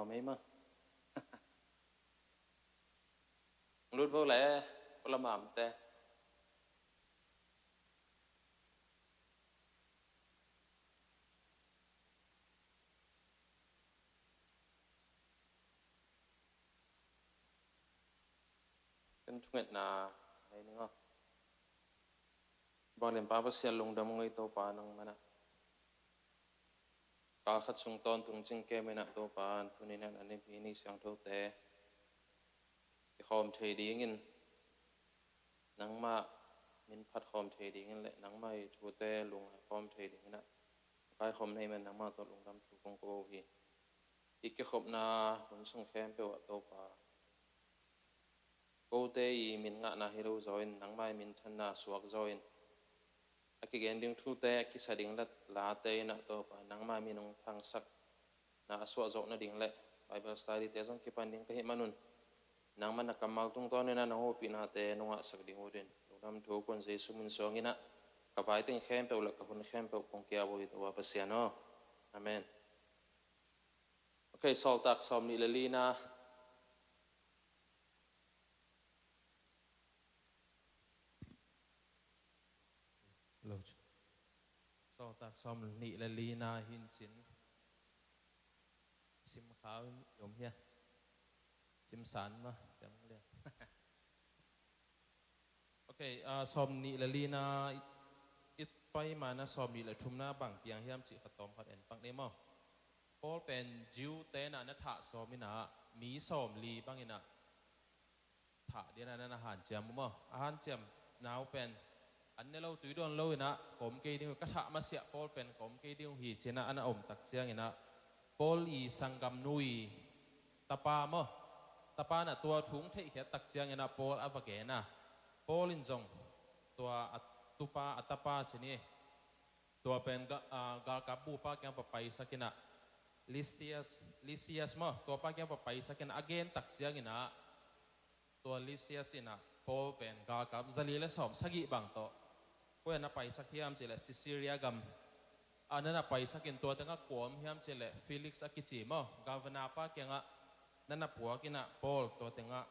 ไม่มารุดพวกแหล่พลหม่ำแต่กันทุกเงินนาอะไรนึงอ่ะบางเรื่องป้าภาษาลงดำงอยตัวปานังมันนะกาขัดส่งตอนตุงจิงเกไม่นักตัวปานทุนนั้นอันนี้พี่นี่เสียงเท่าแต่ที่คอมเทดีเงินนังมามินพัดคอมเทดีเงินแหละนังไม่ทูแต่ลงคอมเทดีเงินนะกายคอมในมันนังมาตัวลงดำชูกงโกฮีอีกแค่ขบนาคนส่งแคมเปวตัวปาโกเตยมินงะนาฮิโร่จอยนังไม่มินทันนาสวกจอยอากิเกนดิ้งทูเตะกิสดิ่งละลาเตยนะตัวปานังมามินงทางสักนาสวกจอยนะดิ่งละไบเบิลสไตล์ที่เตะส่งคิปันดิ่งก็เห็นมันนุนนังมันนักกำมัลตรงตอนนี้นะน้องปีนาเตนงะสักดิ่งวันลงดำถูกคนเจสุมินสองกินะกับไปถึงแคมเปวละกับคนแคมเปวคงเกี่ยวกับตัวภาษาเนาะอาเมนโอเคสอลตักสอมนิลลีนะสอตักสอมนิลลีนาหินสินซิมขาวโยมเฮียซิมสันมาเสียงเรียกโอเคสอมนิลลีนาอิดไปมานะสอมนิลทุมนาบังเปียงเฮียมจิขตอมขัดเอ็นปังเดมอพอเป็นจิวเตนะนัทธะสอมินะมีสอมลีบังอินะถะเดียนันอาหารเจียมมั้งอาหารเจียมนาวเป็นอันนี้เราตุยโดนเราอินะผมเกดิวกระชะมาเสียพอเป็นผมเกดิวหีเจนะอันอมตักเจียงอินะพอลีสังกัมนุยตาปามะตาปาน่ะตัวถุงเที่ยตักเจียงอินะพอลอับเกนะพอลินจงตัวตุปาอัตปาชนีตัวเป็นกากับบูปาแกงปะไปสักินะลิเซียสมะตัวปาแกงปะไปสักินะอเกนตักเจียงอินะตัวลิเซียสอินะพอเป็นกากับซาลีเลสอมสกิบังโตก็ยังนับไปสักเฮียมเจเลซิซิเรียกัมอันนั้นนับไปสักกินตัวตั้งแต่กวมเฮียมเจเลฟิลิกซ์อากิจิมอกาฟนาปาเกงะนั่นนับผัวกินะพอลตัวตั้งแต่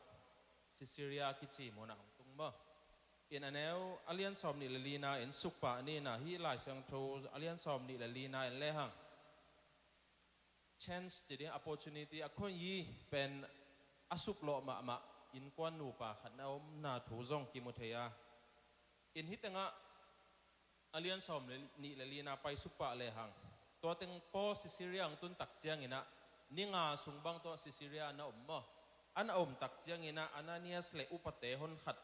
ซิซิเรียอากิจิโมนะตุงมออินอันนี้อเลียนซอมนิลลีนาอินสุกปะนี่นะฮีไลเซงโตอเลียนซอมนิลลีนาอินเลหัง chance จะได้ opportunity อคนยี่เป็นอสุกโลมาอินกวนนูปะขันเอาหน้าถูจงกิมุเทียอินฮิตงะอเลียนซอมนิลลีนาไปสุกปะเลหังตัวเต็งโปซิซิเรียงตุนตักเจียงอินะนิงาสุงบังตัวซิซิเรียนะมะอันตักเจียงอินะอันนั้นเนี่ยสเลอุปเตหนขัด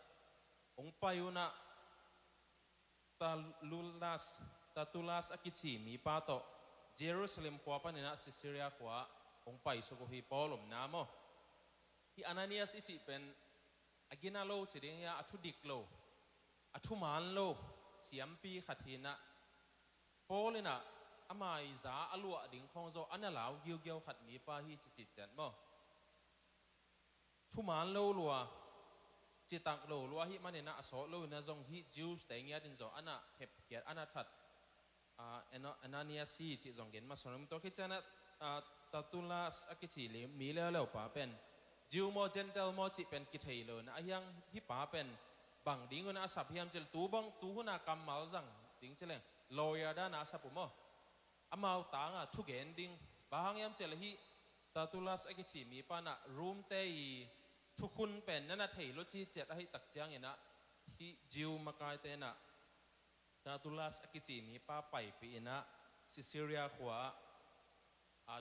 องไปอยู่นะตาตุลัสอากิจิมีป้าโตเยรูซาเล็มขวาปนินะซิซิเรียขวาองไปสุโขฮีปอลมน้ำมอที่อานาเนียสอิจิเป็นอากินาโลจิเดียอัทุดิกโลอัทุมานโลเสียมปีขัดหินะปอลนะอามาอิซาอลัวดิ่งคงโซอันนั้นแล้วเกี่ยวขัดมีป้าฮีจิตจันมอทุมานโลลัวจิตังโลลัวฮิมันเนี่ยนะโซโลนะจงฮิจิวส์แต่เงี้ยดินโซอันน่ะเห็บเขียดอันน่ะทัดอันนั้นเนี่ยสิจิจงเห็นมาสอนมันตัวคิดจะนะตัตุลาสอากิจิเลมีแล้วป่าเป็นจิวโมเจนเทลโมจิเป็นกิเทโลนะยังฮิป่าเป็นบังดิ้งนะสับพิมเจลตูบังตูหุนากรรมมาจังดิ้งเจริญลอยด้านนะสับผมอามาต่างทุกเห็นดิ้งบางยามเจลฮิตัตุลาสอากิจิมีปานะรูมเตยทุกคนเป็นนั่นนะเทโลจีเจ็ดให้ตักเจียงเนะที่จิวมากายเตนะตาตุลัสอากิจิมีป้าไปปีนะซิซิเรียขวา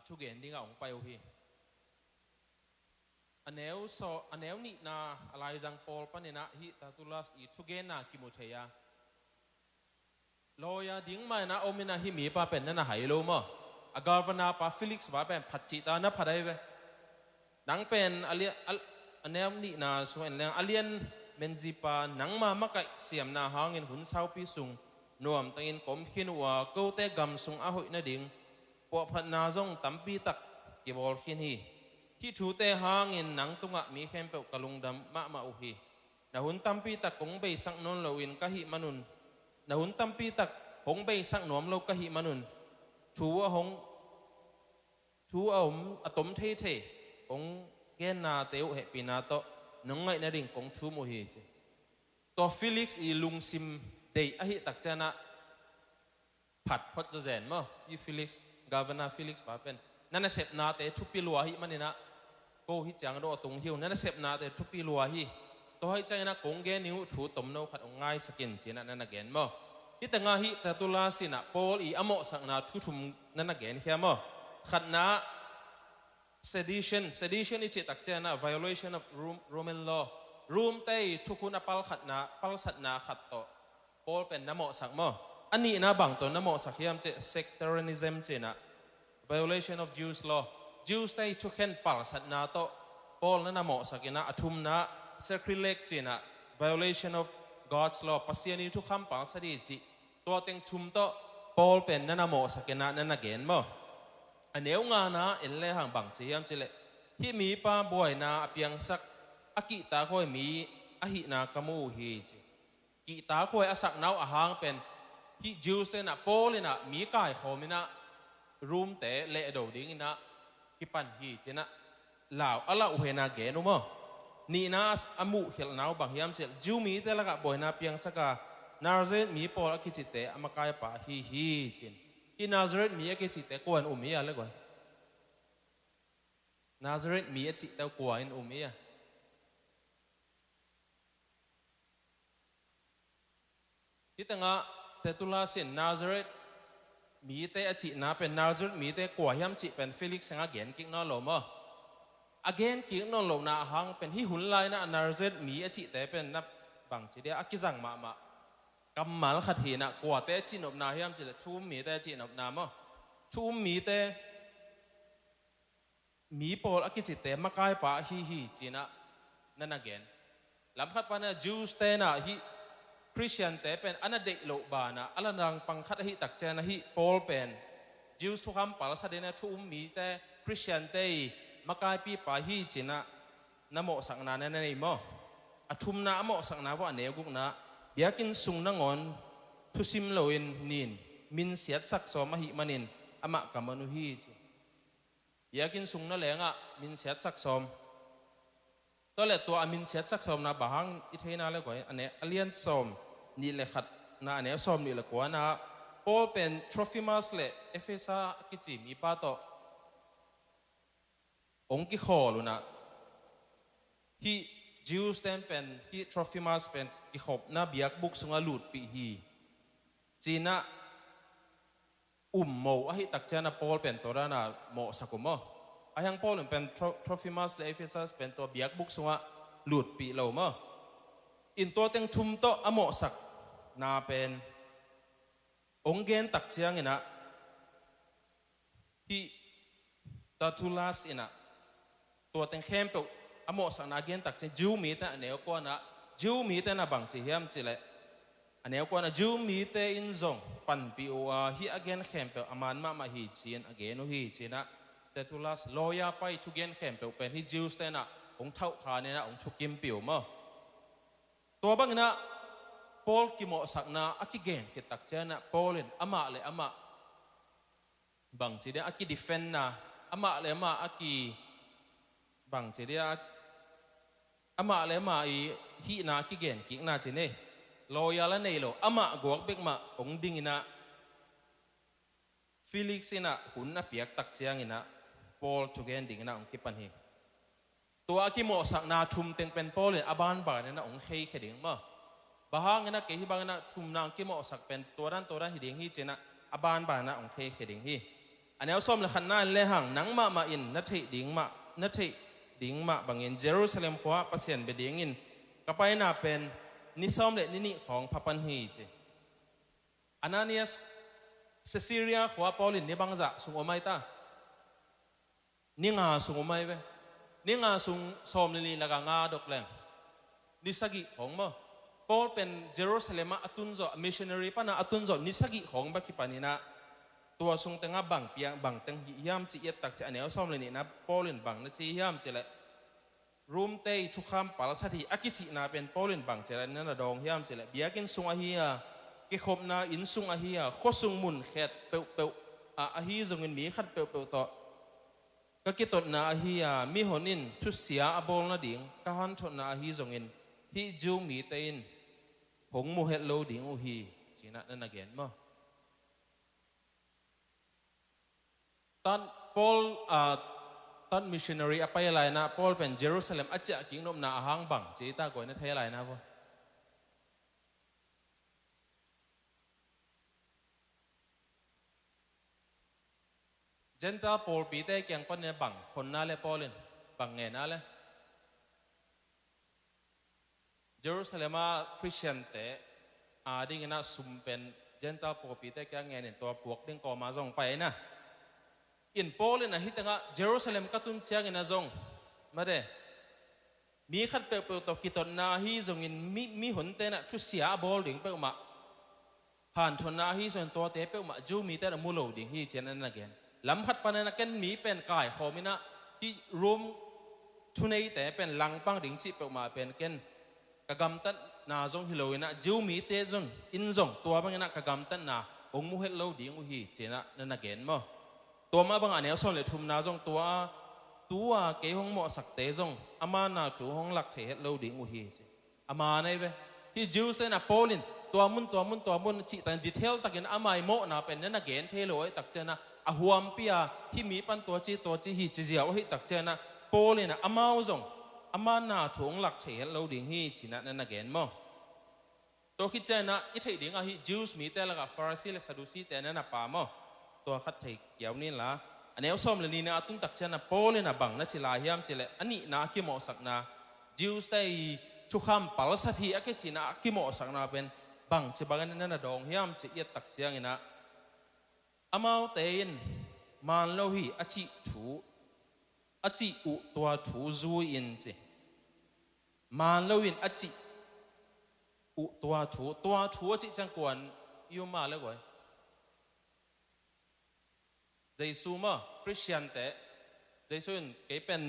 ทุกเห็นดิ้งอ่างไปโอพีอันเนวนี่นาอะไรจังพอลปะเนี่ยนะฮิตาตุลัสอีทุกเห็นนะกิโมเทียลอยดิ้งมานะโอมินะฮิมีป้าเป็นนั่นนะหายโลมอากาฟนาป้าฟิลิกส์ป้าเป็นพัดจิตานะพัดได้เว้นังเป็นอันนี้นี่นะส่วนเรื่องอเลียนเมนจิปาหนังมามักเสียมนาหาเงินหุ่นเศร้าพิสุงนวมตังอินกลมขินว่าเกาเตะกำสุงอาหุยนาดิ่งปวดพันนาจงตั้มปีตักเก็บบอลขินฮีที่ถูเตะหาเงินหนังตุงะมีเข้มเปลกะลุงดำมาอุฮีนาหุ่นตั้มปีตักคงไปสักนนเราอินกะหิมนุนนาหุ่นตั้มปีตักคงไปสักหนวมเรากะหิมนุนถูว่าหงถู thu ông atom thế thế ông nghe na teo hệ pina to nông ngay na đình ông thu mồ hi chứ to Felix i lung sim day ahi tak chana phat phot cho zen mo i Felix governor Felix pa pen nana sep na te thu pi lua hi manina ko hi chang do tung hiu nana sep na te thu pi lua hi to hai chang na kong ge niu thu tom no khat ngai sakin china nana gen mo hi tanga hi ta tula sina Paul i amo sang na thu thum nana gen hiam mo khat na sedition i che tak chana violation of Roman law room te thu kun apal khat na pal sat na khat to Paul pen namo sak mo ani na bang to namo sak hiam che sectarianism che na violation of Jews law Jews te thu khen pal sat na to Paul na namo sakina athum na sacrilege che na violation of God's law pasiani thu kham pal sadi chi to teng thum to Paul pen na namo sakina na na gen mo aneu nga na enle hang bang chi hiam che le hi mi pa boy na apiang sak aki ta khoi mi ahi na kamu hi chi ki ta khoi asak nau ahang pen hi Jews na Paul na mi kai khomina room te le do ding na ki pan hi chena lao ala u hena ge no mo ni na amu khel nau bang hiam sel Jew mi te la ka boy na piang saka Nazareth mi Paul aki chi te amakai pa hi chin hi Nazareth mi aki chi te kon mi a le ko Nazareth mi chi te ko in mi a Itanga tetula sin Nazareth mi te achi na pen Nazareth mi te kwa hiam chi pen Felix sang again king no lo mo again king no lo na hang pen hi hun lai na Nazareth mi achi te pen na bang chi dia akizang ma kamal khat hi na kwa te chi nop na hiam chi le thu mi te chi nop na mo thu mi te mi Paul akichi te makai pa hi chi na nan again lam khat pa na Jews te na hi Christian te pen ana de lo ba na ala nang pang khat hi tak chen hi Paul pen Jews thu kham pal sa de na thu mi te Christian te makai pi pa hi china namo sang na na nei mo athum na amo sang na wa ne guk na biakin sung na ngon thu sim lo in nin min siat sak so ma hi manin ama kamanu hi chi biakin sung na lenga min siat sak som to le to amin siat sak som na bahang i theina le koi ane alien som ni le khat na ane som ni le ko na Paul pen Trophimus le Ephesus ki chi mi pa to ong ki khol na hi Jews ten pen hi Trophimus pen ki khop na biak buk sunga lut pi hi china mo a hi tak chana Paul pen to ra na mo sakumo ayang Paul pen Trophimus le Ephesus pen to biak buk sunga lut pi lo mo in to teng thum to amo sak na pen onggen tak chiang ina hi tatulas ina to teng khem to amo sak na gen tak che Jew mi ta ne ko na Jew mi ta na bang chi hiam chi le ane ko na Jew mi te in zong pan pi o hi again khem pe aman ma hi chin again o hi china Tetulas lawyer pai chu gen khem pe pen hi Jews te na ong thau kha ne na ong thu kim piu mo to bang na Paul ki mo sak na akigen ki tak chana Paulin ama le ama bang chi de aki defend na ama le ama aki bang chi de ama le ma i hi na akigen ki na chi ne lawyer la nei lo ama gok bek ma ong ding ina Felix ina hun na piak tak chiang ina Paul to gen ding na ong ki pan hi to aki mo sak na thum teng pen Paul aban ba ne na ong khei kheding ma bahang na ke hi bang na thum na ki mo sak pen toran hi ding hi chena aban ba na ong khei kheding hi anel som la khan na le hang nang ma in na thei ding ma bangin Jerusalem khwa pasien be ding in kapai na pen ni som le ni khong phapan hi che Ananias Caesarea khwa Paulin ni bangza sung omai ta ni nga sung omai ve ni nga sung som ni la nga dok leng ni sagi khong mo Paul pen Jerusalem atunzo missionary pa na atunzo ni sagi khong ba ki panina tua sung tenga bang piang bang teng hiam chi yet tak cha anel som le ni na Paulin bang na chi hiam che le room te thu kham pal sa thi akichi na pen Paulin bang che la na dong hiam che le biakin sung a hi a ki khop na in sung a hi a kho sung mun khet pe a hi zong in mi khat pe to ก็คิดตนาฮีมีหนินทุเสียอบอลนาดิ่งก็หันชนาฮีจงอินฮีจูมีเตนหงมูเฮลโลดิ่งอุฮีจีน่ะนั่นนักเรียนมั้งตอนพอลตอนมิชชันนารีไปอะไรนะพอลเป็นเยรูซาเล็มอาจจะกินนมนาหางบังจีตาก่อนนั่นเท่าไรนะพ่อเจนตาพอลปีเตเกียงปันเนี่ยบังคนน่าเล่พอลินบังเงินน่าเล่เยรูซาเล็มคริสเตียนเตดิ่งนะซุมเป็นเจนตาพอลปีเตเกียงเงินเนี่ยตัวพวกดิ่งก็มาส่งไปนะอินพอลนะฮิตงะเยรูซาเล็มกัตุนเชียงอินะจงมาเดมีขัดเปลวตัวกิตนนาฮีจงอินมีหนเตนะทุเสียบอลดิ่งเปลวมาผ่านทนนาฮีส่วนตัวเตเปลวมาจูมีเตนะมูโลดิ่งฮีเจนนั่นนักเรียนลำพัดปานนักเรียนมีเป็นกายขอมินะที่รวมทุนในแต่เป็นหลังปังดิ่งจิเปลวมาเป็นเกนกะกำตันนาจงฮิโลอินะจูมีเตจงอินจงตัวบางนะกะกำตันนาองมุเฮลโลดิ่งอุฮีเจนะนั่นนักเรียนมั้งตัวมาบางอันเนี่ยส่วนเลยทุ่มนาจงตัวเกี่ยวห้องหมอสักเตจงอามานาจูห้องหลักเทเหลาดิ่งอุฮีเจอามาในเวที่จิวเซนะโพลินตัวมุนจิตันดีเทลตักเห็นอามาโมนาเป็นนั่นนักเรียนเทโลไอตักเจนะอาหัวมปียที่มีปันตัวจีฮีจีเจียวให้ตักเจนะโพลินอามาจงอามานาจูห้องหลักเทเหลาดิ่งฮีจีนั่นนักเรียนมั้งตัวคิดเจนะอีเทดิ่งอะฮีจิวส์มีแต่ละกับฟาริสีและซาดูซีแต่นั่นน่ะป่ามั้งตัวขัดเทเกี่ยวนี่ละอันนี้เอาส้มเลยนี่นะตุ้งตักเจนะโพลินะบังนะจิลาฮิมจิเลอันนี้นะกิโมสักนะจิวส์ได้ทุกคำปัลสัตย์อาเกจินะกิโมสักนะเป็นบังจิบังนั่นน่ะดองฮิมจิเอียตักเจียงนะอามาเตนมันโลหิอาจิถูอาจิอุตัวถูจูอินจิมันโลหินอาจิอุตัวถูอาจิจังกวนยูมาเลยก่อนเจสูมาคริสเตียนแต่เจสูนเก็เป็น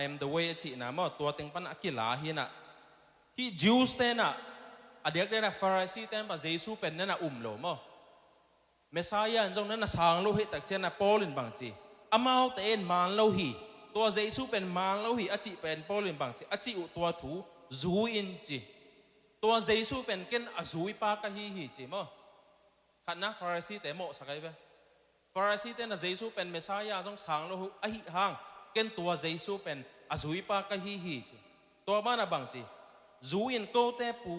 I am the way จีนะมาตัวเต็งปันอักกิลาฮีนะที่จิวส์เตนะอเดียกเดนะฟาริสีเตนปะเจสูเป็นนั่นนะโลมาเมสายาจงนั่นนะสางโลหิตักเจนะโพลินบางจีอามาเตนมันโลหิตัวเจสูเป็นมันโลหิอาจิเป็นโพลินบางจีอาจิอุตัวถูจูอินจีตัวเจสูเป็นเกนอจูอิปากะฮีจีมาขันนะฟาริสีเตโมสักไงเว้ฟาริสีเตนะเจสูเป็นเมสายาจงสางโลหิอหิหางเกนตัวเจสูเป็นอจุยปากะฮีจีตัวบ้านะบางจีจูอินโกเตปู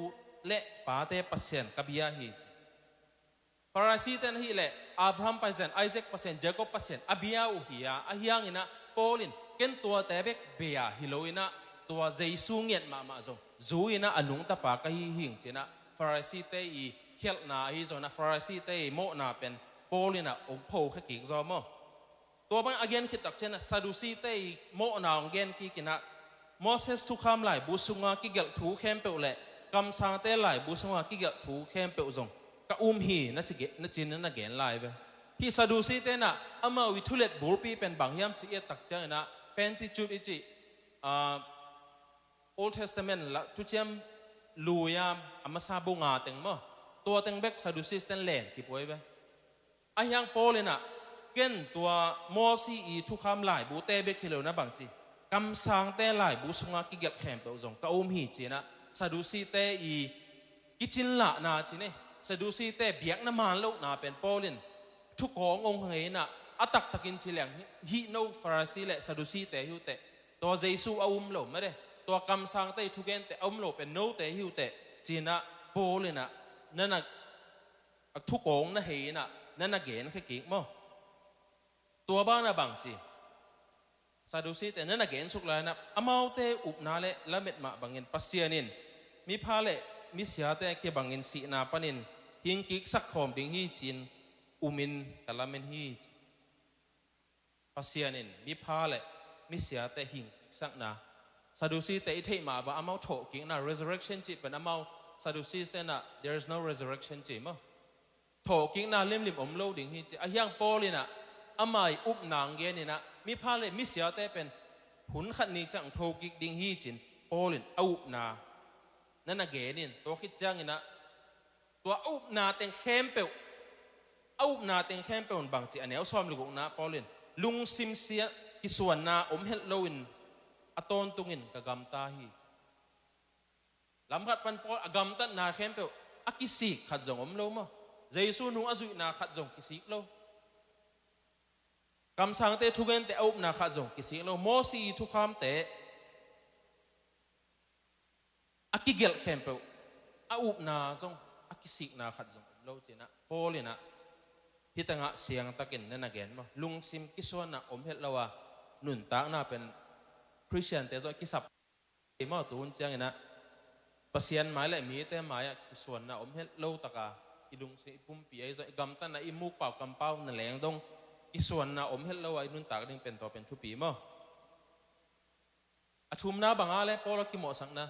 เละปาเตปัสเซนกับยาฮีจีฟาริสีเตนะฮีเละอับราฮัมปัสเซนไอแซคปัสเซนเจโคบปัสเซนอบิยาอุฮียาอหิยังอินะโพลินเกนตัวเตเบกเบียฮิโลอินะตัวเจสูเงียดมาจงจูอินะอนุงตะปากะฮีหิงจีนะฟาริสีเตอีเฮลนาฮีจงนะฟาริสีเตโมนาเป็นโพลินะองโพขกิกจอมตัวบางอเกนคิดตักเช่นซาดูซีเตยโมนาองเกนกิกินะโมเสสทุกคำไหลบุษงากิเกลถูเข้มเปลเละกำสังเตไหลบุษงากิเกลถูเข้มเปลจงกะฮีนัจเกนัจจินนักเกนไหลไปที่ซาดูซีเตนะอามาวิทุเลตบูปีเป็นบางยามสิเอตักเช่นนะเป็นที่จุดอิจิOld Testament ละทุเชียมลูยามอามาซาบุงาเต็งมั้งตัวเต็งเบกซาดูซีเตนเลนกี่ป่วยไปอายังโปเลยนะเกนตัวโมซีอีทุกคำหลายบูเตเบคิโลนะบางจีกำสังเตหลายบูสงากิเกลแข็งเปลจงกะฮีจีนะซาดูซีเตอีกิจินละนาจีเนี่ยซาดูซีเตเบียกน้ำมันลูกนาเป็นโปลินทุกขององค์เฮนะอัตักตะกินชิเลงฮีโนฟาริสีและซาดูซีเตฮิวเตตัวเจสูโลไม่ได้ตัวกำสังเตทุกเกนเตโลเป็นโนเตฮิวเตจีนะโปลินะนั่นน่ะทุกของนั่นเฮนะนั่นน่ะเกนแค่กิ่งมั้งตัวบ้านนะบางจีซาดูซีแต่นั่นน่ะเกนสุกเลยนะอามาเตอุบนาเลละเม็ดมาบางเงินปัสเซียนินมีพาเลมีเสียแต่เก็บบางเงินสีนาปนินหิงกิกสักหอมดิ่งฮีจินอุมินกะละเมนฮีปัสเซียนินมีพาเลมีเสียแต่หิงสักนาซาดูซีแต่อิเทมาบ่อามาโถกิ่งนะ resurrection จีเป็นอามาซาดูซีเซนะ there is no resurrection จีมั้งโถกิ่งนะเล่มลิบอมโลดิ่งฮีจีอายังโปลินะอามาอุบนางเกนี่นะมีพาเลมิเสียแต่เป็นหุนขันนี้จังโทกิกดิ่งฮีจินโปลินอุบนานั่นน่ะเกนินตัวคิดจังนี่นะตัวอุบนาเต็งเข้มเปลอุบนาเต็งเข้มเปลบางจีอันนี้เอาซ้อมลูกนะโปลินลุงซิมเสีย kisuan na hel loin aton tungin kagam ta hi lam khat pan Paul agam tat na khem pe akisi khat jong lo mo Jesu nu azui na khat jong kisik lo kam sang te thugen te op na khat jong kisik lo mo si thu kham te akigel khem pe a up na jong akisik na khat jong lo china Paulina hitanga siang takin na again mo lungsim kisuan na hel lawa nun ta na pen Christian te zo kisap mo tun chiang ina pasian mai lại mi te mai kisuan na hel lo taka ilung si pumpi ai zo gam tan na imuk pau kam pau na leng dong kisuan na hel lawa nun ta ding pen to pen thu pi mo achum na banga le Paul ki mo sang na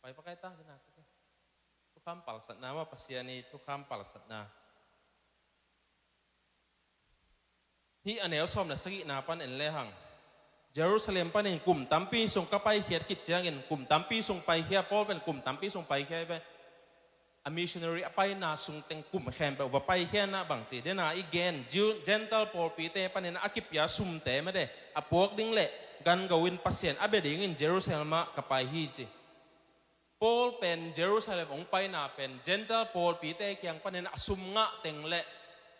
pai pakai ta na tu kham pal sat na ma pasiani tu kham pal sat na hi anel som na sagi na pan en le hang Jerusalem pan in kum tampi sung kapai hiat kit chiang in kum tampi sung pai hia Paul pen kum tampi sung pai hia be a missionary apai na sung teng kum khem pe wa pai hia na bang chi de na again gentle Paul pi te pan in akipya sum te ma de a pok ding le gan gawin pasien abe ding in Jerusalem kapai hi chi Paul pen Jerusalem ong pai na pen gentle Paul pi te kyang pan in asum nga teng le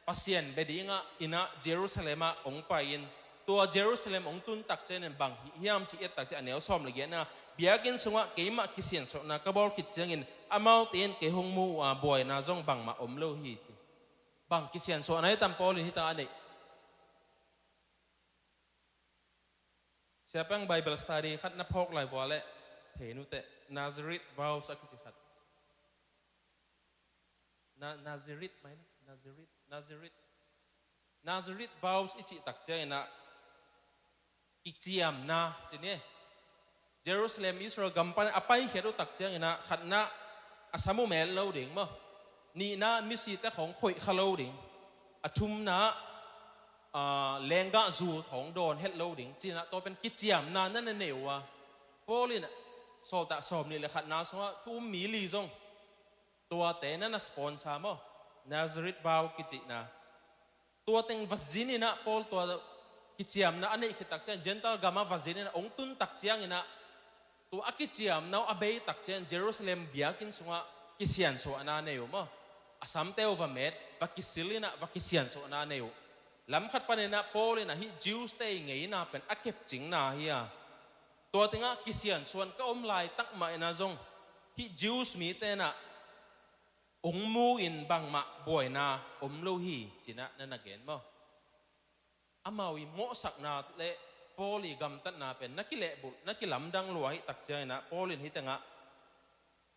pasien be dinga ina Jerusalem ong pai in tua Jerusalem ong tun tak chen en bang hiam chi et tak che anel som le na biakin sunga keima kisien so na kabol khit chang in amau ten ke hong mu boy na jong bang ma om lo hi chi bang kisien so nai tam Paul hi ta ane siapang Bible study khat na phok lai bo le thenu te Nazareth vows akichi khat Nazareth mai Nazareth vows ichi tak che na kichiam na sini Jerusalem Israel gampan apai heru tak che na khatna asamu mel lo ding mo ni na misi te khong khoi khalo ding athum na lenga zu khong don het lo ding china to pen kichiam na nan ne wa Paulina so ta som ni le khatna so tu mi li jong tua te na sponsor mo Nazareth vow kichi na tua teng vazini na Paul tua kichiam na ane khitak chen gentle gama vazini na ong tun tak chiang ina tu akichiam now abei tak chen Jerusalem biakin sunga kisian so anane yo mo asam te over met vakisilina vakisian so anane yo lam khat panena Paul ina hi Jews te ngei na pen akep ching na hiya tua tinga kisian suan ka lai tak ma ina jong hi Jews mi te na ong mu in bang ma boy na lo hi china na again mo amawi mo sak na le Pauli gam tat na pen nakile bu nakilam dang luai tak chai na Paulin hitanga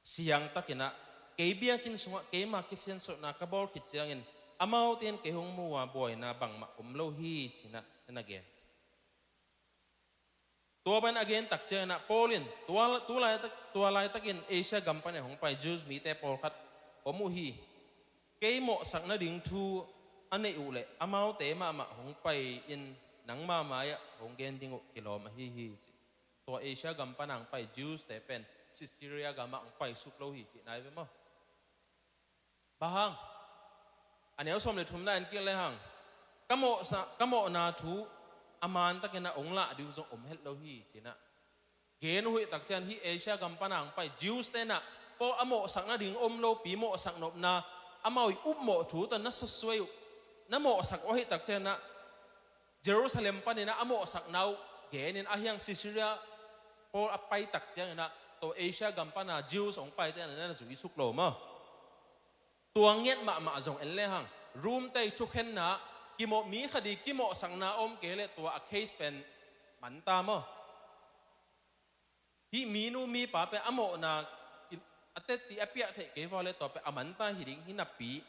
siang takina keibia kin sunga keima kisian so na kabol khit chiangin amau ten ke hong mu wa boy na bang ma lo hi china na again tua ban again tak chai na Paulin tua lai takin Asia gam pan hong pai Jews mi te Paul khat omu hi keimo sak na ding thu ane ule amau te ma hong pai in nang ma ya hong gen ding kilom hi to Asia gam panang pai Jews te pen Syria gam ang pai sup lo hi chi nai ve mo bahang anel som le thum na an kil le hang kamo na thu aman takena ongla diu jong hel lo hi china gen hui tak chan hi Asia gam panang pai Jews te na po amo sak na ding lo pi mo sak nop na amawi up mo thu ta na soswei na mo sak o hi tak chen na Jerusalem panina amo sak nau genin ahyang Syria Paul apai tak chiang na to Asia gampana Jews ong pai te na zui suk lo ma tuanget ma jong en le hang room tai thu khen na kimo mi khadi kimo sang na om kele to a case pen man ta mo hi mi nu mi pa pe amo na ate ti apia the ke vole to pe amanta hiring hinapi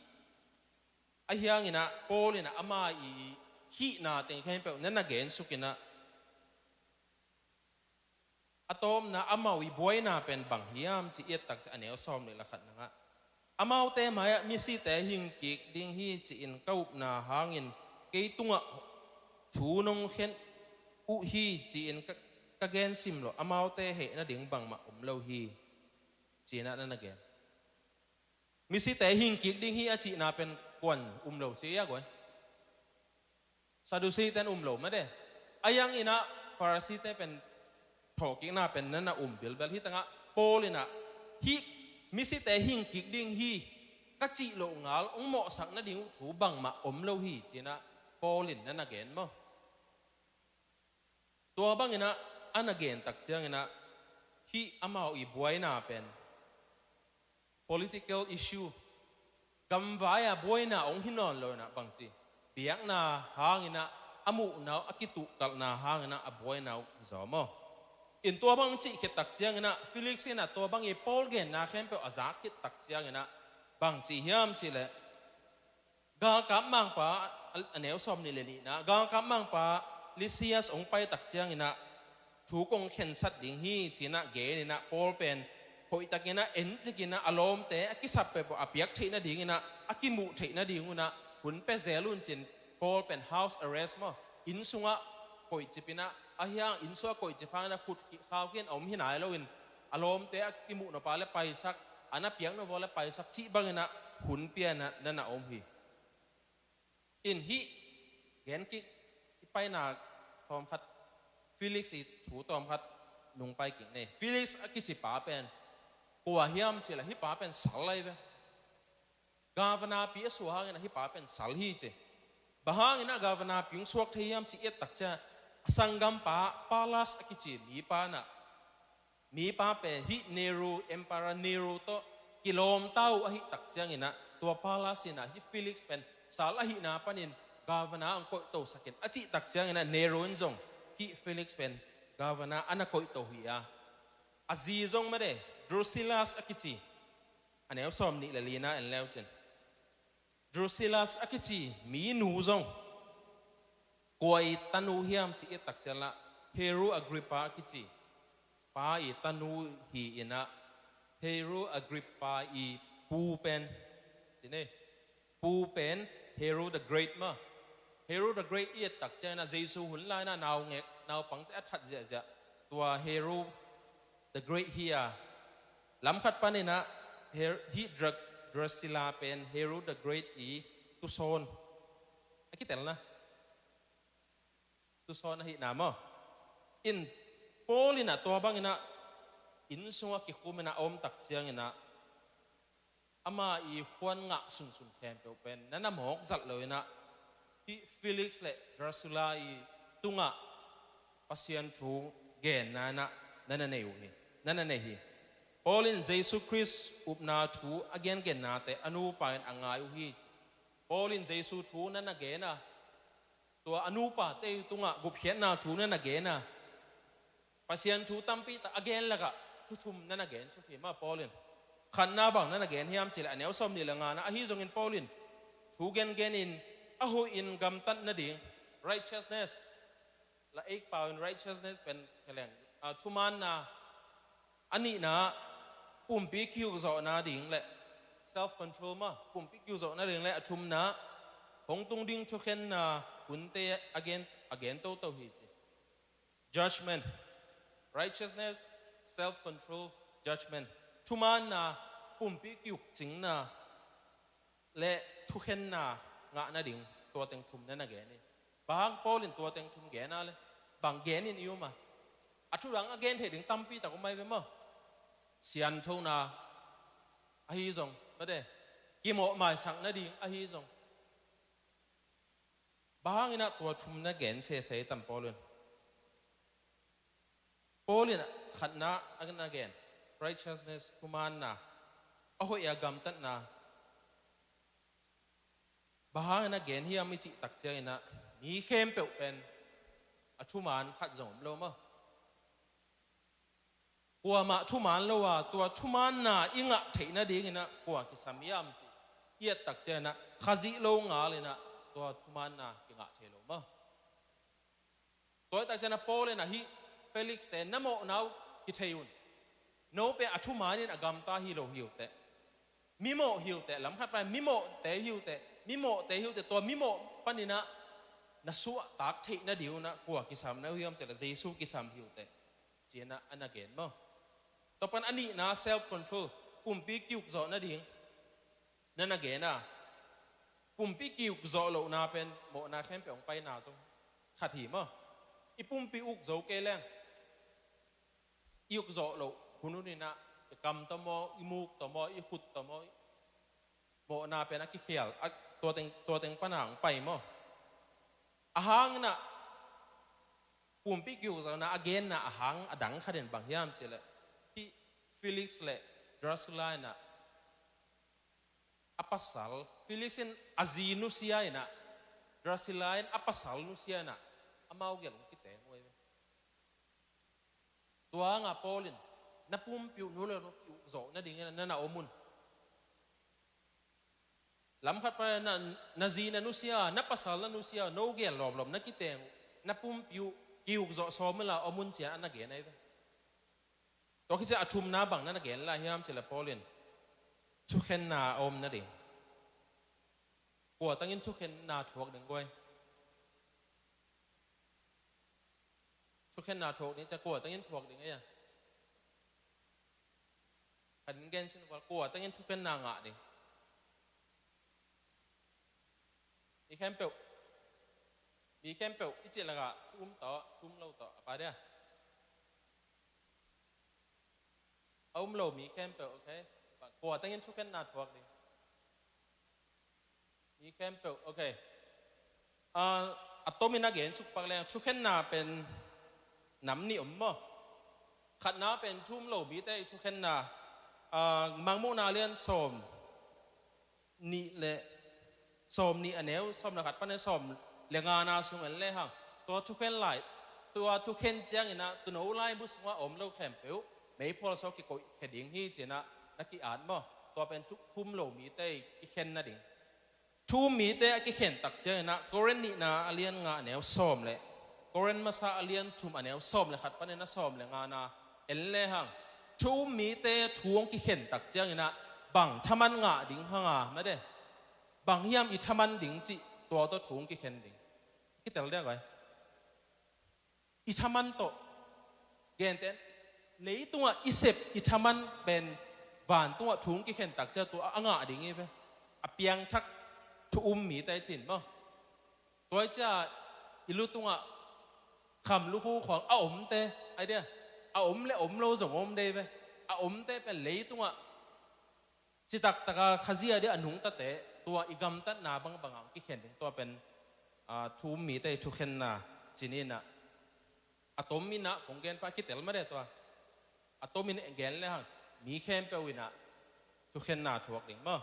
ahyang ina Paul ina ama I hi na te khen pe na gen sukina atom na amawi boy na pen bang hiam chi et tak cha anel som ni la khat na nga amau te maya mi si te hing ki ding hi chi in kaup na hangin ke tunga thu nong khen u hi chi in ka gen sim lo amau te he na ding bang ma lo hi chi na na gen mi si te hing kik ding hi a chi na pen kwan lo chi ya goi sadusi ten lo ma de ayang ina farasi te pen thoki na pen na bil bel hi tanga polina hi mi si te hing kik ding hi ka chi lo ngal ong mo sak na ding thu bang ma lo hi china polin na again mo tua bang ina an again tak chiang ina hi amao I buai na pen political issue gam vaya buai na ong hinon lo na bang chi biak na hang ina amu na akitu kal na hang ina abuai na zo mo in tua bang chi khit tak chiang ina Felix ina tua bang I Paul gen na khem pe azak khit tak chiang ina bang chi hiam chi le ga kam mang pa aneu som ni le ni na ga kam mang pa Lysias ong pai tak chiang ina thu kong khen sat ding hi china ge ni na Paul pen hoi takina en chikina alom te akisap pe po apiak theina ding ina akimu theina ding una hun pe zelun chin Paul pen house arrest mo in sunga koi chipina ahyang in so koi chipang na khut khaw ken om hinai lo in alom te akimu no pale pai sak ana piang no bola pai sak chi bangina hun pia na om hi in hi gen ki pai na tom khat Felix I thu tom khat nung pai king ne Felix akichi pa pen kwa hiam chila hi pa pen salai ve governor pi suhang na hi pa pen sal hi che bahang ina governor pi suak thiam chi et takcha sangam pa palas akichi mi pa pe hi Nero emperor Nero to kilom tau a hi takchang ina tua palas ina hi Felix pen sal hi na panin governor ang ko to sakin achi takchang ina Nero zong hi Felix pen governor ana ko to hi a azizong ma de Drusilas akichi aneu som ni lalina en leuchen Drusilas akichi mi nu zong koi tanu hiam chi tak chala Hero Agrippa akichi pa I tanu hi ina Hero Agrippa I pu pen tine pu pen Hero the Great ma Hero the Great I tak chana Jesu hun lai na naw ngek naw pang te that ja tua Hero the Great here lam khat panina hi Drusilla pen Hero the Great I tu son akitel na tu son hi na mo in polina to bangina in sunga ki khumena om tak chiang ina ama I khwan nga sun khem pe pen nana mok zat loina hi Felix le Drusilla I tunga pasian thu gen nana nei hi Paulin Jesus Christ upna thu again gen na te anu pain angai hi Paulin Jesus thu nana gena tua anu pa te tunga gup hian na thu nana gena pasian thu tampi ta again laga thu thum nana gen so hi ma Paulin khan na bang nana gen hiam chila aneu som ni langa na hi zong in Paulin thu gen in ahu in gam tan na ding righteousness la ek pa in righteousness pen keleng thuman na ani na pumpi kiu zo na ding le self control ma pumpi kiu zo na ding le athum na hong tung ding thu khen na hunte again to hi chi judgment righteousness self control judgment thuman na pumpi kiu ching na le thu khen na nga na ding to teng thum na ge ni bang Paulin to teng thum ge na le bang ge in iuma athu rang again the ding tampi ta ko mai ve mo sian thâu na a hi zong ma de ki mo mai sang na ding a hi zong bang ina tua thum na gen se tam Paulin khat na again righteousness kuman na a hoi agam tat na bang na gen hi ami chi tak che ina mi khem pe pen a thu man khat zong lo ma kwa ma thu man lo wa tua thu man na inga theina ding ina kwa ki samiam chi yet tak che na khazi lo nga le na tua thu man na ki nga the lo ma toy ta chana Paul na hi Felix te namo nau ki theiun no pe a thu man in agam ta hi lo hiu te mimo hiu te lam khat pa mimo te hiu te to mimo panina na su tak theina diu na kwa ki sam na hiam che la Jesu ki sam hiu te chena an again mo to pan ani na self control pumpi kyuk zo na ding นั่นน่ะเกน่ะปุ่มปีกิวโจโลนาเป็นโมนาเข้มไปองไปนาจงขัดหิมอ่ะอีปุ่มปีอุกโจเกล้งอีอุกโจโลคุณนู่นนี่นะกำตอมออีมูกตอมออีขุดตอมอโมนาเป็นนักเขียลตัวเต็งปนังไปมั้งอาหางน่ะปุ่มปีกิวโจนะอเกนน่ะอาหางอดังขัดเด่นบางยามเจเลยที่ฟิลิกซ์เล่ดรัสไลน่ะapasal Felixin azinusia ina Drasilain apasal nusia ina amau gel kita ngoi tua nga Paulin na pumpiu nulo no piu zo na dingin na omun lam khat pa na zina nusia na pasal na nusia no gel lom na kita na pumpiu kiu zo somela omun chia na gen ai to khi atum na bang na gen la hiam chela Paulinทุกเข็นนาอมนะดิกลัวตั้งยินทุกเข็นนาถกหนึ่งก้อยทุกเข็นนาถกนี้จะกลัวตั้งยินถกหนึ่งไงขันเกณฑ์ชินว่ากลัวตั้งยินทุกเข็นนางะดิมีแคมเปิลอีเจละกะชุ่มต่อชุ่มเล่าต่อไปเด้อเอาเล่ามีแคมเปิลโอเคกลัวตั้งยินทุกเข็นนาถกดิมีแคมเปิลโอเคอัตโตมินาเกนสุกปักแรงทุกเข็นนาเป็นน้ำนิอมมั้งขัดน้าเป็นชุ่มโลบีแต่ทุกเข็นนามังโมนาเลียนสมนี่แหละสมนี่อันเนี้ยสมนะครับปันเนี่ยสมเลี้ยงานาสุงอันเล่ฮะตัวทุกเข็นไหลตัวทุกเข็นเจียงนะตัวโน้ไล่บุษว่าอมโลแคมเปิลไม่พอเราสกิโกเขดิงที่เจนะนักกีฬามั้งตัวเป็นทุกทุ่มโลมีแต่อีเข็นนะดิ่งทุ่มมีแต่อีเข็นตักเจนะกรณีนะเลียนงาเนี้ยสมเลยกรณีมาซาเลียนทุ่มอันเนี้ยสมเลยครับปันเนี่ยสมเลี้ยงานาเอ็นเล่ฮะทุ่มมีแต่ทุ่งกิเข็นตักเจียงนะบังทำมันงาดิ่งหางาไม่ได้บังเฮียมอีทำมันดิ่งจีตัวทุ่งกิเข็นดิ่งคิดแต่เรื่องอะไรอีทำมันโตเกณฑ์เต้นเลยตัวอีเสพอีทำมันเป็นหวานตัวถุงกิเข็นตักเจอตัวอ่างาดิ่งงี้ไปอเปียงทักทุ่มมีแต่จินบ่ตัวจะอีลูตัวคำลูกคู่ของอมเตไอเดียอมเลยอมเราส่งอมเดไปอมเตเป็นเลยตัวจิตักตะกาขจีเดียอันหุงตะเตตัวอีกำตัดนาบังบังกิเข็นตัวเป็นทุ่มมีแต่ทุกเข็นนาจินีนะอะตอมมินะของเกณฑ์ปาคิดเตลไม่ได้ตัวอะตอมมินะเกณฑ์เลยฮะมีแค่เปวินะทุกเข็นนาถูกดิ่งมั้ง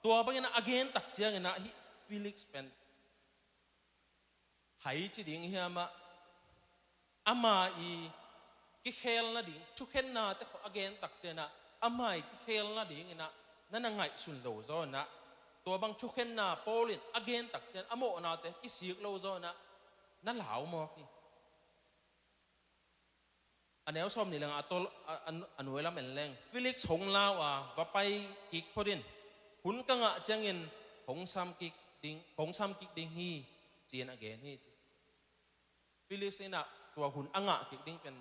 ตัวบางอย่างอเกณฑ์ตักเชียงนะฮิฟิลิกซ์เป็นหายจีดิ่งเฮียมาอามาอีกิเคลนะดิ่งทุกเข็นนาแต่เขาอเกณฑ์ตักเชียงนะอามาอีกิเคลนะดิ่งนะนั่นไงสุนโลโซนะตัวบางทุกเข็นนาโปลินอเกณฑ์ตักเชียงอโมนาแต่กิสิกโลโซนะนั่นเหลามอกีอันนี้ส้มนี่แหละอันนู้นละเหม็นแรงฟิลิกซ์หงลาวว่าไปกิกพอดินหุ่นกังอ่ะเจียงเงินหงซ้ำกิกดิ้งฮีจีนอเกนฮีฟิลิกซ์นี่นะตัวหุ่นอ่ะกิกดิ้งเป็น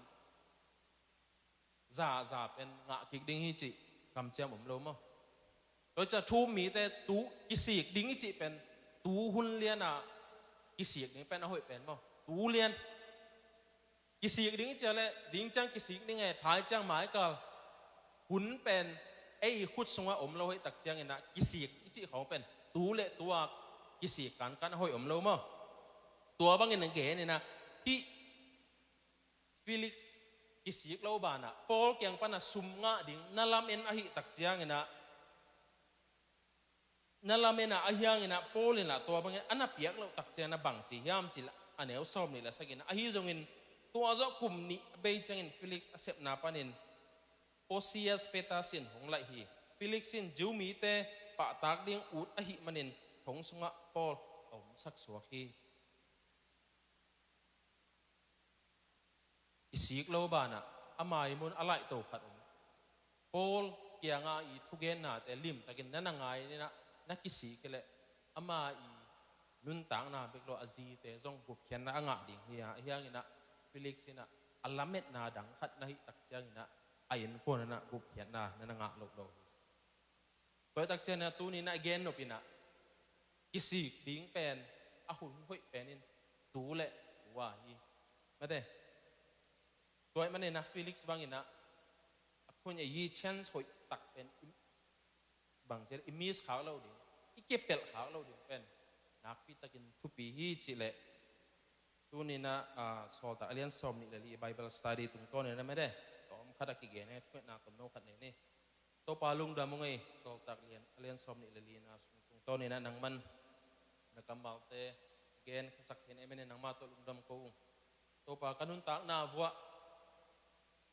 จ่าเป็นงะกิกดิ้งฮีจีกำเจียมผมรู้มั้งโดยจะชูมีแต่ตูกิสิกดิ้งฮีจีเป็นตูหุ่นเลียนกิสิกนี่เป็นอะไรเป็นมั้งตูเลียนกิสิกดิ้งเจอเลยจิงจังกิสิกดิ้งไงถ่ายจังหมายก็หุ่นเป็นไอ้ขุดสงว่าอมเราให้ตักเจียงไงนะกิสิกที่เขาเป็นตูเละตัวกิสิกกันห้อยอมเรามั้งตัวบางอย่างเก๋เนี่ยนะที่ฟิลิกซ์กิสิกเราบ้านะโปลเกียงปนะซุ่มงะดิ้งนั่นลำเอ็นอหิตักเจียงไงนะนั่นลำเอ็นอหิยังไงนะโปลเลยนะตัวบางอย่างอันนั้นเปียกเราตักเจียงนะบังจียามจีละอันนี้เอาซ้อมนี่แหละสักอย่างนะอหิจงเงินตัวเจ้ากลุ่มนี้เบย์จังอินฟิลิกซ์เสพนาปานินโอซีเอสเฟตาสินหงไหลฮีฟิลิกซ์สินจูมีเตปะตากดิ้งอุดอหิมันินหงสงะปอลอมสักสวกฮีอิสิกโลบานะอามายมุนอะไรโตขัดอมปอลเกียงอีทุเกนนาแต่ลิมตะกินนั่นงไงนี่นะนักกิสิกเลยอามายนุนต่างนาเบกโลอาซีเตจงบุกเขียนนะอ่างดิ่งเฮียงี้นะฟิลิกซ์นะอัลลัมเมตนาดังขัดนะฮิตักเสียงนะไอ้ยันพวกนั้นนะบุกเขียนนะนั่นงะโลกก็ ตัวตักเจนนะตูนี่นะเกนนปินะกิสิกดิ้งเป็นอาหุ่นห้อยเป็นนินตูเละว่าฮีมาเด้ตัวมันเนี่ยนะฟิลิกซ์บางอินะคนอย่างยี่เชนส์ห้อยตักเป็นบางเจนอิมิสขาวเราดิอีเก็บเป็ดขาวเราดิเป็นนักพิตากินทุปีฮีจิเละตัวนี้นะสอนแต่เรียนสอบนี่เลยไบเบิลสตัดดี้ตรงต้นเนี่ยนะไม่ได้ตอมขัดกิเกนเนี่ยช่วยนักตมโนขัดเนี่ยนี่ตัวปาลุงดำมึงไงสอบแต่เรียนสอบนี่เลยนะตรงต้นเนี่ยนะนังมันนักกำบังเตเกนสักเห็นไอ้ไม่เนี่ยนังมาตัวลุงดำกูตัวปากันุนตากนาวัว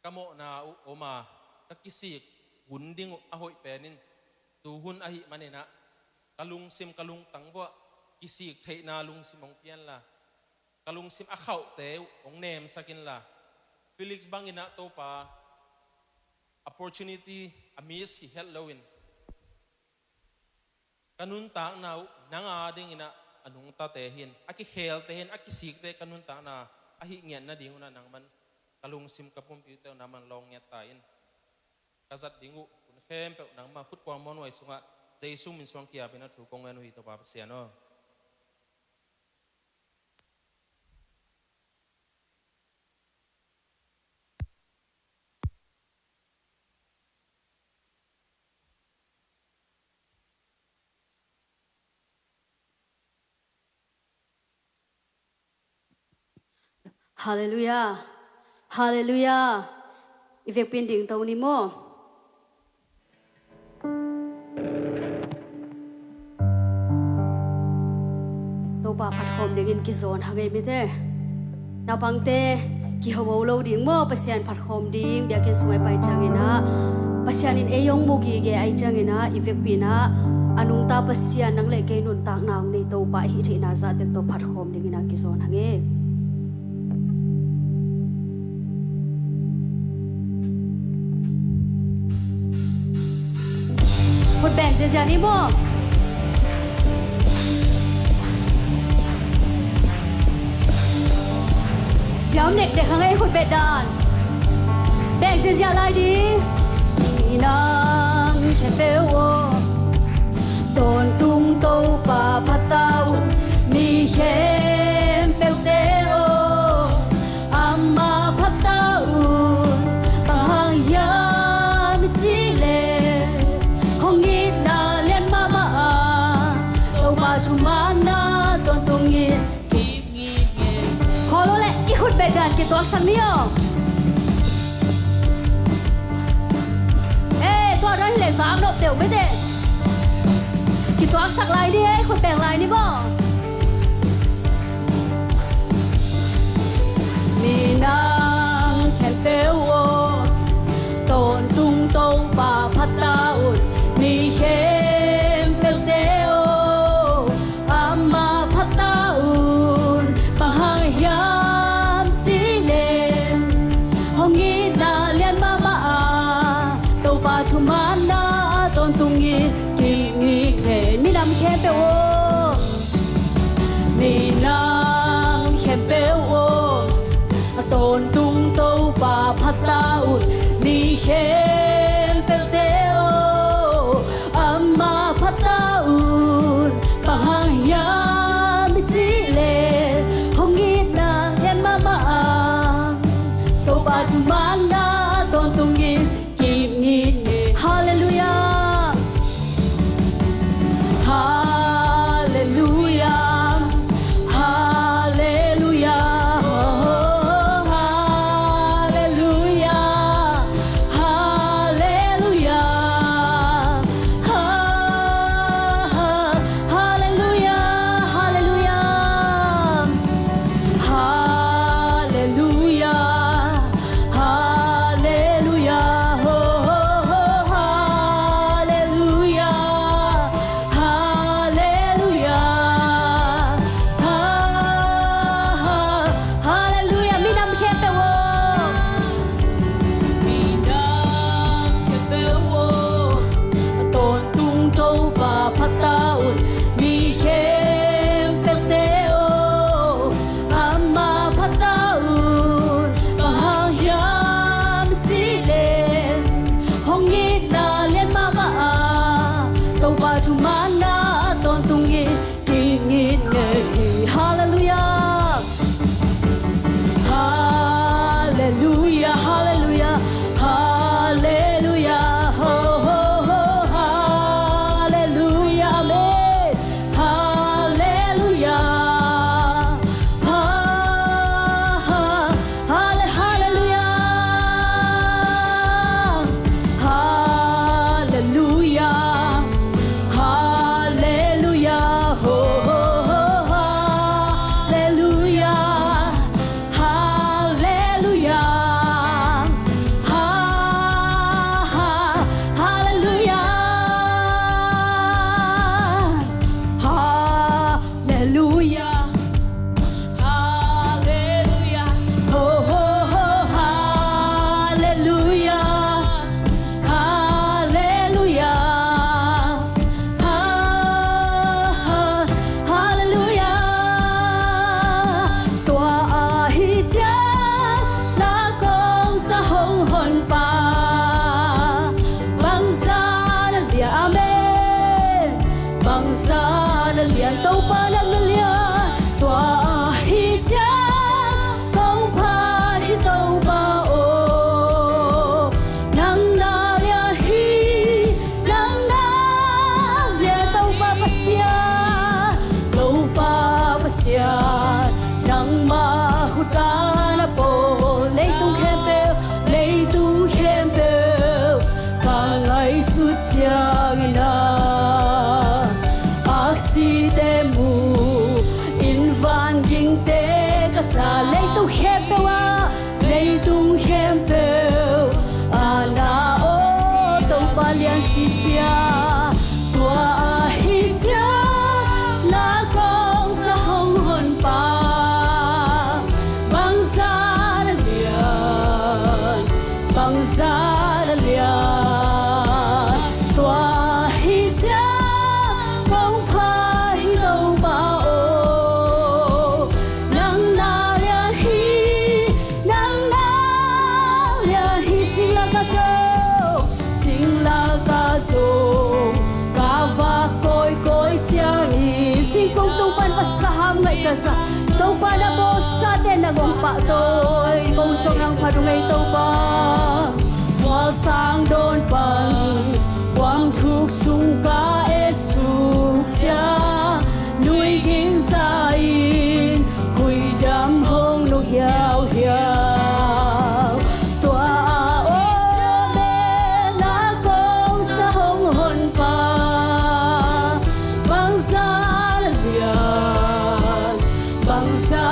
กะโมนาโอมาตะกิสิกหุ่นดิ้งอหอยเป็นนินตูหุ่นอหิมันเนี่ยนะกะลุงซิมกะลุงตังวัวกิสิกเทนาลุงซิมองเพียนละกะลุงซิมอาเข้าเตวองเนมสักินละฟิลิกซ์บังอินะโตปา opportunity amis hi hel lowin kanun ta na nanga ding ina anung ta te hin aki khel te hin aki sik te kanun ta na ahi ngian na ding una nang man kalung sim ka computer na man long nya ta in kazat dingu kun khem pe nang ma khut kwang mon wai sunga jesu min swang kia bina thu kong enu hi to pa sia no Hallelujah, Hallelujah. Ivek pinding tau ni mo. Tau pa phat khom dingin ki zon hagai mi te. Na pangte ki hawo lo ding mo pasian phat khom ding bia kin suai pai changina. Pasianin eyong mugi ge ai changina ivek pina anung ta pasian nang le ke nun tak naung nei tau pa hi thina za te to phat khom dingina ki zon hange. Hột bèn dễ dàng đi mô Xéo nịch để kháng ấy hột bèn đàn Bèn dễ dàng lại đi Ý năng khe phêu ô Tôn tung tâu bà phát tao Ni khem bèo tê ô Amma phát tao Bằng hàng ya mi chi lê Chumana ton tungi keep ngi kholo le ihut bedan ki to sang niyo to ran le sam no teu me de ki to sak lai đi khut beng lai ni bo mi nang khen peu o ton tung tâu ba phat ta un mi khem peu teu Chumana ton tungi ki ngi khe mi nam khe pe o mi nam khe pe o ton tung tâu pa phat ta un ni khe pe te o amma phat ta un pa hang ya mi chi le hong gi na hen ma ma to pa chumana ton tungi ki ngi Hallelujah, Hallelujah, Hallelujah, Hallelujah, chang na accidemu in van ging te ka sa lei tu hepe wa lei tung hepe ana o to palian si chia tua hi cha la kong sa hong hon pa bang sa lian bang sa lian tua hi cha kong pha hi lo ba o nang na lia hi sing la ka so ka va koi koi chiang hi sing kong tung pan pasaham ngai ka sa to pa na bo sa te na gong pa toi bông sông nang pha ngai to pa wa sang don pan quang thuk sung ka e suk cha nuôi ging za in hui dam hong lu hiao hiao tua o be na kong sa hong hon pa bang sa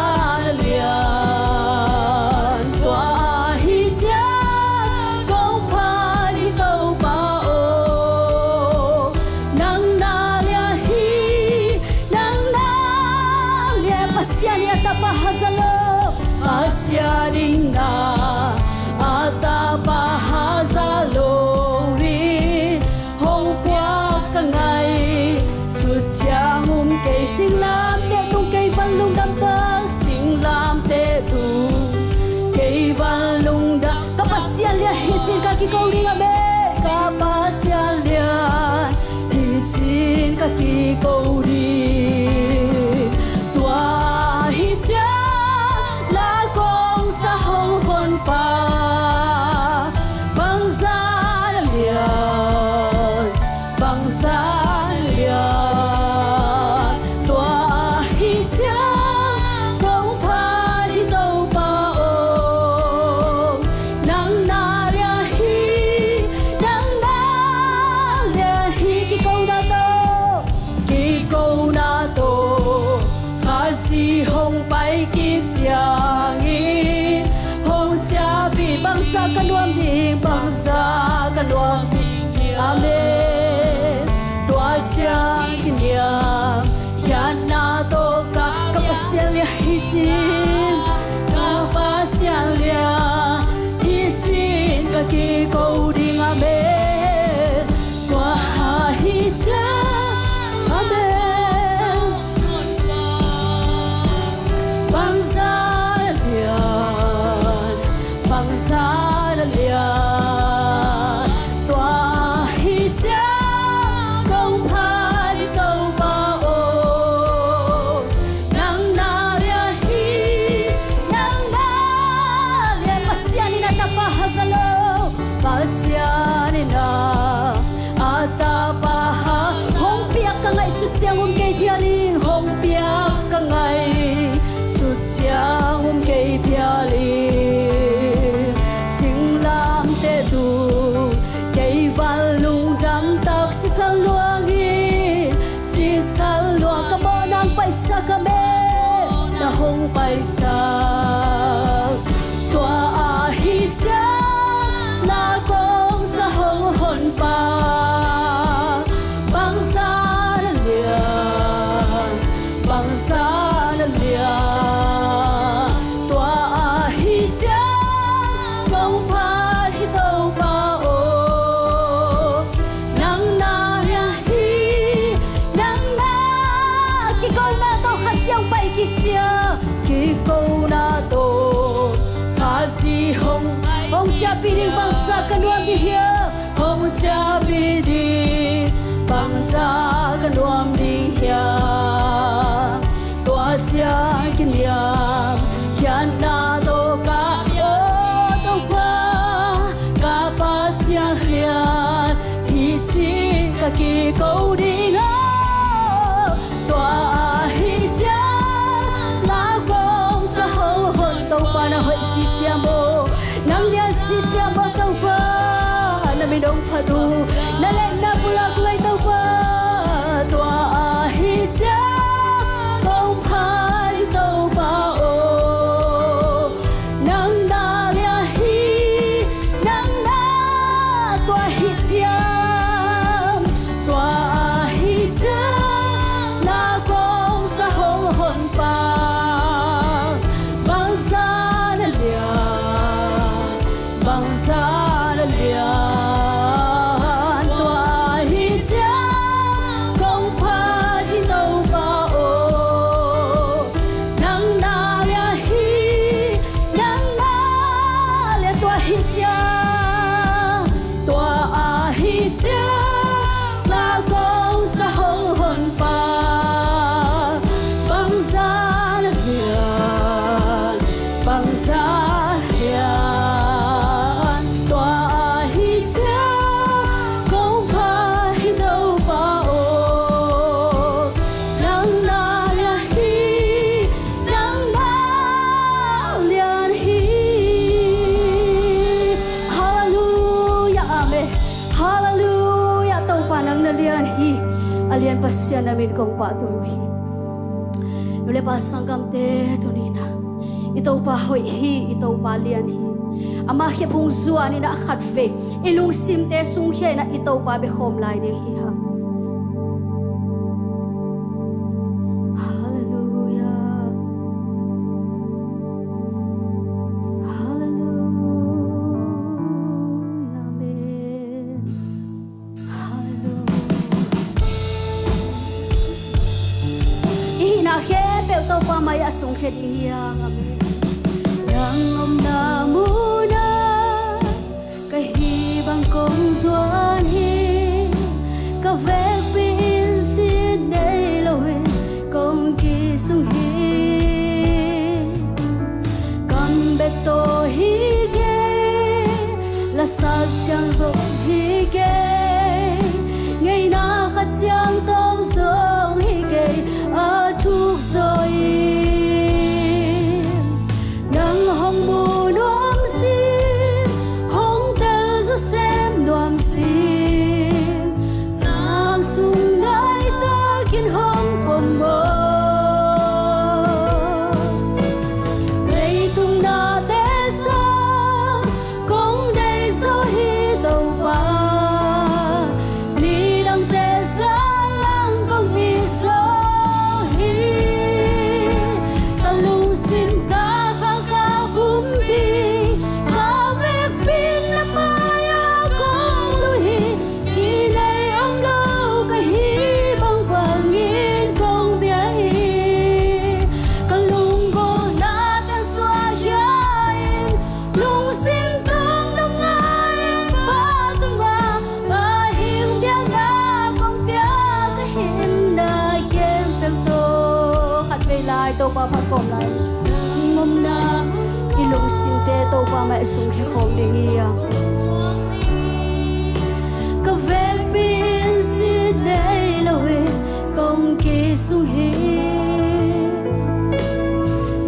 lian tua hi cha kong pha đi tàu ba o nang na lia pasya lia ta pa hazalo pasya ding na ata pa hazalo ri hong pya ka ngai su chang ke sing lam te tung ke van lung dam tak sing lam te tu ke van lung da ka pasya lia hi chin ka ki ko ring a be ka pasya lia hi chin ka ki ko ri tua hi cha la kong sa hong hon pa bang sa lian tua hi cha kong pha đi tàu pa o nang na lia hi ki câu na to kha si hong pai ki chang in hong cha bi bang sa ka nuam ding bang sa ka nuam ding amen tua cha kin ya hian na to ka pasya lia hi chin ka pasya lia hi chin ka ki ko ding amen tua hi cha amen bang sa lian tua hi cha kong pha đi tàu ba o nang na lia pasya ni na ta pa hazalo pasya ni na ata pa ha hong pia ka ngai su chiang ke pia ling hong pia ka ngai su chiang ke pia ling sing lam te tu ke van lung dam tak si sal luang ka mo nang paisa ka me na hong paisa tua hi cha na kong sa hong hon pa bang sa lian tua hi cha kong pha đi tàu pa o nang na ki câu na to kha siang pai ki chia ki câu na to kha si hong cha bi ding bang sa ka nuam di hia hong cha bi ding bang sa ka nuam di hia tua cha kin ya hian na to ka o to pa ka pasya hian hi chin ka ki ko ding a tua hi cha la kong sa hong hon to pa na hoi si chia mo nang lia si chia mo to pa na mi dong pha du na le na lian hi alian pasyan namin kong patuwi nule pasangkam te tunina ito pa hoy hi ito pa lian hi ama hi pung zua ni na khat fe ilung sim te sung hi na ito pa be khom lai de hi ha maya sung khediya ngame yang om na muna kahi bang kong zuan hi ka vek pin sin nei loe kong ki sung hi kam be to hi ge la sak chang zo hi ge ngày na khat chang tong song hi ge a thuk rồi tô pa phát kom lại ngom na ilung sim te tô pa mai sung he khom ding ya ka vel bin si nei loe kong ki sung hi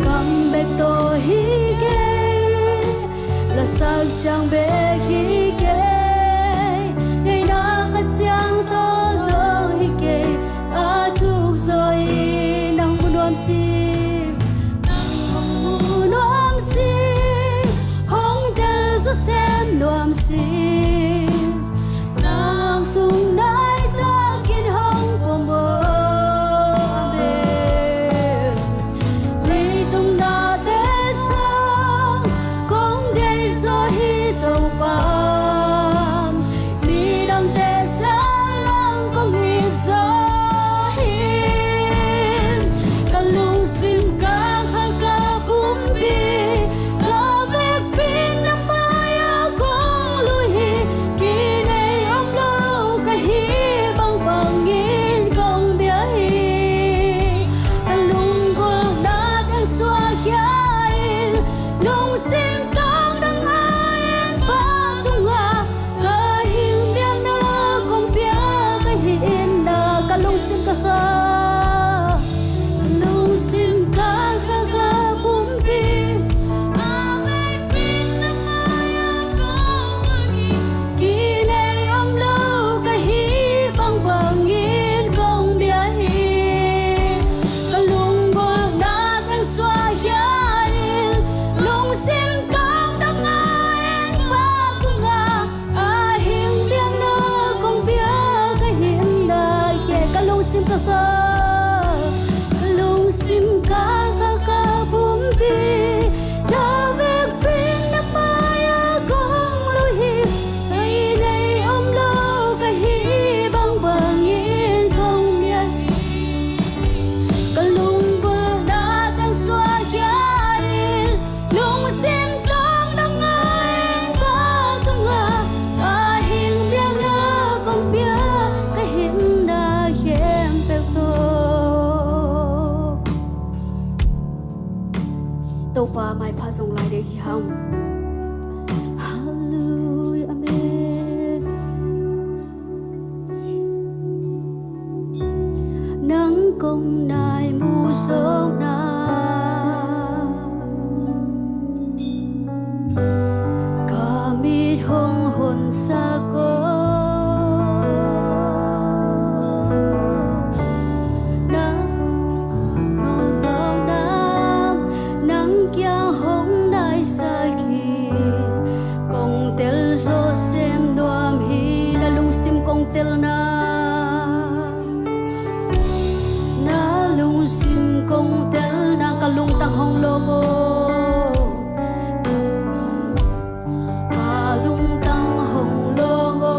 kam be to hi ge la sang chang be hi ge ngày na ka chang to zo hi ge a thuk rồi nang bunom si xem đoam xin nàng sung nai ta kiến hong bom bom đi tung na te sang công đây rồi hi tàu pan đi đam te sang công đi rồi hi cả lung xin cả cả bum bi tô pa mai pha song lai de hi hang hallelujah amen nắng công nai mu sâu na cả mi hong hồn xa cô tel na lung sim kong tel na kalung tang hong logo kalung tang hong logo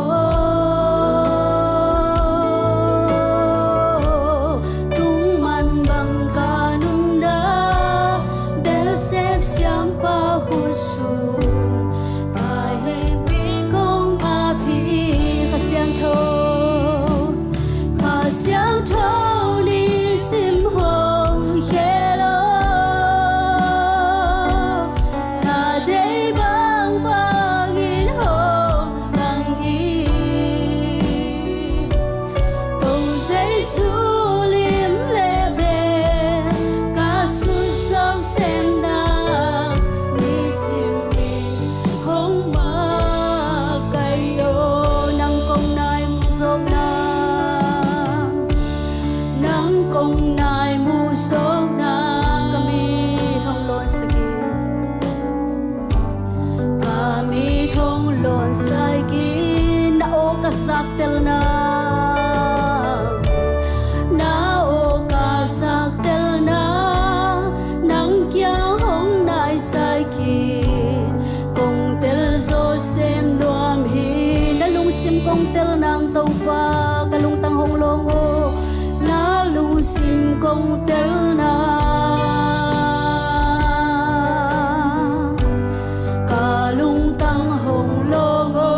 tung man bang kanung na del sek siam pa husu saktel na o ka saktel na nang kya hong nai sai ki kong tel zo sen luam hi na lung sim kong tel nang tau pa kalung tang hong longo na lung sim kong tel na kalung tang hong longo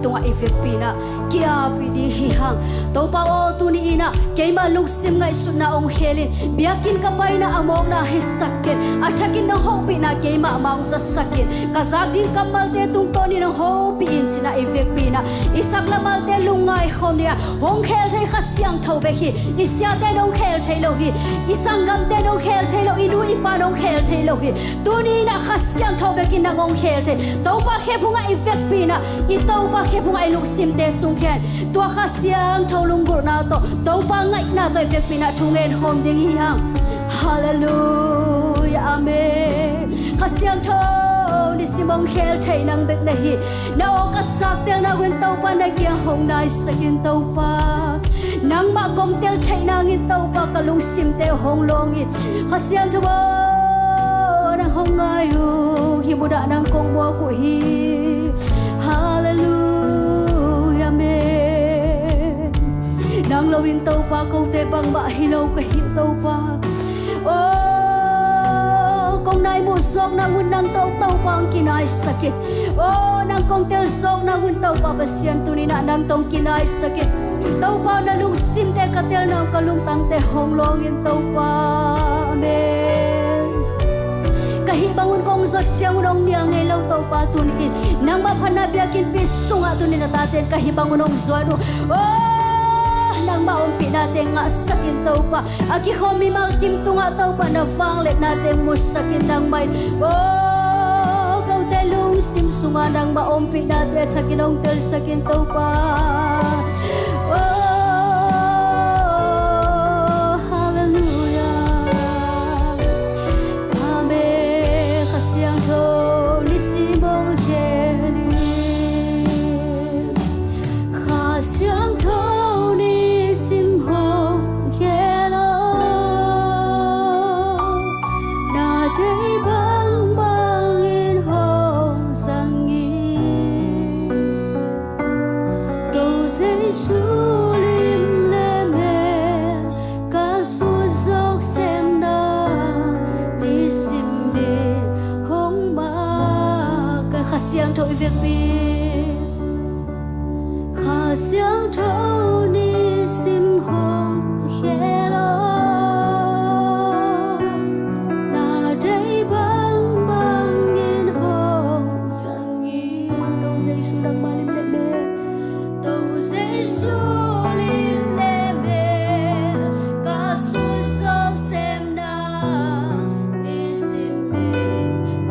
tunga efek pina kia pidi hihang to pa o tuni ina keima lungsim ngai suna ong helin biakin kapai na amok na hisakin athakin na hopi na keima amang sa sakin kazadin kamalte tung toni na hopi in china efek pina isakla malte lungai khomnia hong khel thai khasyang thobe hi isya te dong khel thai lo hi isangam te dong khel thai lo inu ipa dong khel thai lo hi tuni na khasyang thobe kin na ngong khel thai to pa khepunga efek pina i to pa khepunga lungsim te sung khen to khasyang tholung gur na to pa ngai na to efek pina thungen hom ding hi hang hallelujah amen khasyang tho ni simong khel thai nang bek na hi na o ka sak tel na wen to pa na kia hong nai sakin to pa nang ma kom tel thai nang in to pa ka lungsim te hong long i khasyang tho nang hong ngai hu hi buda nang kong bo ku hi hallelujah amen nang lowin tau pa kau te bang ba hilau ka him tau pa oh kong nai mu sok na hun nang tau pa ang kinai sakit oh nang kong tel sok na hun tau pa basian tu ni na nang tong kinai sakit tau pa na lung sim te ka tel nang kalung tang te hong longin tau pa amen kahibangun kong zot siang unong niya ngay lau tau pa tunin nang mapanabiakin pisunga tunin na tatin kahibangun ong zuano oh nang maumpi natin nga sakin tau pa aki homi malkim tu nga tau pa na fanglet natin mo sakin nang may oh kau te lung sim sunga nang maompi na te takinong tel sakin tau pa siang thôi việc bi khá siang thôi ni sim hong hello na day bang bang in hong sang yi tàu dây su đang bay lên bề tàu dây su lim lên bề ca su sông xem na ni sim bề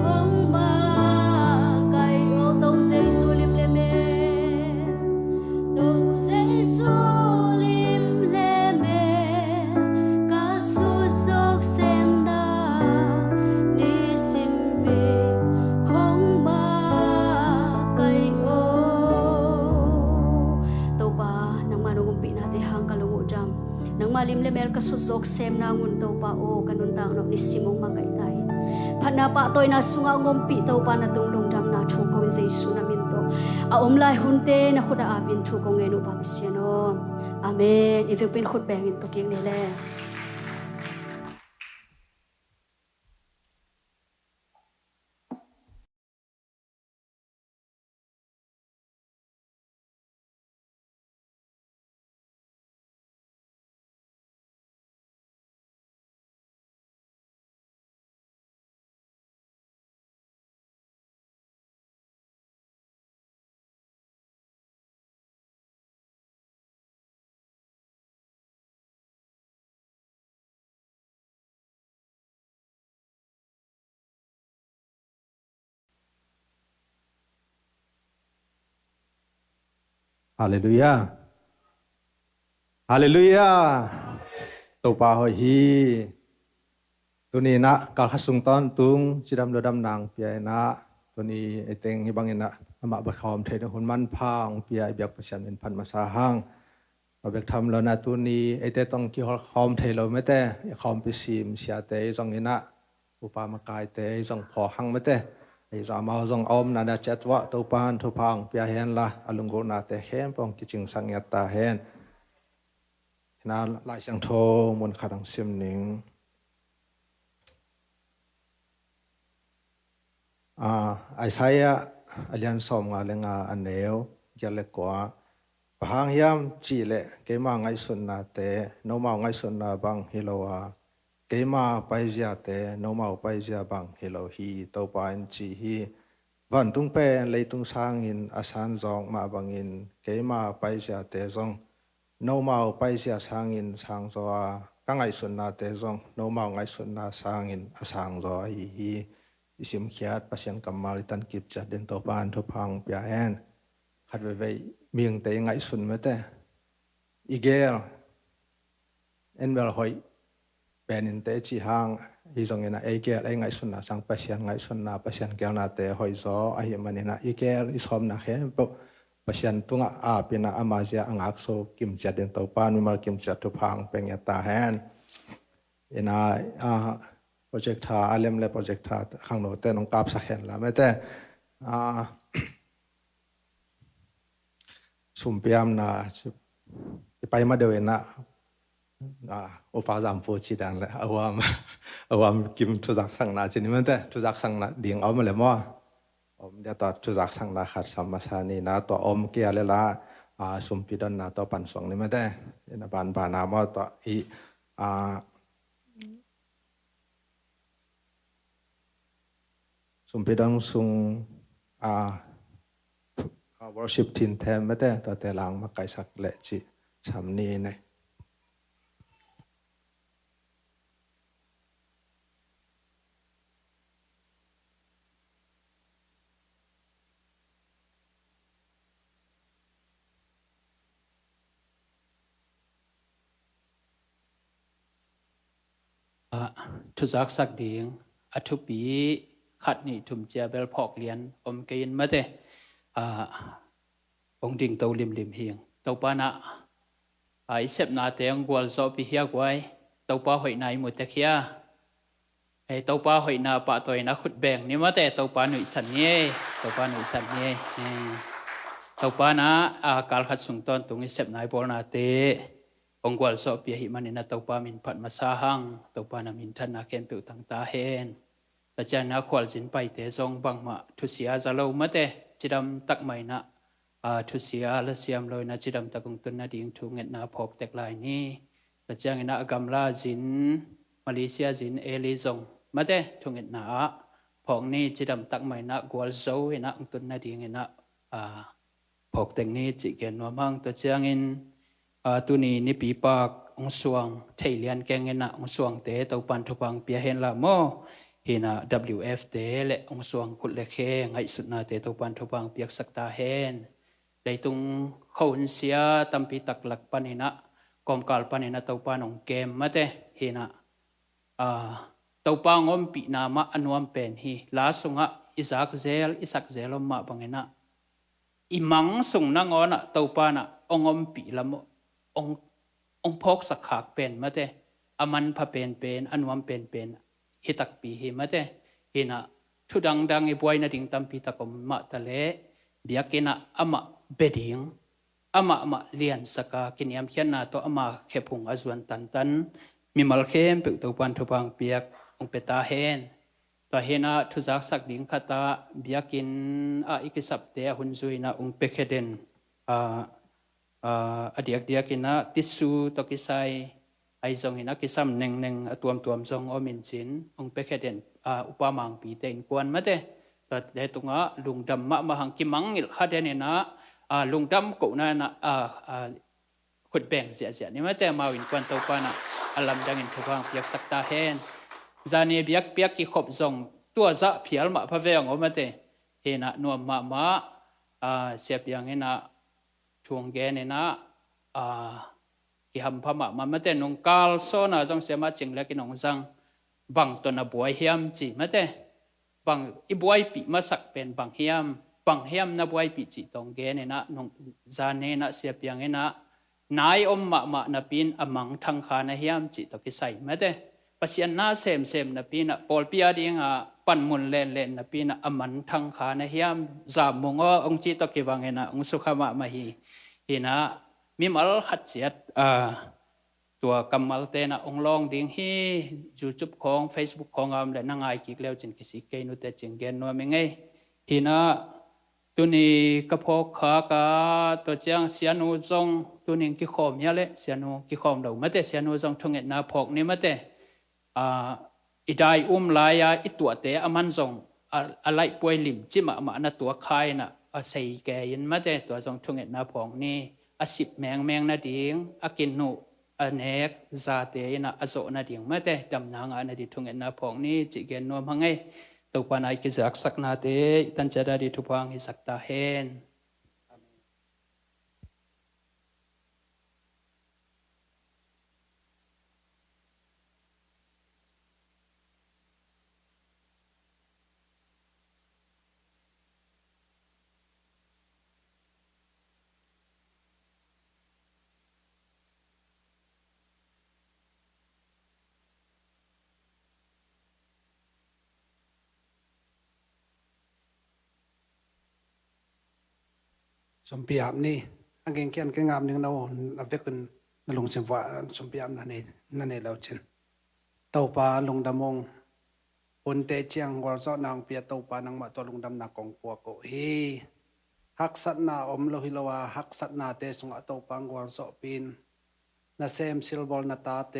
hong ma Giêsu lim lem tô Giêsu lim lem ca su dốc xem na ni sim bê hong ma cây ô tàu ba nang manungum pi na te hang kalungu jam nang malim lem ca su dốc xem na ngun tàu ba o kanun tang no ni simong ma kai tai phana pa toy na sunga ngom pi tàu pa na tung long jam na thu ko Giêsu na a lai hunte na khuda apin thu ko ngenu pa siano amen if you pin khut bang in to king ne le Hallelujah. Hallelujah. Tàu pa hoi hi. Tu ni na kal hasung ton tung chidam do dam nang pia na. Tu ni eteng hi bangin na ama ba khom the hun man phang pia biak pasian min phan ma sa hang. Ba bek tham lo na tu ni ete tong ki hol khom the lo mete khom pi sim sia te jong ina upa ma kai te jong pho hang mete ai za ma jong om na da chat wa to pan thu phang pia hen la alungo na te khem pong ki ching sang ya ta hen na lai sang tho mun khadang sim ning ai sai alian som nga lenga aneu yale kwa pahang hiam chi le ke ma ngai sun na te no ma ngai sun na bang hilowa ke ma pai zia te no ma pai zia bang hilo hi to pa in chi hi van tung pe le tung sang in asan zong ma bang in ke ma pai zia te zong no ma pai zia sang in sang zo ka ngai sun na te zong no ma ngai sun na sang in asang zo hi isim khiat pasien kamal tan kip cha den to pan to phang pya hen khat ve miếng te ngai sun mete igel en vel hoi penin te chi hang hi zong ena igel ai ngai sun na sang pasien ngai sun na pasien kel na te hoi zo a hi manina igel is hom na khe po pasien tunga a pina amazia angak so kim cha den to pan mi mal kim cha to phang peng ya ta hen ena project tha alem le project tha khang no te nong kap sa khen la mete sumpiam na pai ma dewe na opa jam po chi dan le awam kim thu jak sang na chi ni man te thu jak sang na ding om le mo om dia ta thu jak sang na khat samasani na to om ke ale la sumpi don na to pan song ni ma te na ban ba na mo to i sumpi dong sung worship team them mete to te lang ma kai sak le chi cham ni ne ทุจักสักดิ่งอัทุปีขัดนี่ทุมเจียเบลพอกเลียนอมเกินมาเตองดิ่งเตาลิมเฮียงเตาปานะไอเสพนาเตงกวลโซปีเฮียกไว้เตาปาหอยนายมุตะเคียไอเตาปาหอยนาปะตัวนะขุดแบ่งนี่มาแต่เตาปาหนุ่ยสันเย่เตาปาหนุ่ยสันเย่เตาปานะการขัดสุงตอนตรงนี้เสพนายบอลนาเตองกวลโซปีหิมันนะเตาปามินพัดมาสาหังเตาปานามินทันนาเข็มเปิวตั้งตาเฮนแต่จะนักขวัญสินไปเตะซองบังมาทุเสียจะเล่ามาเตะจิดำตักไม่นะทุเสียละเสียมเลยนะจิดำตะกงตุนนาดิ่งทุงเงินนาพบแตกลายนี้แต่จะเงินกำลาสินมาเลเซียสินลิซงมาเตะทุงเงินนาพองนี้จิดำตักไม่นะกวลโซเงินองตุนนาดิ่งเงินพบแต่งนี้จิเกนว่ามั่งแต่จะเงินตัวนี้นี่ปีปากองสวงไทยเลียนแกงเงินองสวงเตะเตาปันทุบังเปียเห็นละโมฮินา WF เตและองสวงขุดเล็กเฮงไอสุดนาเตตุปันทุบังเปียกสักตาเฮนได้ตุงเข้าหินเสียตัมปีตักหลักปันินะกอมกาลปันินะเตาปานองเกมมาเตฮินาเตาปางอมปีนามะอนวมเป็นฮีลาสุงะอิสักเซลอมมาบังเงนะอิมังสุงนังอนะเตาปานะองอมปีละมองพกสักขากเป็นมาเตอมันพะเป็นอนวมเป็นฮิตักปีฮิมาเตฮินะทุดังไอ้บวยนาดิ่งตัมปีตะกมมาตะเลเบียกินะอามาเบดิงอามาเลียนสกากินยามเขียนนาโตอามาเขพุงอจวนตันมีมัลเข้มเปิดตัวปันทุบังเปียกองเปตาเฮนตัวเฮนะทุจักสักดิ่งขตาเบียกินอิกิสับเตะหุนซุยนะองเปเคเดนเดียกินะติสูตกิไซไอซงหินักกิซัมเน่งตัวมซงอมินสินองเปเคเดนอุปมังปีเต็งกวนมาเตแต่ได้ตรงอ่ะลุงดำมาหังกิมังอิลคาเดนนะลุงดำกูนะขุดแบ่งเสียนี่มาเตมาวินกวนตัวปานะอลัมดังอินทุบังเปียกสักตาเฮนจานีเปียกกิขบซงตัวจะเพียลมาพะเวงอมาเตเฮนะนัวมาเสียเปียงเฮนะช่วงแกเนี่ยนะกิฮัมพม่ามาเตนงกาลโซนะจงเสียมาจิงเล็กนงจังบังตัวนับวยเฮียมจีมาเตบังอีบวยปีมาสักเป็นบังเฮียมนับวยปีจีตองเกเนี่ยนะนงจานเนี่ยนะเสียเปียงเนี่ยนะนายอมมานับปีนอมังทังขานะเฮียมจีตอกิใส่มาเตปัสยันนาเซมนับปีนะปอลปีอาดิงปันมุนเล่นนับปีนะอมันทังขานะเฮียมจามมงองจีตอกิบังเนี่ยนะองสุขมามาฮีนะมีมัลขัดเสียดตัวกำมัลเตนะองลองดิ่งฮียูทูบของ Facebook ของอามและนั่งไอกิกแล้วจึงกิสิเกนุเตจึงเกนนัวมิงไงฮีนะตัวนี้กระพกขากาตัวเจียงเสียนูจงตัวนี้กิขอมยาเละเสียนูกิขอมเราไม่แต่เสียนูจงทงเอ็ดนาพกนี่ไม่แต่อีได้ลายอีตัวเตะมันจงอะไรป่วยลิมจิมมานะตัวคายนะใส่แกยินไม่แต่ตัวจงทงเอ็ดนาพกนี่สิบแมงนาดิ่งกินนูเนกซาเตยนะโซนาดิ่งไม่แต่ดำนางนาดิทุงเอ็นนาพองนี่จิเกนนัวมังไงตัวปานายกิจักสักนาเตตันจะได้ดิทุพังหิสักตาเฮนสมเปียบนี่อันเก่งเขียนเก่งงามหนึ่งเราเวกันนลงเสียงว่าสมเปียบนั่นเองเราเช่นเต่าปลาลงดำมงคนเตเจียงวอลซอนางเปียเต่าปลานางมาตัวลงดำนักกองปัวโกฮีฮักสัตนาอมโลหิลวาฮักสัตนาเตสงะเต่าปังวอลซอปินนาเซมซิลบอลนาตาเต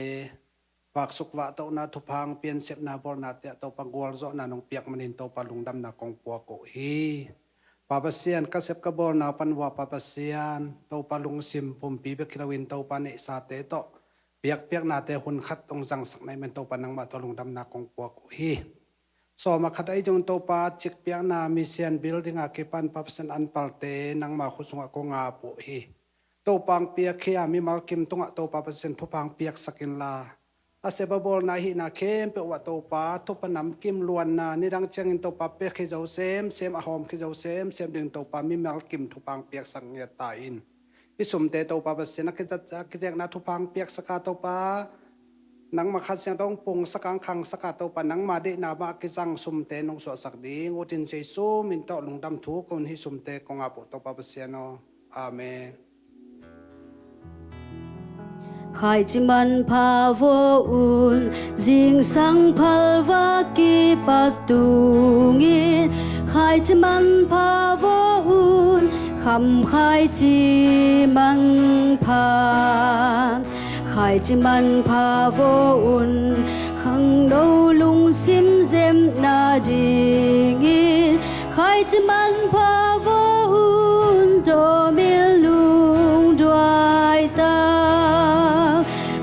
ปากสุกวะเต่านาทุพังเปลี่ยนเสพนาบอลนาเตเต่าปังวอลซอนานงเปียกมันอินเต่าปลาลงดำนักกองปัวโกฮีปาปเซียนก็เสพกบอลนาปันว่าปาปเซียนเต่าปลาลุงซิมปุ่มปีเบกลาวินเต่าปลาเนซาเตโตเปียกนาเตหุนขัดตรงจังสักในเมนเต่าปลานังมาตัวลงดำนักกองปัวโกฮีสอมาขัดไอจงเต่าปลาจิกเปียกนามิเซียนบิลดิ้งอากิปันปาปเซียนอันปัลเตนังมาขุสงะกงาปุฮีเต่าปังเปียกเขียมีมัลกิมตงะเต่าปาปเซียนทุพังเปียกสกินลา a se babol na hi na khem pe wa to pa thu panam kim luan na ni dang chang in to pa pe khi zo sem a hom khi zo sem ding to pa mi mal kim thu pang piak sang nge ta in isum te to pa se na ki jek na thu pang piak saka to pa nang ma khat siang tong pung sakang khang saka to pa nang ma de na ba ki jang sum te nong so sak ding utin se su min to lung dam thu kon hi sum te kong a po to pa se no amen khai chi man pha vô un jing sang phal va ki patungin khai chi man pha vô un kham khai chi man pha khai chi man pha vô un khang đâu lung sim zem na ding in khai chi man pha vô un do mi lung đoai ta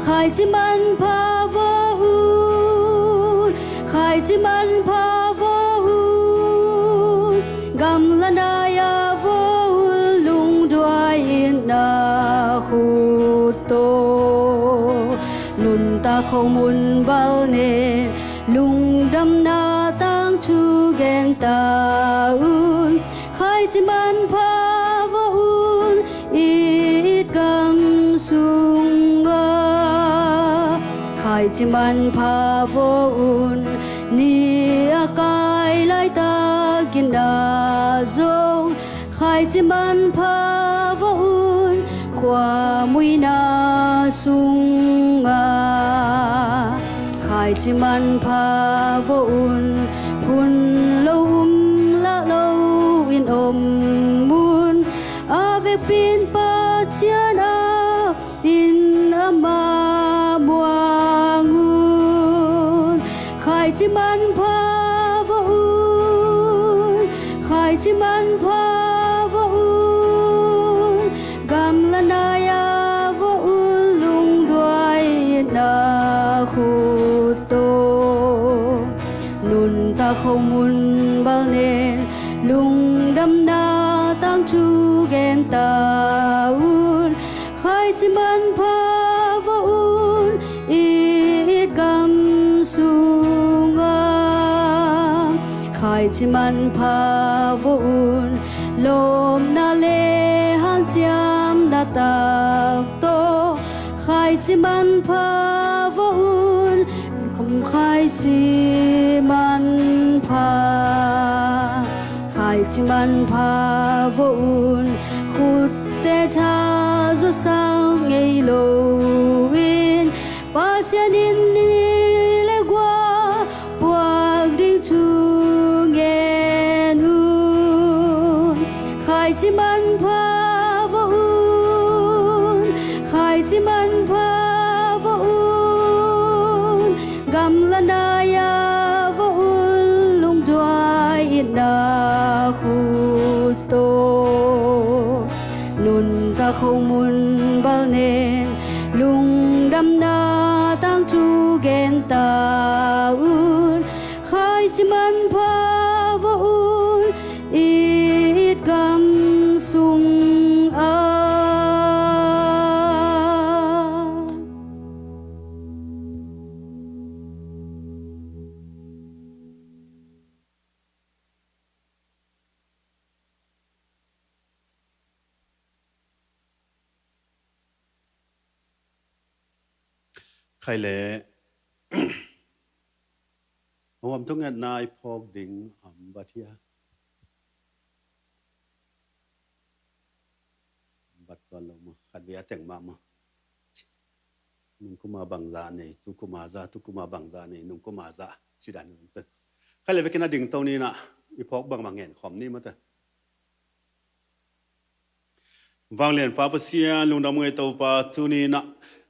khai chi man pha vô un khai chi man pha vô un gam la na ya vô un lung đoai in na khu to nun ta không muốn bal ne lung đam na tang chu gen ta un khai chi man pha vô un ít gam sung khai chi man pha vô un ni a kai lai ta kin da zong khai chi man pha vô un khoa mui na sung khai chi man pha vô un phun lâu la lâu in mun ave pin pa sian a in ama muangun khai chi man pha vô un khai chi man pha vô un gam la na ya vô un lung đoai na khu to nun ta không muốn bao nên lung đam na tang chu gen ta un khai chi man pha vô un ít gam sung khai chi man pha vô un lom na le hang chiam na tak to khai chi man pha vô un không khai chi man pha khai chi man pha vô un khut te tha zo sang ngei lo win pa sian in ni le gua buak ding chu ngen un khai chi man pha vô un khai chi man pha vô un gam la na ya vô un lung đoai in na khu to nun ta không muốn bao nên lung đam na tang chu gen ta un khai chi man pha vô un ít gam sung khai lệ hôm tung ngân nai phok ding bathia bat toàn lòng mà khát bia tiếng mà nung kuma bang za này tu kuma bang za này nung kuma za si đàn nung tơ khai lệ với cái na ding tàu ni na phok bang mang nghen khom ni mà tơ vang liền pa pasia lung đam người tàu pa tu ni na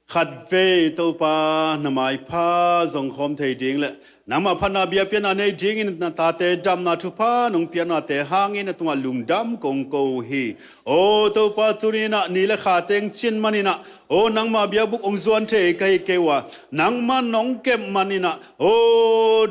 khát về tàu pa nằm ai pa dòng khom thầy điên lệ นังมาพันนาเบียเปียนาในจิงอินตาเตดำนาทุพานงเปียนาเตหางอินตัวลุงดำกงโกฮีโอตัวปาตุนีนะนี่ละขาเตงชินมันินะโอ้นังมาเบียบุกองส่วนเทไกเกวะนังมันน้องเก็บมันนี่นะโอ้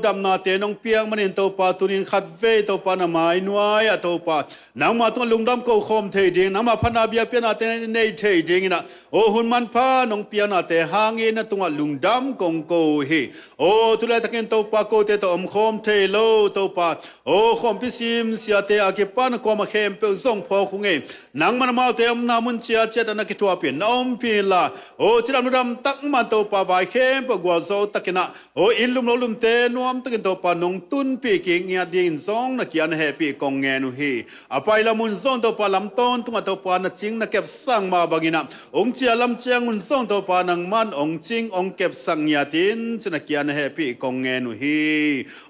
ดำนาเตน้องเปียงมันนี่ตัวปาตุนินขัดเวตัวปานาไม้นวายอะตัวปานังมาตัวลุงดำโกคมเทดิงนังมาพันนาเบียเปียนาเตในเทดิงนะโอ้หุ่นมันพาน้องเปียนาเตหางอินตัวลุงดำกงโกฮีโอ้ตุเลตะเกนตัวปาโกเตตัวอมคมเทโลตัวปาโอ้คมพิซิมเสียเตอาเก็บปานกวมาเข้มเปิลส่งพอคุงเองนังมันมาเตอมนามุนเชียเจตนาคิดว่าเปลี่ยนน้อมเปลี่ยนละโอ้จิรามนุดำตักมันตัวปาไว้เข้มปกว่าโซตักนะโอ้อินลุมลุมเตนวมตักตัวปานงตุนปีกิงเงียดินซองนักยันแฮปีกงเงนุฮีอภัยละมุนซองตัวปาลำต้นตัวตัวปานักจิงนักเก็บสังมาบากินะองเจียลำเจียงมุนซองตัวปานังมันองจิงองเก็บสังเงียดินสนักยันแฮปีกงเงนุฮี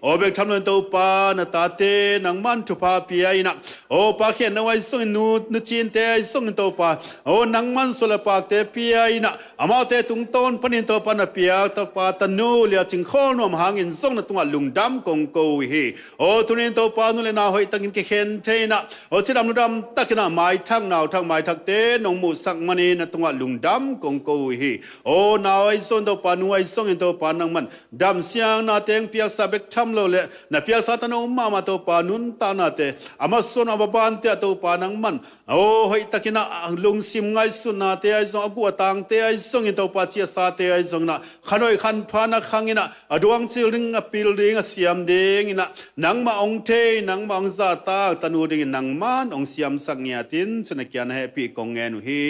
โอเบกทำเงินตัวปานตาเตนังมันทุพาปีไอนะโอปาเขียนเอาไว้ส่งนูจีนเตไอส่งตัวปาโอนังมันสุลปากเตปีไอนะอามาเตตุงต้นปนินตัวปานปียตัวปาตนูเลียจิงข้อนวมหางินส่งนตัวลุงดำกงโกฮีโอตุนินตัวปานุเลนาหอยตังกินเกเคนเทนะโอชิดำนุดำตักนะไม้ทั้งนาวทั้งไม้ทักเตนงมูสักมันนตัวลุงดำกงโกฮีโอนาวไอส่งตัวปานูไอส่งตัวปานังมันดำเสียงนาเตงเปียสาเบกทำโลเลนะเปียสาตนอุมาตัวปานุนตานาเตอามาส่วนอาบานเตตัวปานังมันโอ้หอยตักนะลุงซิมไงสุนาเตไอส่งกัวตังเตไอส่งตัวปาเจียสาเตไอส่งนะขนอยขันพานักขังนะดวงซิลิงปิลดิงเสียมเด้งนะนังมาองเทนังมาองซาตาตนูดิงนังมันองเสียมสังเงียตินสนักยันแฮปีกงเงนุฮี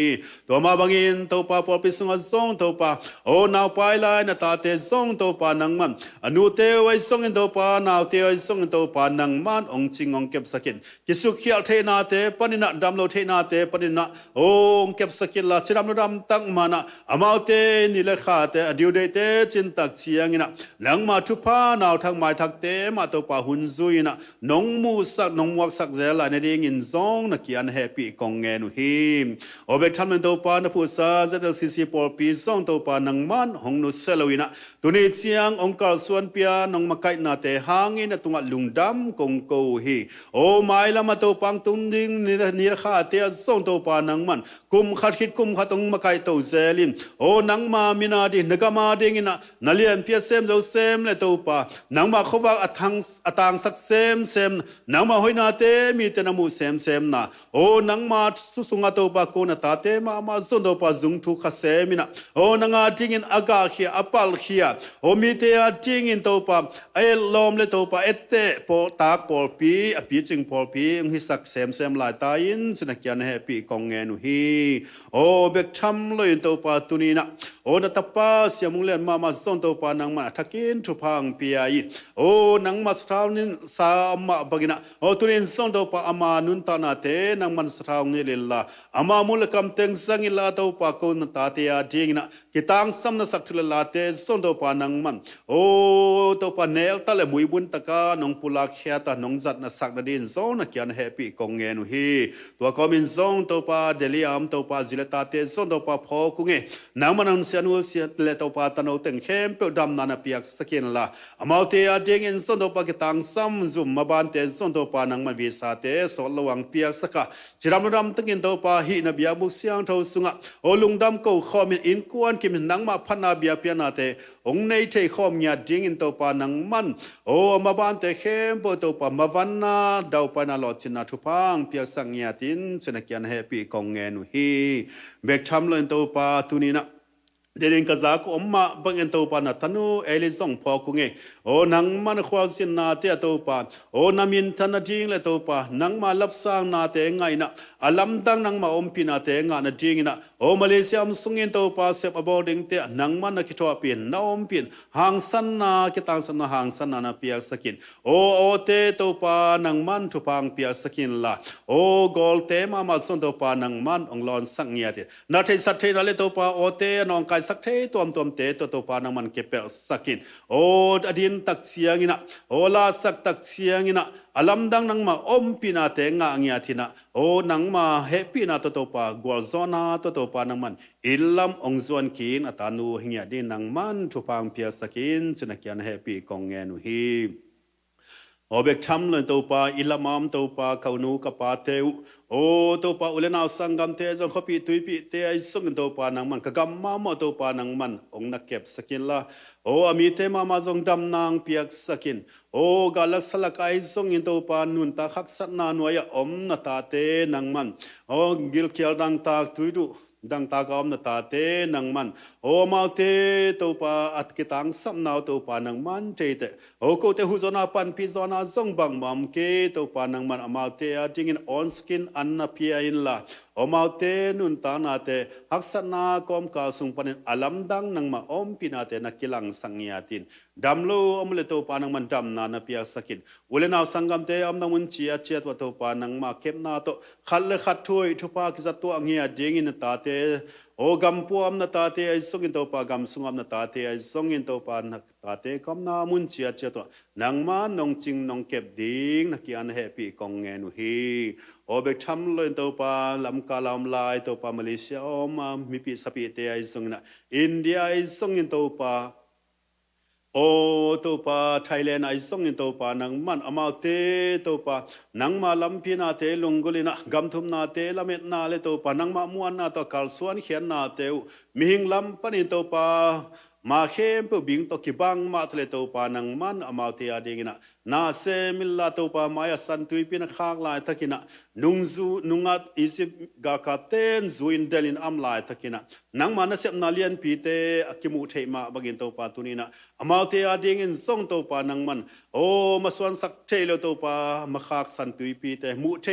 ตัวมาบังอินตัวปาปอปิสงส่งตัวปาโอนาวไปไลนะตาเตส่งตัวปานังมันอนุเตไว้ส่งตัวปานาวเตไว้ส่งตัวปานังมันองจิงองเก็บสกินกิสุขเขียวเทนาเตปนินะดำโลเทนาเตปนินะองเก็บสกินละชิดำโลดำตั้งมานะอามาเตนิเลขาเตอดิวเดเตจินตักเชียงนะหลังมาทุพานาวทางไม้ทักเตมาตัวปาหุนซุยนะน้องมูสักน้องวักสักเจลาในเรื่องอินซองนักยันแฮปีกงเงนุฮีโอเบกทันมันตัวปานผู้ซา ZLCC ปอปีซองตัวปานังมันหงนุเซลวินะตัวนี้เชียงองค์การส่วนเปียน้องมาไกนาเตหางอินตัวลุงดำกงโกฮีโอไม่ละมาตัวปังตุนดิงนิรขาเตส่งตัวปานังมันกุมขัดคิดกุมขัดตรงมาไกตัวเซลิมโอนังมามินาดินกมาดิงินะนาเลียนเพียเซมเราเซมเลยตัวปานังมาเขาว่าอังสักเซมนังมาหอยนาเตมีเตนมูเซมนะโอนังมาสุงาตัวปาโกนาตาเตมาส่งตัวปาจุงทุกขเซมินะโอนังอาดิงินอากาเขียอปัลเขียโอมีเตอาดิงินตัวปาเอลอมเลยตัวปาเอเตปอตากปอปีอปีจึงปอปีหิสักเซมลายตายินสนักยันแฮปีกองเงนุฮีโอเบกทำเลยตัวปาตุนีนะโอนัตปาเสียมุงเลียนมาส่งตัวปานังมาทักินทุพังปีไอโอนังมาสาวนินสามาบกินะโอตุนินส่งตัวปาอามานุนตานาเตนังมันสาวนิลิลลาอามามุลกำเต็งสังอิลาตัวปาโกนตาเตียดิงนะกิตังสัมนสักทุลลาเตส่งตัวปานังมันโอตัวปาเนลตะเลมุยบุนตะกานงปุลาเขียตานงจัดนะสักนดินส่งนักยันแฮปีกงเงนุฮีตัวคอมินส่งตัวปาเดลียมตัวปาจิเลตาเตส่งตัวปาพอคุงเงนังมันเสียนุเสียเลตัวปาตานเอาเต็งเข้มเปิดดำนานาเปียกสกินละอามาเตียดิงินส่งตัวปากิตังซัมซุมมาบานเตส่งตัวปานังมันวิสาเตสอลระวังเปียกสักจิรามดำตะกินตัวปาหินเบียบุกเสียงเท่าสุงะโอลุงดำกูขอมินอินกวนกิมนังมาพันนาเบียเปียนาเตองในเทขอมยาดิงินตัวปานังมันโอมาบานเตเข้มเปิดตัวปามาวันนาดาวปานาลอจินาทุพังเปียกสังยาตินสนักยันแฮปีกองเงนุฮีเบกทำเลยตัวปาตุนีนะเดินกษัตริย์อมมาบังเอิญตัวปานัตนูเอลิซงพอคุงเอโอนังมันควาสินนาเตตัวปาโอนามินธนาจิงเลตัวปานังมาลับสร้างนาเตงไงนะอลัมดังนังมาอมพินาเตงานาจิงนะโอมาเลเซียมสุงินตัวปาเซปอบอดิงเตนังมันนักคิดว่าเปลี่ยนนาอมเปลี่ยนหางสันนาคิตังสันนาหางสันนานาเปียสกินโอเตตัวปานังมันทุพังเปียสกินละโอกอลเตมาส่งตัวปานังมันองลอนสังเงียเตนาเทสัตเทนาเลตัวปาโอเตนองกาย สักเทตัวเตตัวปานังมันเก็บเปสักินโอ้อดินตักเสียงนะโอ้ลาสักตักเสียงนะอลัมดังนังมาอมปีนาเตงะเงียทินะโอ้นังมาเฮปีนาตัวปากวาซอนาตัวปานังมันอิลลัมองซวนกินอัตานูเฮียดินังมันทุพังเปียสักินชนักยันเฮปีกองเงนุฮีโอเบกทำเลยตัวปาอิลามามตัวปาเขานูกับปาเทวโอ้ตัวปาอุเลนาสังกัมเทจงขปีตุยปีเตไอส่งตัวปานังมันกะกัมมามาตัวปานังมันองนักเก็บสกินละโอ้อามีเทมามาจงดำนางเปียกสกินโอ้กาลักสลักไอส่งอินตัวปานุนตาขักสัตนานวยอมนาตาเตนังมันโอ้กิลเคียลดังตาตุยดูดังตากอมนาตาเตนังมันโอ้มาเตตัวปาอัดกิตังสัมนาวตัวปานังมันเจเตโอ้กูเตหุซอนาปันพิซอนาซงบังมัมเกตัวปานังมันมาเตอจิงอินออนสกินอันนาเปียอินละโอมาเตนุนตานาเตฮักษณากอมกาสุงปันอลัมดังนังมาอมปินาเตนักกิลังสังเงียตินดัมโลอมเลตัวปานังมันดัมนานาเปียสกินอุเลนาสังกัมเตอมนังมุนเชียเชียตัวตัวปานังมาเก็บนาโตขัดเลขัดถ้วยทุปากิจตัวเงียจิงอินตาเตโอกัมปัวมนาตาเตไอส่งอินตัวปากัมสุงอัมนาตาเตไอส่งอินตัวปานักตาเตกัมนามุนเชียเชียตัวนังมานงจิงนงเก็บดิ้งนักยันเฮปีกองเงนุฮีโอเบกทำเลยตัวปาลำกาลำลายตัวปามาเลเซียอมามีปีสปีเตไอส่งนะอินเดียไอส่งอินตัวปาโอตัวปาไทยแลนด์ไอส่งอินตัวปานังมันอามาเตตัวปานังมาลำพีนาเตลุงกุลินะกัมทุมนาเตละเม็ดนาเลตัวปานังมาม้วนนาตัวกัลส่วนเขียนนาเตวมีหิงลำปนิตัวปามาเข้มเพื่อบิงตกิบังมาทะเลตัวปานังมันอามาเตียดีกินะนาเซมิลลาตัวปามายสันตุยปินข้างลายตะกินะนุงัดอิสิบกากาเตนซูอินเดลินอัมลายตะกินะนังมานาเซมนาเลียนปีเตอกิมุเทมาบักินตัวปาตุนีนะอามาเตียดีกินส่งตัวปานังมันโอ้มาส่วนสักเทเลตัวปามาขากสันตุยปีเตมุเท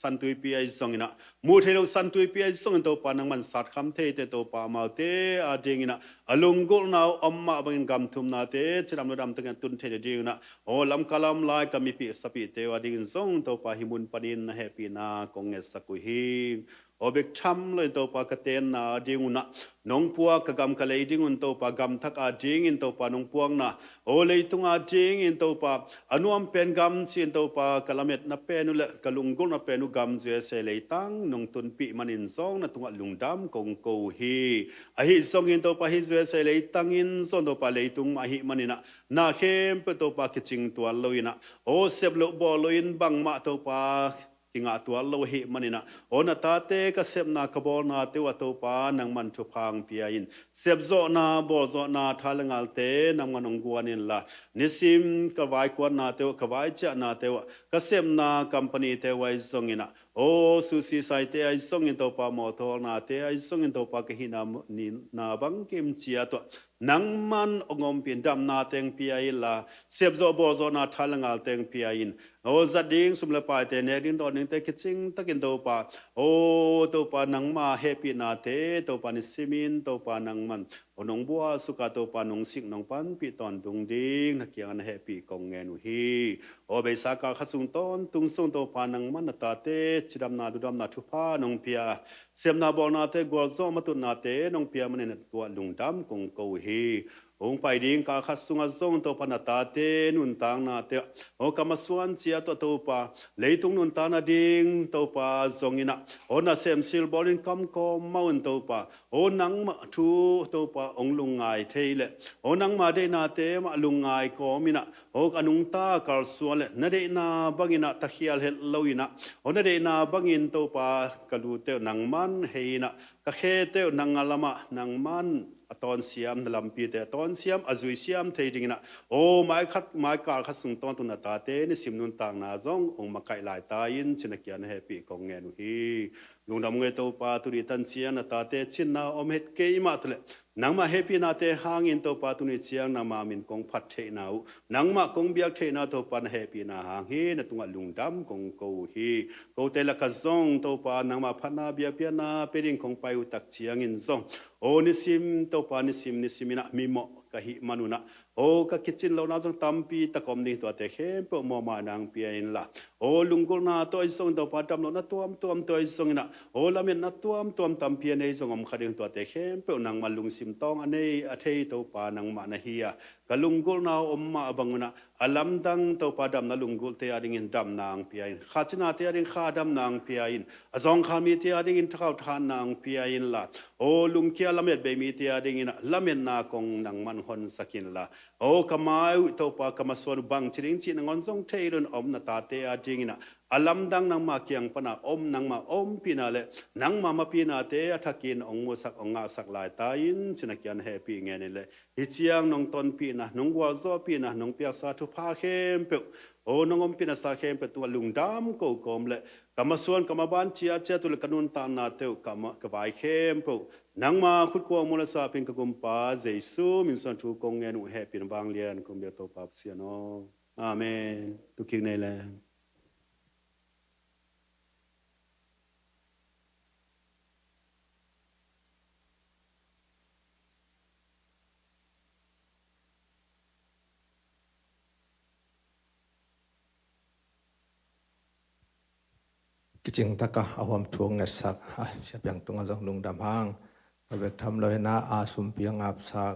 สันตุยปีไอส่งนะมูเทโลสันตุยปีไอส่งตัวปานังมันสัตคำเทเตตัวปามาเตอาเจงินะอลุงกุลนาวอมมาบังกัมทุมนาเตชรามโนดำตะกันตุนเทเดียวนะโอ้ลำกาลำลายกามีปีสปีเตวาดิงส่งตัวปาหิมุนปดินเฮปีนากงเงสกุฮีโอเบกทำเลยตัวปากเตนนาดิงุนะน้องพวกกำกะเลยดิงุนตัวปากำทักอาดิงอินตัวปาน้องพวงนะโอเลยตุงอาดิงอินตัวปาอนุอัมเป็นกำสินตัวปากะละเม็ดนับเป็นนุเลกะลุงกุลนับเป็นนุกำเจเสเลยตั้งน้องตุนปีมันอินซองนะตุงลุงดำกงโกฮีอหิซองอินตัวปาฮิเจเสเลยตั้งอินซองตัวปาเลยตุงอหิมันอินะนาเข้มเปตัวปาคิจิงตัวลอยนะโอเซบโลบอลอยนบังมาตัวปากิงาตัวโลหิมันนะโอนาตาเตกเสบนาขบอนาเตวตัวปานังมันทุพังเปียอินเสบโซนาบอโซนาทาลงัลเตนังมันองกวนินละนิสิมกวายกวนนาเตวกวายเจนาเตวกเสบนาคัมปานีเตวไอซงอินะโอ้สุสีไซเตไอซงอินตัวปามอทอนาเตไอซงอินตัวปากหินานินาบังกิมเชียตัวนังมันองอมปินดำนาเตงเปียอินละเสบโซบอโซนาทาลงัลเตงเปียอินโอ้จัดดิ้งสุมละปายเตเนดินดอนนึงเตคิจิงตะกินตัวปาโอ้ตัวปานังมาเฮปีนาเตตัวปานิสิมินตัวปานังมันโอ้นงบัวสุกาตัวปานงสิกนงปันปีตอนตุงดิ้งนักเกียงเฮปีกองเงนุฮีโอ้เบสากาขสุงต้นตุงส่งตัวปานังมันตาเตจิดำนาดุดำนาทุพานงเปียเสียมนาบอนาเตกัวโซมาตุนาเตนงเปียมันเนตัวลุงดำกงโกฮีองไปดิ้งกาขัดสุงส่งตัวปนัตาเตนุนตังนาเตโอกามาส่วนเจียตัวปาเลยตุงนุนตานาดิ้งตัวปาซงอินะโอนาเซมซิลบอลินคำก็มาอุนตัวปาโอนังมาทูตัวปาองลุงไงเทเลโอนังมาเดนาเตมาลุงไงก็มินะโอกอนุงตากาลส่วนเลนาเดนาบังอินะตะเคียลเฮลลวินะโอนาเดนาบังอินตัวปากระดูเตนังมันเฮนะกะเคเตนังอลามะนังมันตอนเสียมนลำปีแต่ตอนเสียมอจุยเสียมเทจริงนะโอ้ไม้คัดไม้กาลคัดสุงตอนตุนตาเตนี่สิมนุนต่างนาจงองมาไก่ลายตายินชินักยานเฮปีกองเงนุฮีลุงดำเงยตัวปาตุริตันเสียนตาเตชินนาอมเฮตเกยมาตุเลนังมาเฮปีนาเตหางอินตัวปาตุนิเชียงนามามินกงพัดเทนาวนังมากงเบียกเทนาตัวปานเฮปีนาหางเฮนตุงลุงดำกงโกฮีโกเตละกะซงตัวปานังมาพันนาเบียเปียนาเปริงคงไปอุตักเชียงอินซงโอนิสิมตัวปานิสิมนะมิโมกะหิมานุนะโ โอ้ก็คิดจินเราน่าจงตั้มปีตะกอมนี่ตัวเตะเข้มเปมอมานางเปียนละโอ้ลุงกุลนาตัวไอ้ทรงตัวปาดำเราน่าตัวตัวไอ้ทรงน่ะโอ้ละเมียนน่าตัวตั้มเปียนไอ้ทรงอมขัดเองตัวเตะเข้มเปนางมาลุงซิมตองอันนี้อาเทยตัวปานางมานาเฮียกะลุงกุลนาอมมาบังนะอลัมดังตัวปาดำน่ะลุงกุลเตะดิ่งดำนางเปียนข้าชนะเตะดิ่งข้าดำนางเปียนอจงขามีเตะดิ่งเท้าทานนางเปียนละโอ้ลุงเกียละเมียนเบมีเตะดิ่งน่ะละเมียนนากงนางมันคนสักินละโอ้กมาตัวปากมาส่วนบังชิริงจีนงอนทรงเทรุนอมนาตาเตะดิ่งน่ะอลัมดังนางมาเกียงปนาอมนางมาอมปีนาเลนางมาปีนาเตะทักินองมุสักองอาสักลายตายินชินักยันแฮปปี้เงี้ยนี่เลยฮิเชียงนองตนปีนะนองวัวโซปีนะนองเปียสาธุพาเข้มเปโอ้นองอมปีนะสาเข้มเปตัวลุงดำโกกมเลยกำมาส่วนกำมาบ้านเชียเจตุลกนุนตานาเตวกำมากบายเข้มเปนางมาขุดกวงมูลสาเป็นกกุมปาเจซูมินสันทูกงเงินอุแฮปปี้นบางเลียนกุมเบียโตปับเสียโนอาเมนทุกคิงในแลจริงตะกะเอาความทวงเงสักเสียบอย่างตรงจงลุงดำหางเวกทำเลยนะสุมเปียงอับสัก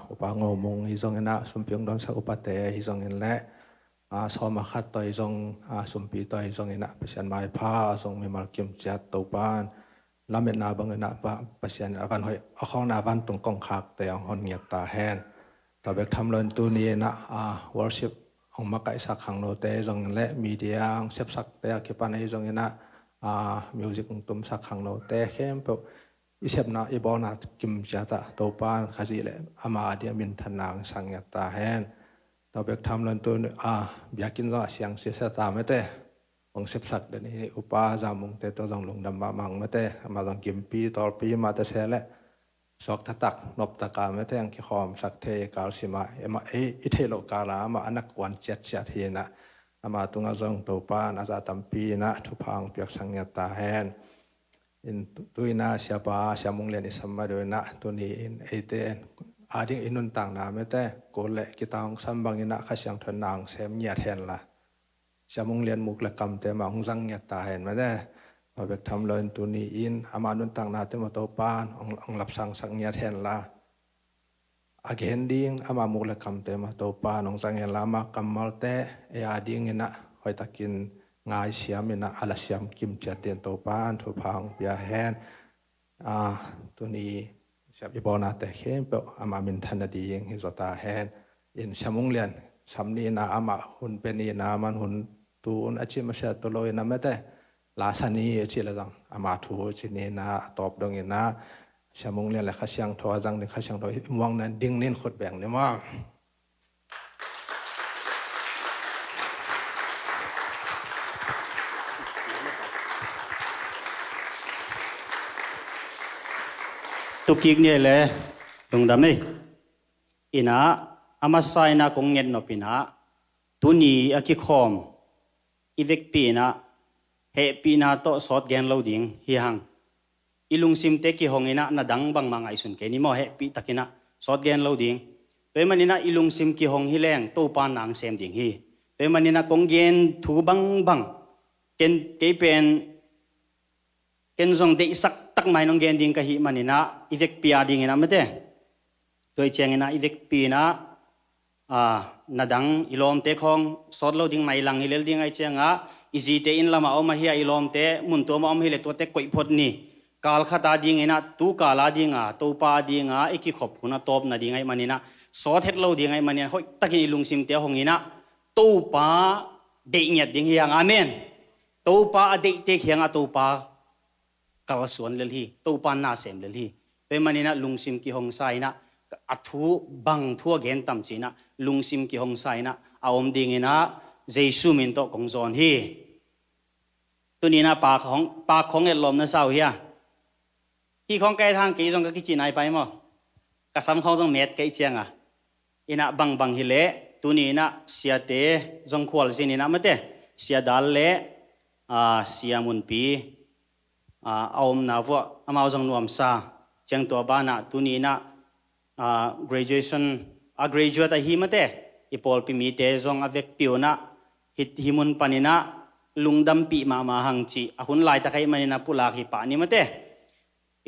อุปงมงฮิจงนะสุมเปียงดอนสักอุปเตฮิจงเละสอมาขัดต่อยจงสุมปีต่อยจงนะเปเซียนไม้ผ้าจงมีมาเก็มจัดตัวบ้านลำเม็ดนาบังนะปะเปเซียนวันหอยเอาข้องนาบ้านตรงกองขักแต่ยังหอนเงียบตาแหนแต่เวกทำเลยตัวนี้นะworship องมาไก่สักขังโนเตจงเละมีเดียงเสียบสักแต่คิดปันฮิจงนะมิวสิกตุ้มสักขังโนเตเข้มเปอิเสบนาอิบอนากิมจัตโตปานขจิเลอามาเดียมินทนางสังยตาแหนต่อไปทำลันตัวอยากกินก็เสียงเสียสตาไม่เตะองเสบสักเดนี้อุปาจามุงเตตัวจงลงดำมังไม่เตะมาจงกิมปีต่อปีมาเตเสเลสอกทักนบตะการไม่เตะยังคิขอมสักเทกาลสิมามาอิเทโลกาลามาอนักวันเจ็ดเจ็ดเฮนะอามาตุงจงโตปานอาจารย์ตัมปีนะทุพังเปียกสังยตาแหนอินตุยนาเสียบาเสียมุงเลียนอิสมาโดยนะตัวนี้อินเอเตนอาดิงอินุนต่างนาไม่แต่โกเลกิตางสัมบังอินะข้าเสียงทนางเสมเนียแทนละเสียมุงเลียนมุกละกำเตมาหงสังเนียตาเห็นไม่ได้เราเบกทำเลยตัวนี้อินอามานุนต่างนาเตมาโตปานองหลับสังสังเนียแทนละอาเกนดิ้งอามามุกละกำเตมาโตปานองสังเนียละมากำมัลเตเออาดิ้งอินะคอยตะกินงายเสียมินะอาลเสียมกิมเจเตียนโตปานทุพังเปียแฮนตัวนี้เสียบิบอนาแต่เข้มเปออามามินทันดียิงฮิจตาแฮนอินสมุงเลียนสำนีนาอามาหุ่นเป็นนีนามันหุ่นตูนอาชีพมาเสียตัวลอยนะไม่ได้ลาสานีอาชีพละจังอามาทูชินีนาตอบดงอินะสมุงเลียนและข้าเชียงทอจังหนึ่งข้าเชียงทอมองนั้นดิ้งเน้นขดแบ่งเนี่ยมั้งตุกิกเนี่ยเลยลงดำนี่อินะอามาไซน่ากงเงินนปินะตุนีอากิคอมอีเวกปีนะเฮปีนะโตสอดแกนเราดิ่งฮิฮังอีลุงซิมเตกิฮงอินะนาดังบังมังไอสุนเกนี่มอเฮปีตะกินะสอดแกนเราดิ่งเป็นมันนี่นะอีลุงซิมกิฮงฮิแรงโตปานางเซมดิ่งฮีเป็นมันนี่นะกงเงินถูบังบังเกนเกเป็นเกนซงเดสักตักไม่น้องเกนดิ่งกะฮิมันนี่นะอีเวกปีอาดิ่งนะไม่เต้ตัวเชียงนะอีเวกปีนะนาดังอิลอมเตคองสอดเราดิ่งไม่ลังฮิเลดิ่งไอเชียงะอีจีเตอินละมาเอามาเฮียอิลอมเตมุนตัวมาเอามาเฮียตัวเตกุยพดนี่กาลขัดาดิ่งนะตูกาลาดิ่งตูปาดิ่งอีกิขบหุนะตบนาดิ่งไอมันนี่นะสอดเฮ็ดเราดิ่งไอมันนี่นะเฮ้ยตะกี้ลุงซิมเตหงนี่นะตูปาเดียดดิ่งเฮียงอาเมนตูปาเดเตเฮียงตูปากาวสวนเลลีตูปานาเซมเลลีเป็นมันนี่นะลุงซิมกิฮงไซนะอัทูบังทั่วเกนตัมจีนะลุงซิมกิฮงไซนะเอาอมดิ่งนะเจซูมินโตกงจอนฮีตัวนี้นะปากของเอลลมนะเศร้าเฮียที่ของไกลทางกี่จงก็กิจีนายไปมั้งกระซ้ำเขาจงเม็ดไกลเชียงอินะบังฮิเล่ตัวนี้นะเสียเตจงควอลสินี่นะไม่เตเสียดัลเล่เสียมุนปีเอาอมนาวัวอามาจงนวมซาเจียงตัวบ้านนะตัวนี้นะgraduation a graduate a hi mate ipol pi mi te zong avek piona hit himun panina lungdam pi ma hang chi a hun lai ta kai manina pula hi pa ni mate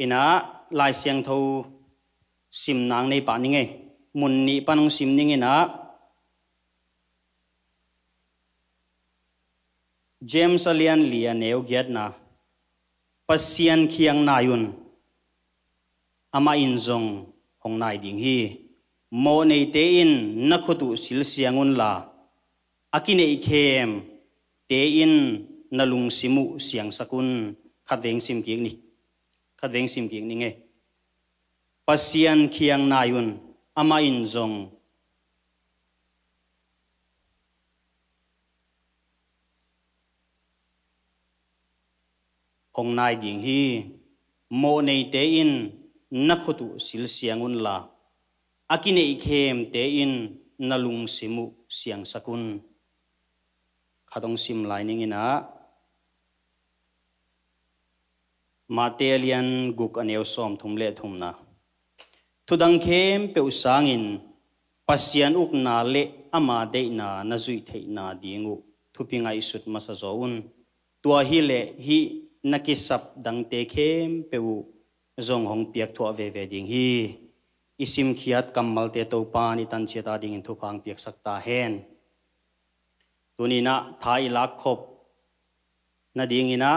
ina lai siang tho sim nang nei pa ni nge mun ni panong sim ning ina James alian lia neu giat na pasian khiang na yun ama in zong hong nai ding hi mo nei te in na khotu sil siangun la akine I khem te in nalung simu siang sakun khatweng sim ki ni nge pasian khiang na yun ama in zong hong nai ding hi mo nei te in na khotu sil siangun la akine I khem te in nalung simu siang sakun khatong sim lai ning ina materian guk aneu som thum le thum na thudang khem pe usangin pasian uk na le ama de na zui thei na dingu thupinga isut masa zoun tua hi le hi nakisap dang te khem peu zong hong piak thua ve ding hi isim khiat kamal te to pan itan cheta ding in thupang piak sakta hen tunina thai lak khop na ding ina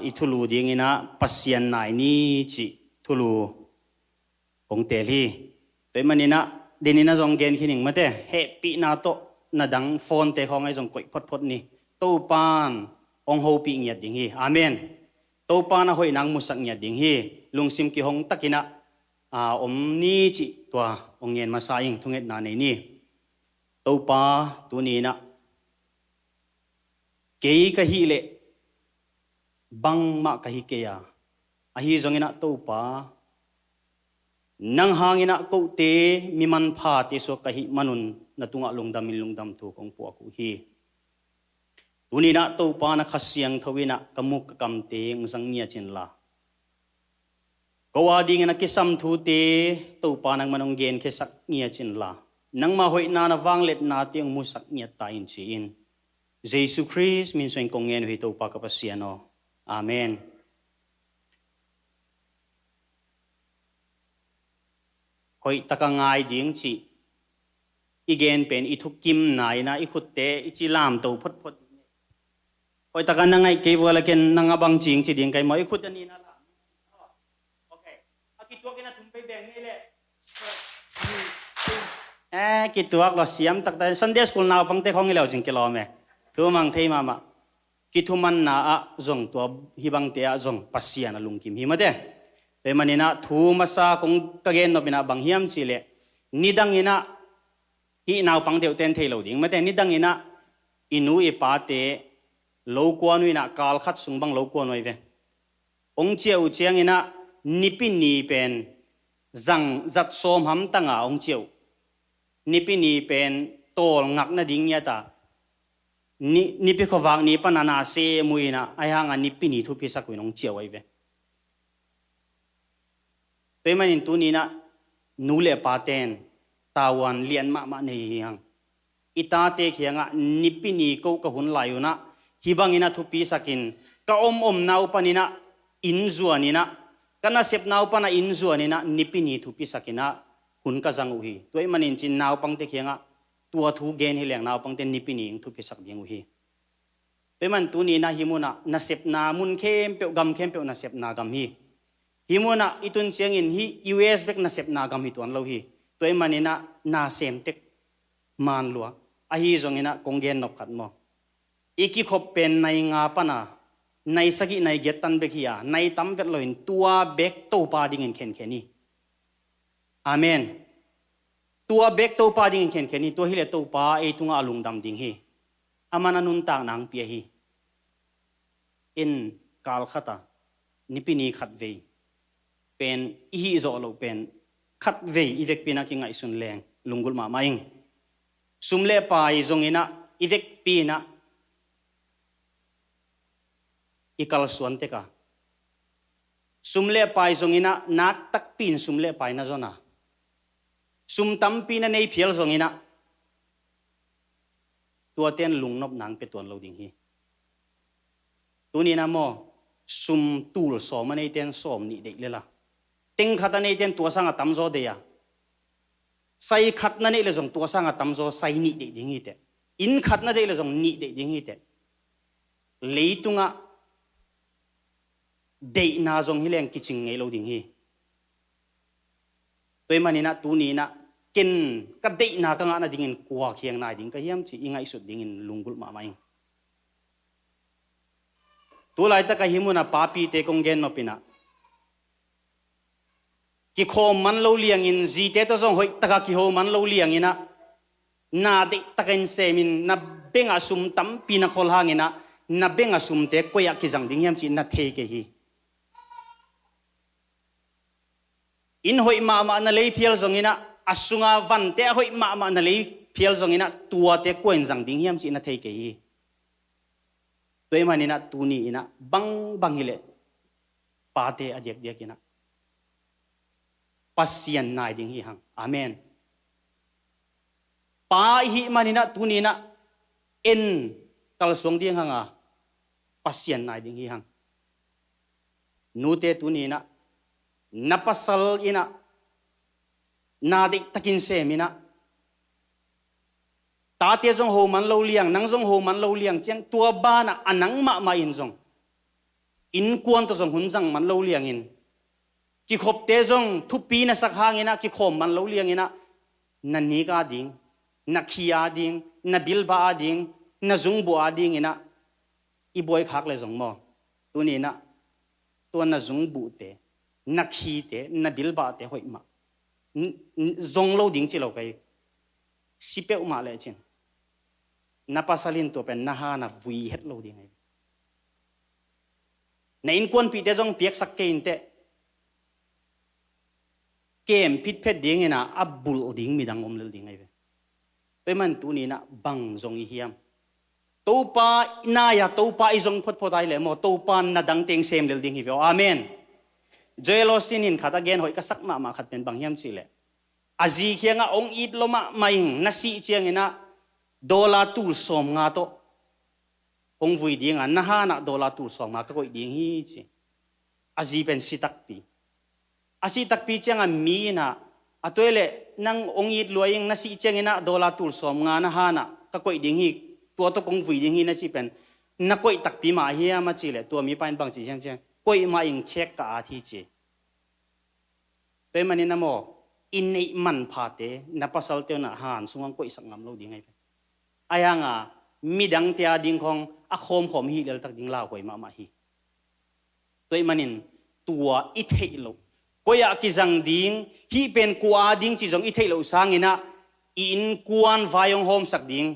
ithulu ding ina pasian nai ni chi thulu hong te li toy manina denina zong gen khining mate he pi na to na dang phone te khong ai zong koi phot ni to pan ong ho pi ngiat ding hi amen to pa na hoi nang musak ngiat ding hi lungsim ki hong takina om ni chi tua ong ngen ma sa ing thunget na nei ni to pa tu ni na ke ka hi le bang ma ka hi ke ya a hi zong ina to pa nang hangina ko te mi man pha te so ka hi manun na tunga lungdam thu kong pu ku hi tunina to pa na khasiang thawina kamuk kam te ngzang nia chin la kawa ding na kisam thu te to pa nang manong gen ke sak nia chin la nang ma hoi na wanglet na tiang musak nia ta in chi in Jesus Christ min soin kong ngen hi to pa ka pasiano amen hoi takangai ding chi igen pen ithuk kim nai na ikhut te ichi lam to phot hoi takan nangai ke wala ken nangabang ching chi ding kai moi khut ani na la okay akituak ina thumpai beng ni le kituak lo siam tak ta Sunday school naw pangte khong ilaw jing kilo me thu mang thei mama kithuman na a zong to hibang te a zong pasian alung kim hi mate te manina thu masa kong kagen no bina bang hiam chi le nidang ina hi naw pang deu ten thei lo ding mate nidang ina inu e pa te lo kwa nui na kal khat sung bang lo kwa noi ve ong chieu chiang ina nipi ni pen zang zat som ham tanga ong chieu nipi ni pen tol ngak na ding ya ta nipi khowang ni panana se muina ayanga nipi ni thu pi sakui ong chieu ai ve te manin tu ni na nule paten tawan lian ma nei hang ita te khianga nipi ni ko ka hun layuna hibangina thupi sakin ka om nau panina inzuanina kana sep nau pana inzuanina nipini thupi sakina hun ka jangu hi toy manin chin nau pangte khianga tua thu gen hi leng nau pangte nipini thupi sak ding hi peman tu ni na himuna na sep na mun khem pe gam khem pe na sep na gam hi himuna itun chiang in hi US bek na sep na gam hi tuan lo hi toy manina na sem tek man lua a hi zongina konggen nop khat mo iki khop pen nai nga pana nai sagi nai getan bekhia nai tam vet loin tua bek to pa ding in khen kheni amen tua bek to pa ding in khen kheni to hile to pa e tunga alung dam ding hi amana nun ta nang pia hi in kal khata nipini khat ve pen hi zo lo pen khat ve ivek pina ki ngai sun leng lungul ma maing sumle pai zongina ivek pina ikal suan teka sumle pai zongina nak tak pin sumle pai na zona sum tampi na nei phial zongina tua ten lung nop nang pe tuan lo ding hi tuni na mo sum tul so ma nei ten som ni de lela teng khata nei ten tua sanga tam zo de ya sai khat na nei le jong tua sanga tam zo sai ni de ding hi te in khat na de le jong ni de ding hi te leitunga de na jong hi leng kiching ngei lo ding hi toy manina tu ni na ken ka de na ka nga na ding in kwa khiang na ding ka hiam chi ingai sut ding in lungul ma mai tu lai ta ka himuna papi te kong gen no pina ki khom man lo liang in ji te to jong hoi taka ki ho man lo liang ina na de taken semin na benga sum tam pina khol hangina na benga sum te koya ki jang ding hiam chi na the ke hi in hoi ma na lei phial zongina asunga van te hoi ma na lei phial zongina tua te koin jang ding hiam chi na the ke hi toy manina tuni ina bang hile pate adek dek ina pasian nai ding hi hang amen pa hi manina tuni na en kal song ding hanga pasian nai ding hi hang nu te tuni na napasal ina nadik takin semina ta te jong ho man lo liang nang jong ho man lo liang chang tua ba na anang ma in jong in kuan to jong hun jang man lo liang in ki khop te jong thu pi na sak hang ina ki khom man lo liang ina na ni ga ding na khia ding na bil ba ding na jung bu ding ina i boy khak le jong mo tu ni na to na jung bu te na khi te na bil ba te hoi ma zong lo ding chi lo kai si pe ma le chin na pasalin to pen na ha na vui het lo ding ai na in kon pi te jong piek sak ke in te kem pit phet ding ina abul ding mi dang om le ding ai pe man tu ni na bang zong i hiam to pa na ya to pa i zong phot phot ai le mo to pa na dang teng sem le ding hi amen ZLCC in khata gen hoi ka sak ma khat pen bang hiam chi le aji khianga ong it loma mai na si chiang ina dola tul som nga to ong vui ding an na ha na dola tul som nga ka koi ding hi chi aji pen sitak pi asi tak pi chiang a mi na atoile nang ong it loing na si chiang ina dola tul som nga na ha na ka koi ding hi to kong vui ding hi na chi pen na koi tak pi ma hi ma chi le to mi pain bang chi chiang chiang koi ma ing check ka a thi chi pe mani na mo in nei man pha te na pasal te na han sungang koi sak ngam lo ding ai ayanga midang te ading khong a khom hi lel tak ding la koi ma hi toy manin tua i thei lo koya ki jang ding hi pen kwa ding chi jong i thei lo sangina in kuan vayong hom sak ding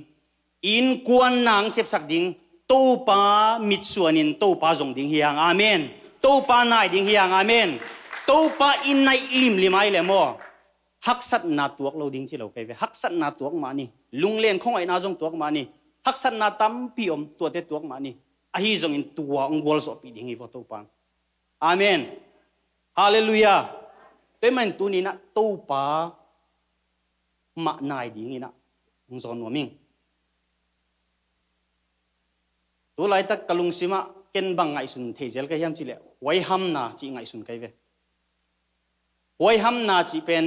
in kuan nang sep sak ding to pa mit suanin to pa jong ding hiang amen to pa nai ding hiang amen to pa in nai lim ai le mo haksat na tuak lo ding chi lo kai ve haksat na tuak ma ni lunglen khong ai na jong tuak ma ni haksat na tam pi om to te tuak ma ni a hi jong in tua ngol so pi ding hi vo to pa amen hallelujah te man tu ni na to pa ma nai ding ina ng zon no ming tu lai tak kalung sima ken bang ngai sun thezel ka hiam chi le wai ham na chi ngai sun kai ve wai ham na chi pen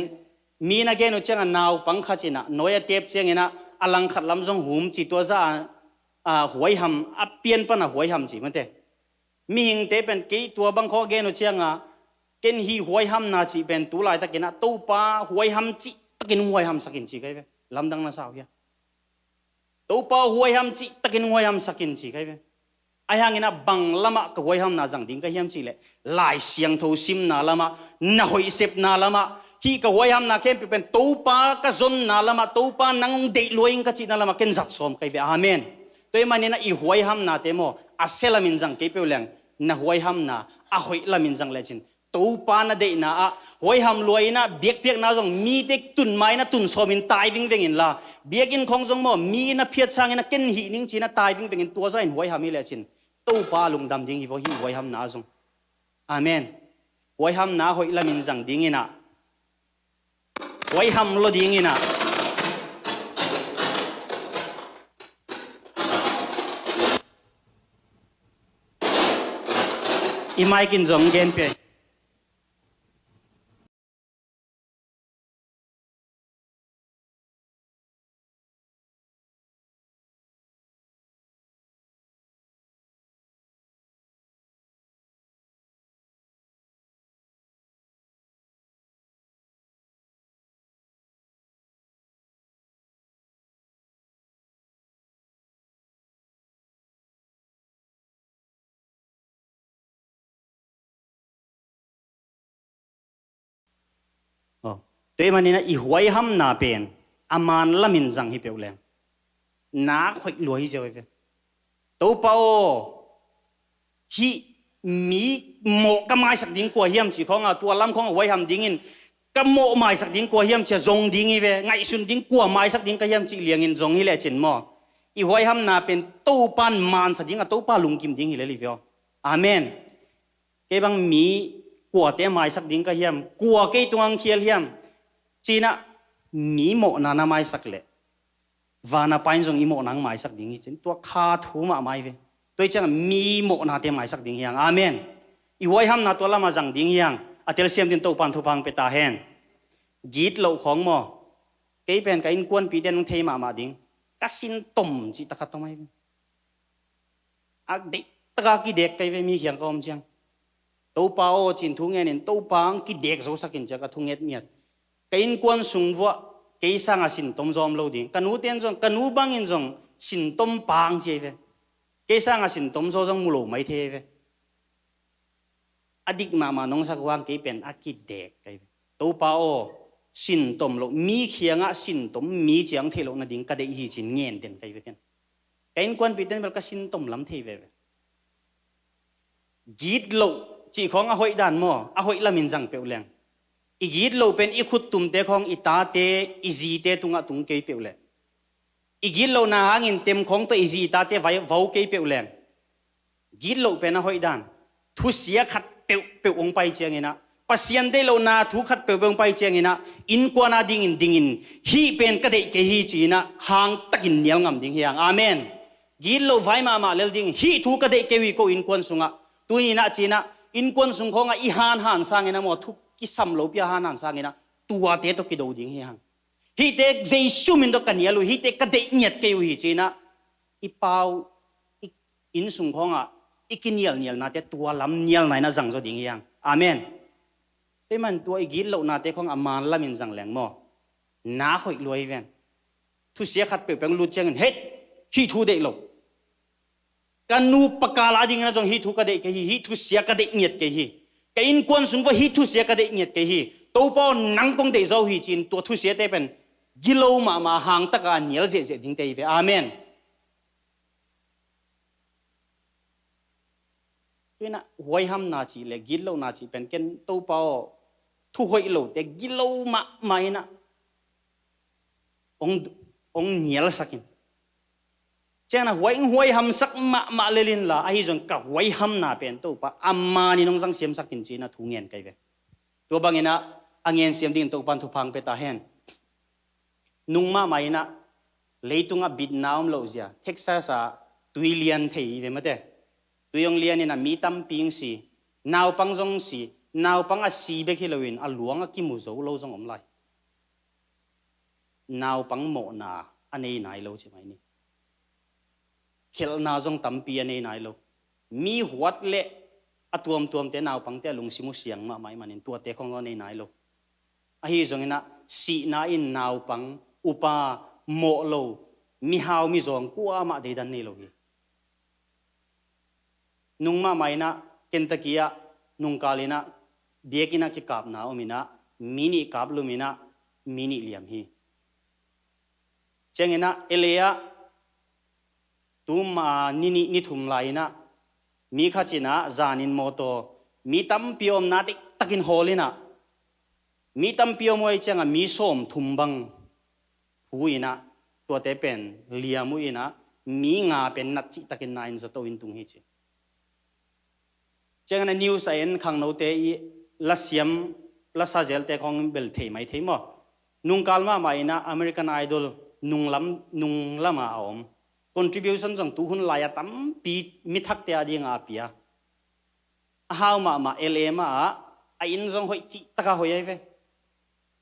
mi na gen uchang naw pangkha china noya tep cheng ina alang khat lam jong hum chi to za huai ham a pian pa na huai ham chi mate mi hing te pen ke tua bang kho gen uchang ken hi huai ham na chi pen tu lai ta kina to pa huai ham chi takin huai ham sakin chi kai ve lam dang na saw ya to pa huai ham chi takin huai ham sakin chi kai ve ayangina bang lama ka huai ham na jang ding ka hiam chi le lai siang tho sim na lama na hoi sep na lama hi ka huai ham na kem pen to pa ka zon na lama to pa nang de loing ka chi na lama ken zat som kai ve amen toy manina i huai ham na te mo aselamin jang ke peleng na huai ham na a hoi lamin jang le chin to pa na de na a huai ham loina biek piek na jong mi tek tun mai na tun somin tai ving veng in la biek in khong jong mo mi na phiat chang ina ken hi ning chi na tai ving veng in tua za in huai ham le chin to pa lung dam ding hi vo hi huai ham na jong amen huai ham na hoi lamin jang ding ina ไว้ห้ำเราดิ้งนะอีไม่กินจงเกนเปตัวมันนี่นะอีหวยห้ำนาเป็นอามันละมินจังฮิเปียวแรงน้าขวยรวยเจ้าไปตัวเป้าฮีมีโมกไม้สักดิ้งกว่าเฮียมจีของตัวลำของไว้ห้ำดิ้งินก็โมไม้สักดิ้งกว่าเฮียมจะจงดิ้งอีเวไงสุนดิ้งกว่าไม้สักดิ้งก็เฮียมจีเลี้ยงินจงฮิเลจินมออีหวยห้ำนาเป็นตัวปันมันสักดิ้งตัวป้าลุงกิมดิ้งฮิเลลิเวออาเมนเก็บังมีกว่าเตะไม้สักดิ้งก็เฮียมกว่าเกยตัวงเคียลเฮียมจีน่ะมีโมนานาไม้สักเล่วานาไปจงอีโมนังไม้สักดิ้งจีนตัวขาทูมาไม้เวตัวจังมีโมนาเตะไม้สักดิ้งยังอาเมนอีไว้ห้ามนาตัวละมาจังดิ้งยังอาเทลเซียมดินโตปันทุพังเปตาเฮนจีดเหล่าของหมอเกยเป็นการกวนปีเดนเทมาดิ้งกัสินตมจีตะขัดทำไมอักเด็กตะกากีเด็กเตยมีเขียงกอมจังตัวเป้าจินทุ่งเงินตัวปังกีเด็กโซสักินจักทุ่งเงินเมียกินกวนสุงวัวกิสังอาสินต้มจอมโลดิ้งกันนูเตียนจงกันนูบังอินจงสินต้มปังเจเวกิสังอาสินต้มโซจงมุโลไม่เทเวอดีตมาน้องสักวันกิเป็นอากิเด็กกันตัวเป้าสินต้มโลมีเขียงอาสินต้มมีเจียงเทโลนาดิ้งก็ได้ฮีจินเงินเด่นกันกันกินกวนปีเดนเบลก็สินต้มล้ำเทเวจีดโลจีของอาหอยด่านหม้ออาหอยละมินจังเปียวแรงอีกีดโลเป็นอีขุดตุ่มเตะของอีตาเตอีจีเตตุงะตุงเกยเปียวแรงอีกีดโลนาหางินเต็มของตัวอีจีตาเตไว้เว้าเกยเปียวแรงกีดโลเป็นอาหอยด่านทุเสียขัดเปียวองไปเจียงนะปัสยันเดโลนาทุขัดเปียวองไปเจียงนะอินกวานาดิ่งฮีเป็นกระเดกเกฮีจีนะหางตะกินเหนียวงำดิ่งเฮียงอาเมนกีดโลไว้มาเลลดิ่งฮีทุกระเดกเกวีโกอินกวนสุงะตัวนี้นะจีนะอินกวนสุงของอีหันสร้างนะหมดทุกกิสัมโลพิหานันสร้างนะตัวเตะตัวกิโดดิ้งเฮียงฮีเตะเวชุมินตัวกันเนียลุฮีเตะกระเดกเนียดเกวีจีนะอีเปาอินสุงของอีกินเนียลนาเตะตัวลำเนียลไหนนะจังโซดิ้งเฮียงอาเมนแต่มันตัวอีกินโลนาเตะของอามันละมินจังแหลงหม้อน้าหอยรวยเวนทุเสียขัดเปเป็นลุดเจงเฮ็ดฮีทูเดโลกันนูปกาลาดิ้งนะจงฮีทูกระเดกเกฮีทุเสียกระเดกเนียดเกฮีก็อินกวนสุงว่าฮีทุเสียกระเดกเงียดเกฮีตัวป้อนนังกงเดเจ้าฮีจินตัวทุเสียเตเป็นกิโลมาหางตะการเนียลเจดิ้งเตยเวอาเมนด้วยนะหวยห้ำนาจีเลยกิโลนาจีเป็นเก่นตัวป้อทุหวยโลแต่กิโลมาไม่นะองเนียลสักินเจ้าหน้าหวยห้ำสักมาเลลินละไอ้จงกับหวยห้ำนาเป็นตัวป้าอามานี่น้องสังเสียมสักกินจีนะทุ่งเงินกันเวตัวบางเงินนะอังเงินเสียมดิ่งตัวปันทุพังเปตาเฮนนุ่งมาไม่นะเลยตุงอ่ะบิดน้ำโลเซียเท็กซัสตุยเลียนเทียเวมาเตตุยองเลียนนี่นะมีตั้มปิงสีนาวปังจงสีนาวปังอ่ะสีเบคิโลวินอ่ะหลวงอ่ะกิมุโซโลจงอมไลนาวปังโมนาอันนี้ไหนโลใช่ไหมนี่เขลนาจงตั้มปีอันนี้ไหนโลมีหัวเละอะตัวเตนาวปังเตลุงสิมุเสียงมาไม่มันตัวเตของเราในไหนโลอะฮีจงนะสีนาอินนาวปังอุปาโมโลมีฮาวมีจงกัวมาเดดันนี่โลกีนุ่งมาไม่นะเคนตะกี้นุ่งกาลินะเบียกินะคิกาบนาอมินะมินิกาบลุมินะมินิเลียมฮีเจงนะเอเลียตุมานิทุมไลนะมีข้าจินะจานินโมโตมีตั้มพิอมนาติตะกินโฮลินะมีตั้มพิอมไว้เจงมีส้มทุมบังหูอินะตัวเตเป็นเลียมุอินะมีงาเป็นนัดจิตะกินนายนจะโตอินตุงฮิจิเจงนะนิวส์เอ็นขังโนเตอีละเสียมละซาเจลเตของเบลเทไม่เทมอ nung kalma mai na American Idol nung lama om contribution jong tu hun laya tam pi mi thak te adi nga pia how ma LM a in jong hoi chi taka hoi ai ve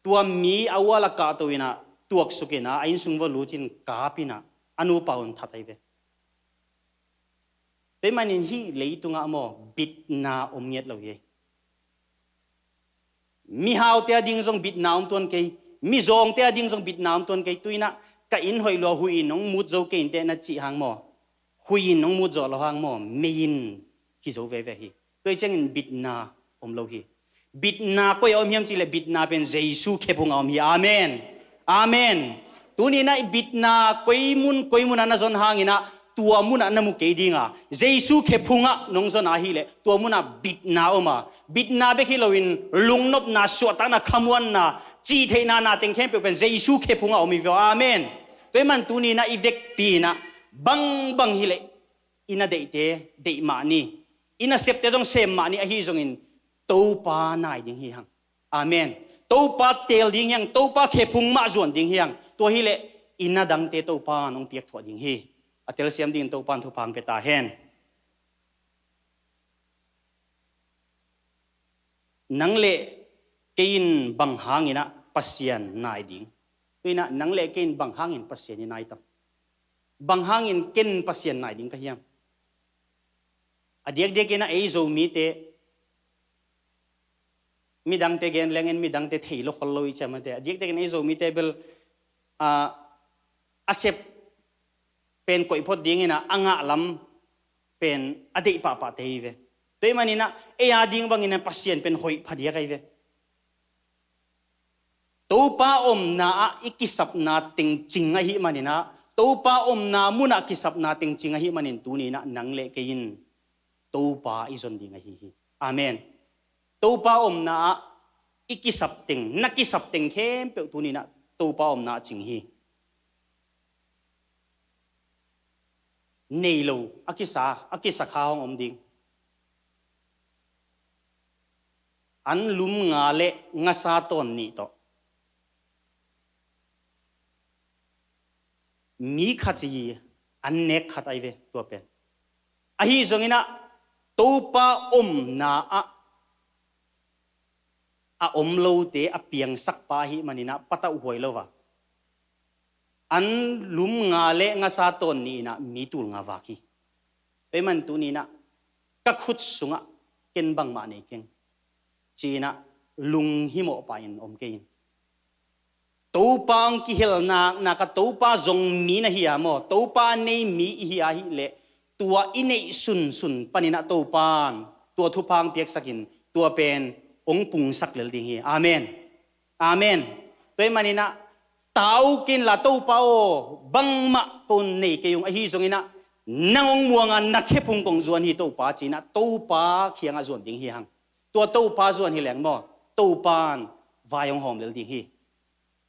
tua mi awala ka to ina tuak sukena a in sung vo luchin ka pina anu paun thatai ve pe manin hi leitunga mo bit na omnget lo ye mi hau te ding jong bit na om ton ke mi zong te ding jong bit na om ton ke tuina ka in hoi lo hui nong mut zo ke te na chi hang mo hui nong mut zo lo hang mo mein ki zo ve ve hi toi cheng in bit na om lo hi bit na ko om hiam chi le bit na pen jesu khepung om hi amen amen tuni na bit na koimun ana zon hangina tua muna namu ke dinga jesu khepunga nongzon a hi le tua muna bit na oma bit na be khiloin lungnop na suata na khamwan na chi theina na teng khem pe pen jesu khepunga omi vo amen toiman tuni na ivek pi na bang hi le ina deite de ma ni ina septe jong sem ma ni a hi jong in to pa nai ding hi hang amen to pa tel ding yang to pa khepung ma zon ding hiang to hi le ina dang te to pa nong piak tho ding hi atel siam din to pan thu phang pe ta hen nang le kein bang hangina pasian nai ding tuina nang le kein bang hangin pasian ni nai tam bang hangin ken pasian nai ding ka hiam adiak de kena ei zo mi te mi dang te gen lengen mi dang te theilo kholloi chamate adiak de ken ei zo mi te bel asep pen koi phot ding ina anga lam pen adei pa te ve toy manina e a ding bang ina pasien pen hoi phadia kai ve to pa om na ikisap na ting chinga hi manina to pa om na muna kisap na ting chinga hi manin tu ni na nangle kein to pa izon ding hi amen to pa om na ikisap ting nakisap ting khem pe tu ni na to pa om na ching hi nei lo akisa kha hong om ding an lum nga le nga sa ton ni to mi khachi an nek khat ai ve to pen a hi zongina to pa om na a om lo te a piang sak pa hi manina pata hoi lo wa an lum nga le nga sa ton ni na mi tul nga waki pe man tu ni na ka khut sunga ken bang ma nei keng china lung hi mo pa in om kein to pang ki hel na ka to pa zong mi na hi amo to pa nei mi hi a hi le tua inei sun panina to pan tua thu pang piak sakin tua pen ong pung sak lel ding hi amen amen pe manina tao kin la to pao bang ma kon nei ke yung ahi zong ina nangong muanga nakhepung kong zuan hi to pa china to pa khianga zuan ding hi hang to pa zuan hi leng mo to pan vayong hom lel ding hi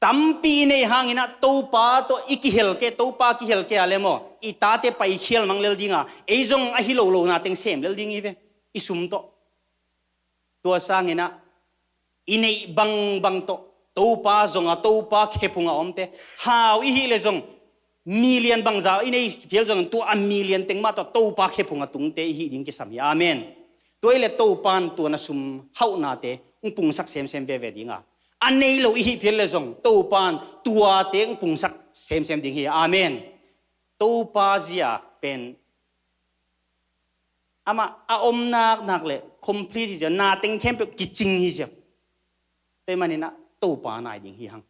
tampi nei hang ina to pa to ikihel ke to pa ki hel ke ale mo ita te pai khel mang lel dinga ei zong ahi lo na teng sem lel ding hi ve isum to sang ina inei bang to pa zonga to pa khepunga omte how I hi le zong million bang za inei phel zong tu a million tengma to pa khepunga tungte hi ding ki sami amen toile to pan tu na sum hau na te pung sak sem ve dinga anei lo hi phel le zong to pan tua te pung sak sem ding hi amen to pa zia pen ama a om nak le complete hi na teng khem pe kiching hi je pe manina to pa nai ding hi hang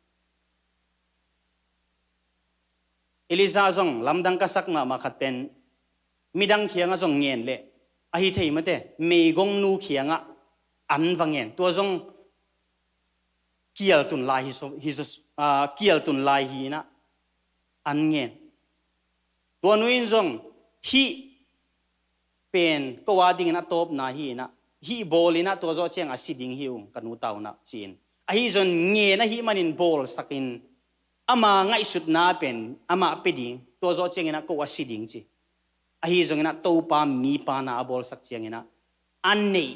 Eliza zong lamdang ka sak ma khat pen midang khianga zong ngen le a hi thei mate me gong nu khianga an wangen to zong kial tun lai hi kial tun lai hi na an ngen to nuin zong hi pen ko wa ding na top na hi bolina to zo cheng a siding hi kanu taw na chin ahi zon nge na hi manin bol sakin ama ngai sut na pen ama peding to zo chengena ko asiding chi ahi zongena to pa mi pa na bol sak chengena anei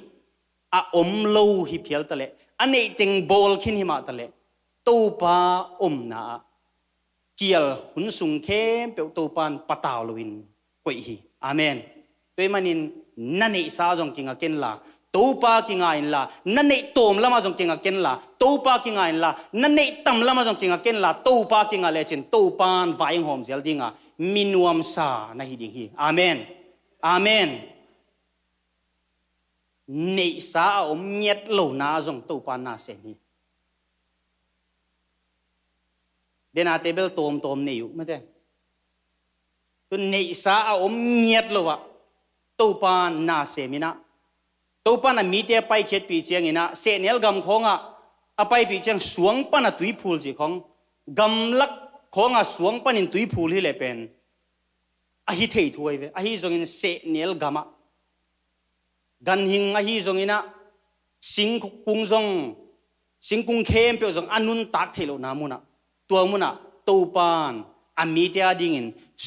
a omlo hi phial tale anei teng bol khin hi ma tale ตู้ปานาเกี่ยวหุ่นสุงเข้มเปียวตู้ปานปะตาวลวินกุยฮีอาเมนตัวมันนินนั่นเองซาจงกิงอาเกนลาตู้ปากิงอาอินลานั่นเองโตมละมาจงกิงอาเกนลาตู้ปากิงอาอินลานั่นเองตั้มละมาจงกิงอาเกนลาตู้ปากิงอาเลจินตู้ปานวายงหอมเซลดิงอามินวมซานะฮิดิงฮีอาเมนอาเมนเนสาอมเงียดโลนาจงตู้ปานนาเซนีเดนาเตเบิลโตมเนี่ยอยู่ไม่ใช่ตัวเนสาอมเงียดโลวะตู้ปานนาเซมินะตู้ปานมีเตไปเขียดปีเจียงอินะเสเนลกำของอ่ะไปปีเจียงสวงปานตุยพูลสิของกำลักของสวงปานินตุยพูลที่เลเป็นอ่ะฮิเทยถวยเวอ่ะฮิจงอินเสเนลกำอ่ะกันหิงอ่ะฮิจงอินะสิงกุงจงสิงกุงเข้มเปียวจงอันนุนตักเทโลนามุนะตัวมุนะตู้ปานอามีเตียดิ่ง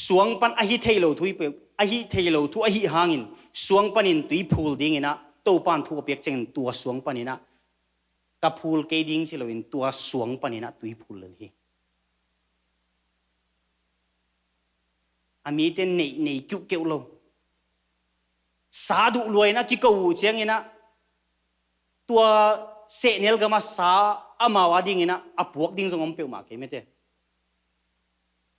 สวงปันอหิเทโลทุยเปอหิเทโลทุอหิหางินสวงปันินตุยพูลดิ่งนะตู้ปานทุกเปียกเจงตัวสวงปันินะกับพูลเกดิ่งสิโลวินตัวสวงปันินะตุยพูลเลยอามีเตียเนจุเกวโลสาดุรวยนะกิกวูเจงนะตัวเสเนลกามาสาอามาวาดิ่งนะอพวกดิ่งจงอมเปียวมาเกไม่เต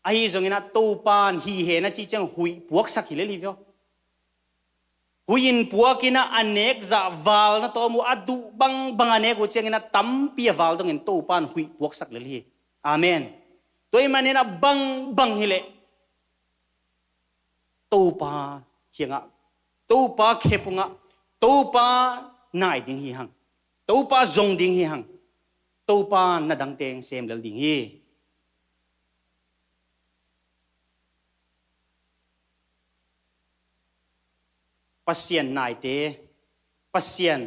ไอ้จงอินะตู้ปานฮีเฮนะจีจังหุยพวกสักฮิเลลิเวหุยินพวกอินะอเนกจะวาลนะตัวมูอดุบังอเนกกูจังอินะตั้มเปียวาลตรงอินตู้ปานหุยพวกสักเลลิอาเมนตัวอิมันอินะบังฮิเลตู้ปาเขียงะตู้ปาเคปุงะตู้ปานายดิ่งฮีหังตู้ปาจงดิ่งฮีหังตู้ปานนาดังเตงเซมเลดิ่งฮีปัสยันนายเตปัสยัน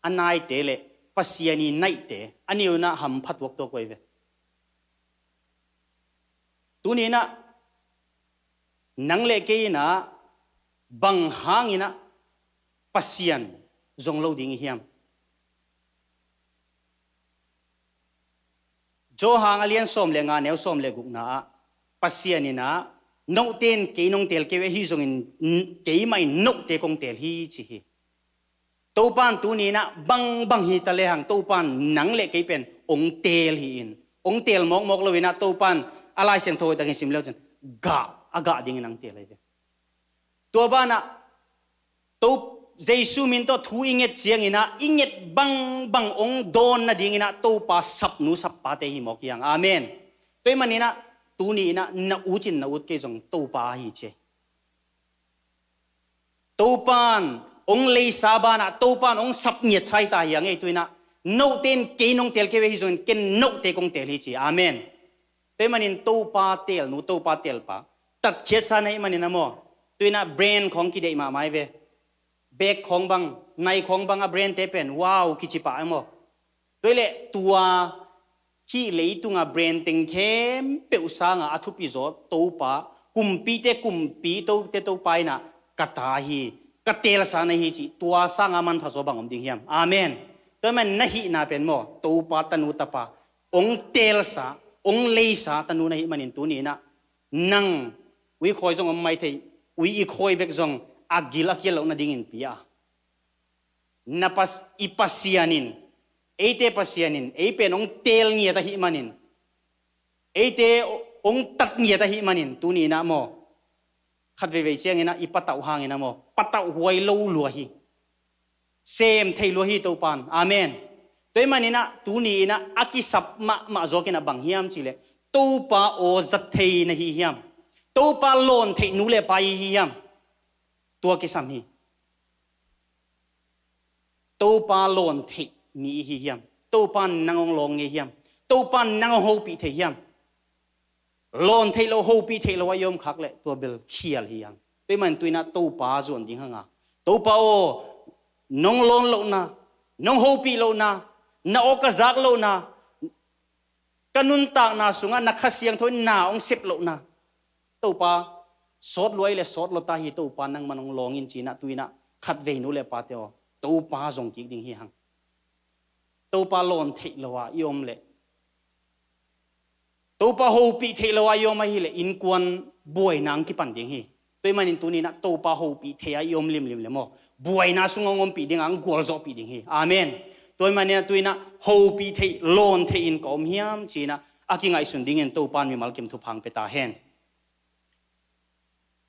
อันนายเตเลปัสยันีนายเตอันนี้นะหำพัดวกตัวก้อยเวตัวนี้นะนังเล็กนะบังหางนะปัสยันจงโลดิ่งเฮียมโจหางอเลียนส้มเลงานเนวส้มเลกุกนะปัสยันนี่นะนกเต้นเกยนงเตลเกวฮิจงอินเกยไม่นกเตกงเตลฮีจิฮีตัวปานตัวนี้นะบังฮีตะเลหังตัวปานหนังเล็กเกยเป็นองเตลฮีอินองเตลมกเลวินะตัวปานอะไรเสียงโทยตะกินสิมเลวจันกะดิ่งนังเตลเลยตัวปานนะตัวเจสุมินตัวทูอิงเงตเจียงอินะอิงเงตบังองโดนนะดิ่งอินะตัวปาสับนูสับปาเตหิมอกยังอาเมนตัวมันนี่นะตัวนี้นะอูจินนะอุดเกจงตัวปาฮีเจตัวปานองเลสาบานะตัวปานองสับเนียดใช้ตาอย่างไงตัวนะโนเต้นเกนงเตลเกวฮิจงเกนโนเตกงเตลฮีเจอาเมนตัวมันนี่ตัวปาเตลนูตัวปาเตลปาตัดเขียนสานให้มันนี่นะโมตัวนะเบรนของกิเดมาไม่เวเบกของบังในของบังอะเบรนเตเป็นว้าวกิจิปะโมตัวเละตัวที่เลยตุงาเบรนติงเข้มเปียวสางอาทุปิโจตัวปะกุมปีตัวไปนะกตาฮีกเตลสานฮีจิตัวสางามันผสมบังอมดิงเฮียมอาเมนตัวมันนะฮีนาเป็นโมตัวปะตนุตปะองเตลสาองเลสาตนุนะฮีมันอินตัวนี้นะนังวิคอยจงอมไม่เทวิอีคอยเบกจงอากิลอานะดิ่งอินปียนับอิปัสยานินเอเตปัสยานินเอเป็นองเตลเงียตะหิมันินเอเตองตัดเงียตะหิมันินตัวนี้นะโมขัดเวเชียงนะอีปัตตาหางนะโมปัตตาหวยโลลัวฮีเซมเทลัวฮีตัวปานอาเมนตัวมันนี่นะตัวนี้นะอากิสับมาโจกินะบังเฮียมจิเลตัวปาโอจัดเทนะฮีเฮียมตัวปาโลนเทนูเลไปฮีเฮียมตัวกิสัมฮีตัวปาโลนเทมีเฮียมตัวปานนางองลงเฮียมตัวปานนางโฮปีเทียมลอนเทโลโฮปีเทโลวายมคักเลยตัวเบลเขียลเฮียมตัวมันตัวน่ะตัวปาจวนดิ้งห่างตัวปาโอนองลอนโลนะนองโฮปีโลนะนาโอกะจักโลนะกันุนตากนาสุงะนักขัดเสียงทนนาองเสพโลนะตัวปาสดรวยเลยสดโลตาฮีตัวปานังมันองลงอินจีน่ะตัวน่ะขัดเวนุเลยปาเตโอตัวปาจงกิกดิ้งเฮียง ตัวปลาหลอนเทลวะยอมเละตัวปลาหูปีเทลวะยอมมาฮิเละอินกวนบวยนางกี่ปันเดียงฮีตัวมันอินตัวนี้นะตัวปลาหูปีเทียยอมลิมเลยมั้งบวยนาสุงงอมปีเดียงอังกวลจบปีเดียงฮีอาเมนตัวมันเนี่ยตัวนี้นะหูปีเทลอนเทอินก็อมเฮียมจีนะอากิงไอสุนดิ้งเงินตัวปานมีมัลกิมทุพังเปตาเฮน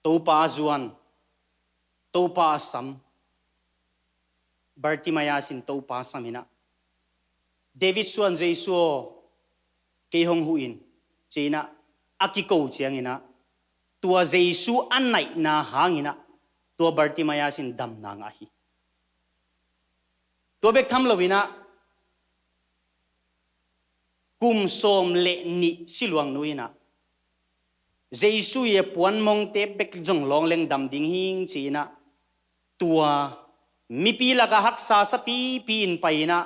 ตัวปลาจวนตัวปลาซัมบาร์ติมายาสินตัวปลาซัมินะเดวิดส่วนเจสัวเกยฮงหูอินจีนะอากิโกเจียงอินะตัวเจสัวอันไหนนาหางอินะตัวบาร์ติมายาสินดำนางอาฮีตัวเบกทำลวินะกุมสมเลนิสิลวงนุยนะเจสัวเยปวนมงเตเบกจงลองเลงดำดิ่งหิงจีนะตัวมีปีละกะฮักษาสปีปีนไปนะ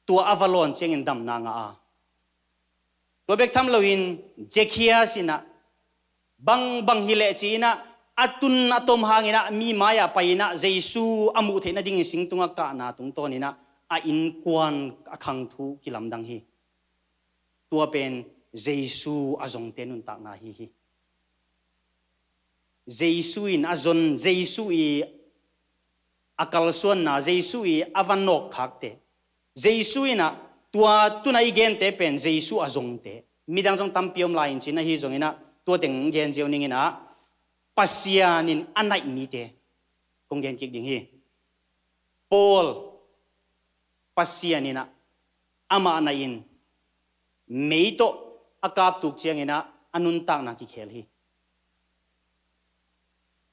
ตัวอวาลอนเจงินดำนางอาตัวเบกทำลวินเจคียสินะบังฮิเลจีนะอัตุนอัตมหางินะมีมายาไปนะเจสูอามุเทนะดิ่งสิงตุงกะนาตุงโตนี่นะอาอินกวนอคังทูกิลำดังฮีตัวเป็นเจสูอาจงเตนุนตากนาฮีเจสูอินอาจนเจสูอีอากาลส่วนนาเจสูอีอวันนกขักเตเจสูอินะตัวตุนายเกนเตเป็นเจสูอาจงเตมีดังจงตั้มพิอมลายจินนะฮีจงอินะตัวเต็งเกนเจียวนิงินะปัสยานินอันไหนมีเตคงเกนกิกดิ่งฮีปอลปัสยานินะอามานาอินเมย์โตอากาบตุกเชียงอินะอนุนตักนักกิเคลฮี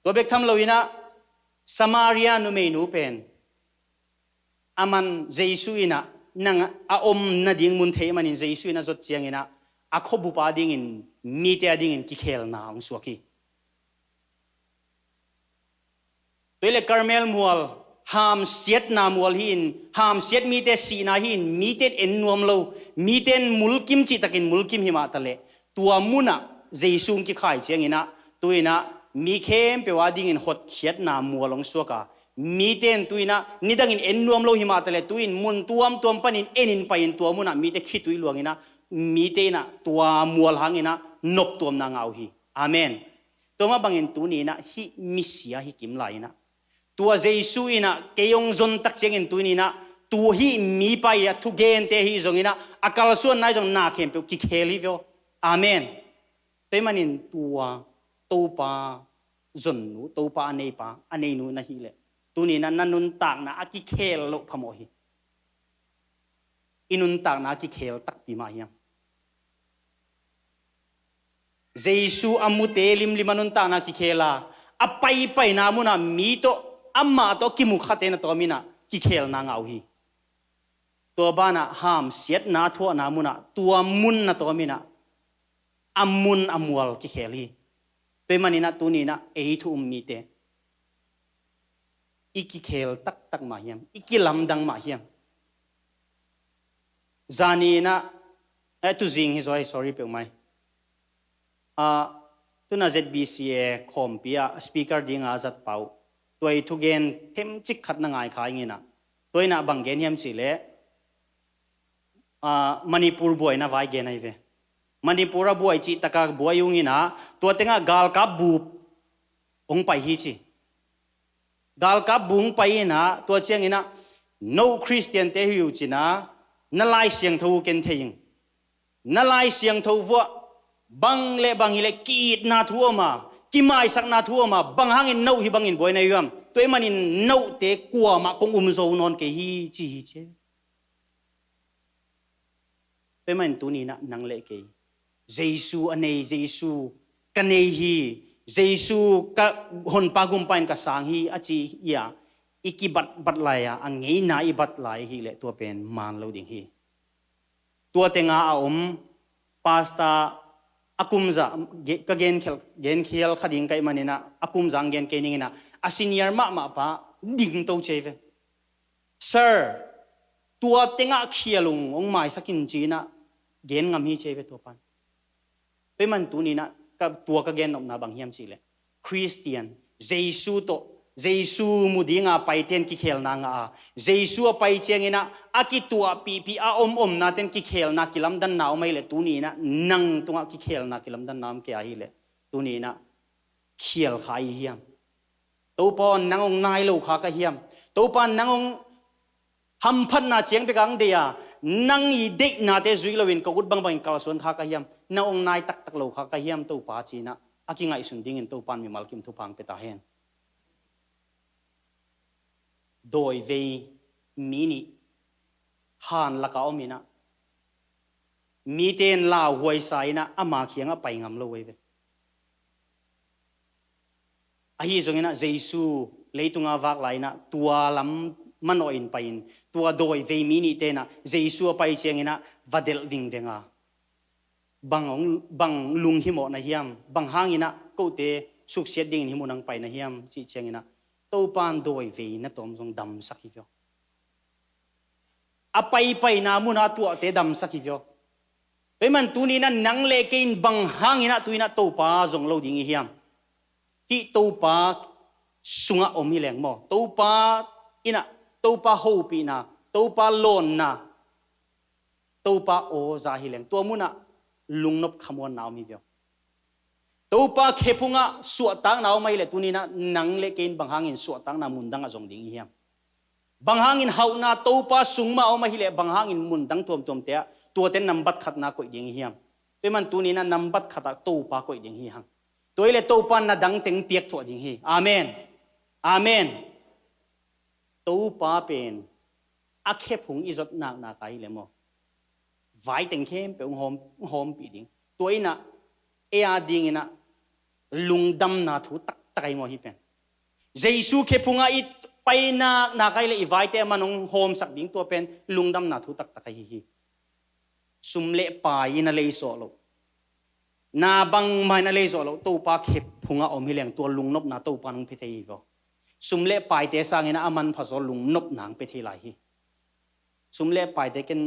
ตัวเบกทำลวินะสมาเรียนุเมนูเป็นอามันเจสุอินะนังอาอมนาดิ่งมุนเทมันินเจสุอินะจดเชียงอินะอาขบุปาดิ่งอินมีเตอดิ่งอินกิเคลนาองสวกีตัวเล็กคาร์เมลมัวลหามเสียดนามัวลหินหามเสียดมีเตสีนาหินมีเตเอ็นนวมโลมีเตนมุลกิมจิตะกินมุลกิมหิมาตะเลตัวมุนะเจสุงกิขายเชียงอินะตัวอินะมีเข้มเปว่าดิ่งอินหดเขียดนามัวลงสวกามีเตนตัวอินะนี่ดังอินเอ็นนวมโลหิมาตะเลตัวอินมุนตัวปันอินเอ็นินไปอินตัวมุนะมีเตคิดตัวลวงอินะมีเตนะตัวมัวลหังอินะนบตัวนางเอาฮีอาเมนตัวมาบังอินตัวนี้นะฮิมิเสียฮิกิมไลนะตัวเจสุอินะเกยงจนตักเชียงอินตัวนี้นะตัวฮิมีไปอะทุกเกนเตฮิจงอินะอากาลส่วนนายจงนาเข้มเปกิเคลิเวออาเมนแต่มันอินตัวปาจนนูตัวปาอันนี้นูนะฮิเลตัวนี้นะนันนุนตากนะอากิเคลโลพโมหิอินุนตากนะอากิเคลตักปีมาฮิยมเจสุอามุเตลิมนุนตากนะอากิเคลาอไปนามุนะมีโตอามาโตกิมุขเตนะตัวมินะกิเคลนางเอาฮีตัวบ้านะหามเสียดนาทั่วนามุนะตัวมุนนะตัวมินะอามุนอามวลกิเคลีตัวมันนี่นะตัวนี้นะเอทุมมีเตอีกิเคลตักมาเฮียมอีกิลำดังมาเฮียมจานีนะตุจิงฮิซอย sorry เปียกไหมตัวน่า ZLCC คอมพิวสปีกเกอร์ดิ้งอาจัดเป่าตัวไอ้ทุกเกนเทมจิกขัดนังไงขายงี้นะตัวไอ้น่ะบางเกนเฮียมสิเล่มณีปูร์บวยน่ะไว้เกนไอ้เวมณีปูร์บวยจิตตะกาบวยยุงี้นะตัวเต็งกาลกับบูองไปฮีจิกาลกับบุงไปนะตัวเชียงงี้นะ no Christian เตหิวจินะนั่นไล่เสียงทูเกนเทียงนั่นไล่เสียงทูวัวบังเล่บังฮิเล่กีดนาทัวมากิมายสักนาทัวมาบังหางอินนูฮิบังอินบอยนายยมตัวเอ็มันอินนูเตกัวมาคงโซนอนเกฮีจีเชตัวมันตัวนี้นะนังเล่เกยเจสูอันนี้เจสูกันเนฮีเจสูกับหนปากุมปันกับสังฮีอาจียาอีกิบัดไลอะอังเงยนาอีบัดไลฮีเล่ตัวเป็นมันเราดิ่งฮีตัวเต็งอาอมพาสต้าอากุมจะก็เกณฑ์เขียลขัดยิงไก่มันนี่นะอากุมจังเกณฑ์เกณฑ์นี่นะอาซินียร์มาปะดิ่งโตเชฟsir ตัวเต็งอาเขียลุงองไม้สักินจีนะเกณฑ์งามฮีเชฟตัวปันเป็นมันตัวนี้นะกับตัวก็เกณฑ์ออกมาบางเฮียมสิเลยคริสเตียนเจสูโต Jesu mudinga paiten ki khel na nga Jesu pai chengina akitua pi a om na ten ki khel na kilam dan naw mai le tuni na nang tunga ki khel na kilam dan nam ke a hi le tuni na khel khai hiam to pon nangong nai lo kha ka hiam to pan nangong ham phan na cheng pe gang dia nang i de na te zui lo win ko gut bang kal son kha ka hiam nangong nai tak lo kha ka hiam to pa chi na aki ngai sun ding in to pan mi mal kim thu pang pe ta hen doi ve mini han la ka omina mi ten la huai sai na ama khiang a pai ngam lo we ve a hi zongina Jesu leitunga wak lai na tua lam manoin pain tua doi ve mini te na Jesu pai chengina vadel ding denga bang lung himo na hiam bang hangina ko te suk siat ding himu nang pai na hiam chi chengina to pan doi ve na tom jong dam sakhi vyo apai na muna tu te dam sakhi vyo pe man tu ni na nang le kein bang hangina tuina to pa jong lo ding hiam ki to pa sunga omi leng mo to pa ina to pa ho pi na to pa lon na to pa o za hi leng to muna lungnop khamon naw mi vyo to pa khepunga suwa tang naw mai le tunina nang le kein banghangin suwa tang na mundang azong ding hiam banghangin hauna to pa sungma o mai le banghangin mundang tom te to ten nambat khat na koi ding hiam pe man tunina nambat khata to pa koi ding hi hang toile to pa na dang teng piek tho ding hi amen amen to pa pen a khepung izot na kai le mo vai teng khem pe hom pi ding toina ea ding ina lungdam na thu tak takai mo hi pen Jesu khepunga it paina na kai le vai te manong hom sak ding to pen lungdam na thu tak takai hi sumle pa ina le so lo na bang mai na le so lo to pa khepunga om hi leng to lungnop na to pa nong phe thei vo sumle pai te sang ina aman phaso lungnop nang pe thei lai hi sumle pai te ken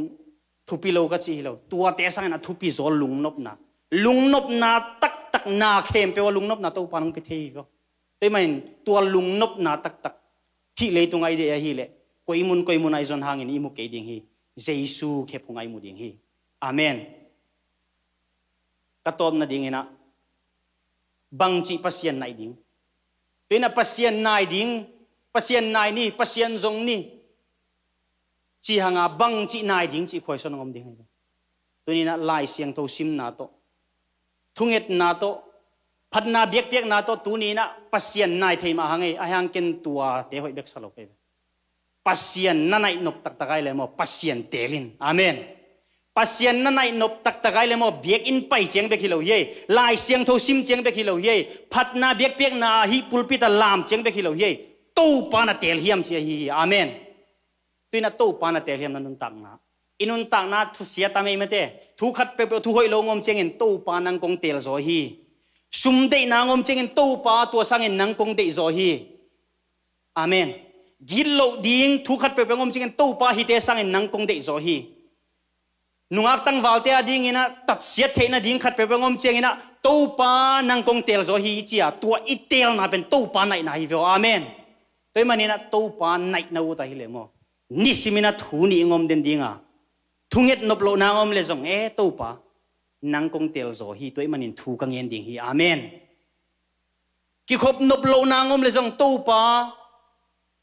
thupi lo ka chi lo tua te sang na thupi zol lungnop na tak na khem pe wa lungnop na to pa nong pe thei vo te main tua lungnop na tak khi le tu ngai de hi le koimun ai zon hangin imu ke ding hi Jesu khepungai mu ding hi amen katom na ding ina bang chi pasien nai ding pena pasien nai ding pasien nai ni pasien zong ni chi hanga bang chi nai ding chi khoi son ngom ding tunina lai siang tho sim na to thunget na to phatna biak na to tunina pasien nai thei ma hangai ahang ken tua te hoi bek salo pe pasien nanai nop tak takai le mo pasien telin amen pasien nanai nop tak takai le mo biak in pai cheng bek hilo ye lai siang tho sim cheng bek hilo ye phatna biak na hi pulpit a lam cheng bek hilo ye to pa na tel hiam chi hi amen tuina to pa na tel hiam na nun tak na inun tak na thu sia ta me mate thu khat pe thu hoi lo ngom cheng en to pa nang kong tel zo hi sum de na ngom cheng en to pa to sang en nang kong de zo hi amen gillo ding thu khat pe ngom cheng en to pa hi te sang en nang kong de zo hi nungak tang valte ading ina tat sia the na ding khat pe ngom cheng ina to pa nang kong tel zo hi chia tua itel na ben to pa nai na hi vo amen toy manina to pa nai na u ta hi le mo ni simina thu ni ngom den dinga thunget nop lo na ngom le zong e to pa nang kong tel zo hi toy manin thu ka ngen ding hi amen ki khop nop lo na ngom le zong to pa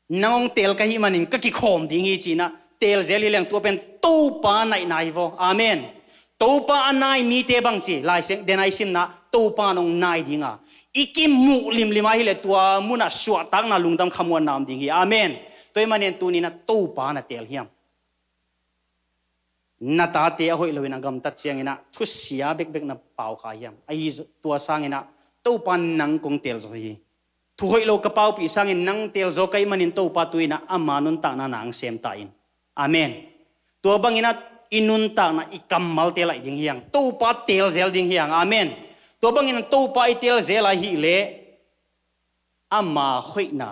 nang tel ka hi manin ka ki khom ding hi china tel zeli leng tu pen to pa nai nai vo amen to pa anai mi te bang chi lai seng denai sim na to pa nong nai dinga ikim mu lim lima hi le tua muna suwa tak na lungdam khamwan nam ding hi amen toy manen tu ni na to pa na tel hiam na ta te hoi loina gam tat chiang ina thu sia bek na pau kha hiam ai tua sang ina to pan nang kong tel zo hi thu hoi lo ka pau pi sang in nang tel zo kai manin to pa tuina amanun ta na nang sem ta in amen tua bang ina inun ta na ikamal tel ai ding hiang to pa tel zel ding hiang amen tua bang ina to pa i tel zel ai hi le ama hoi na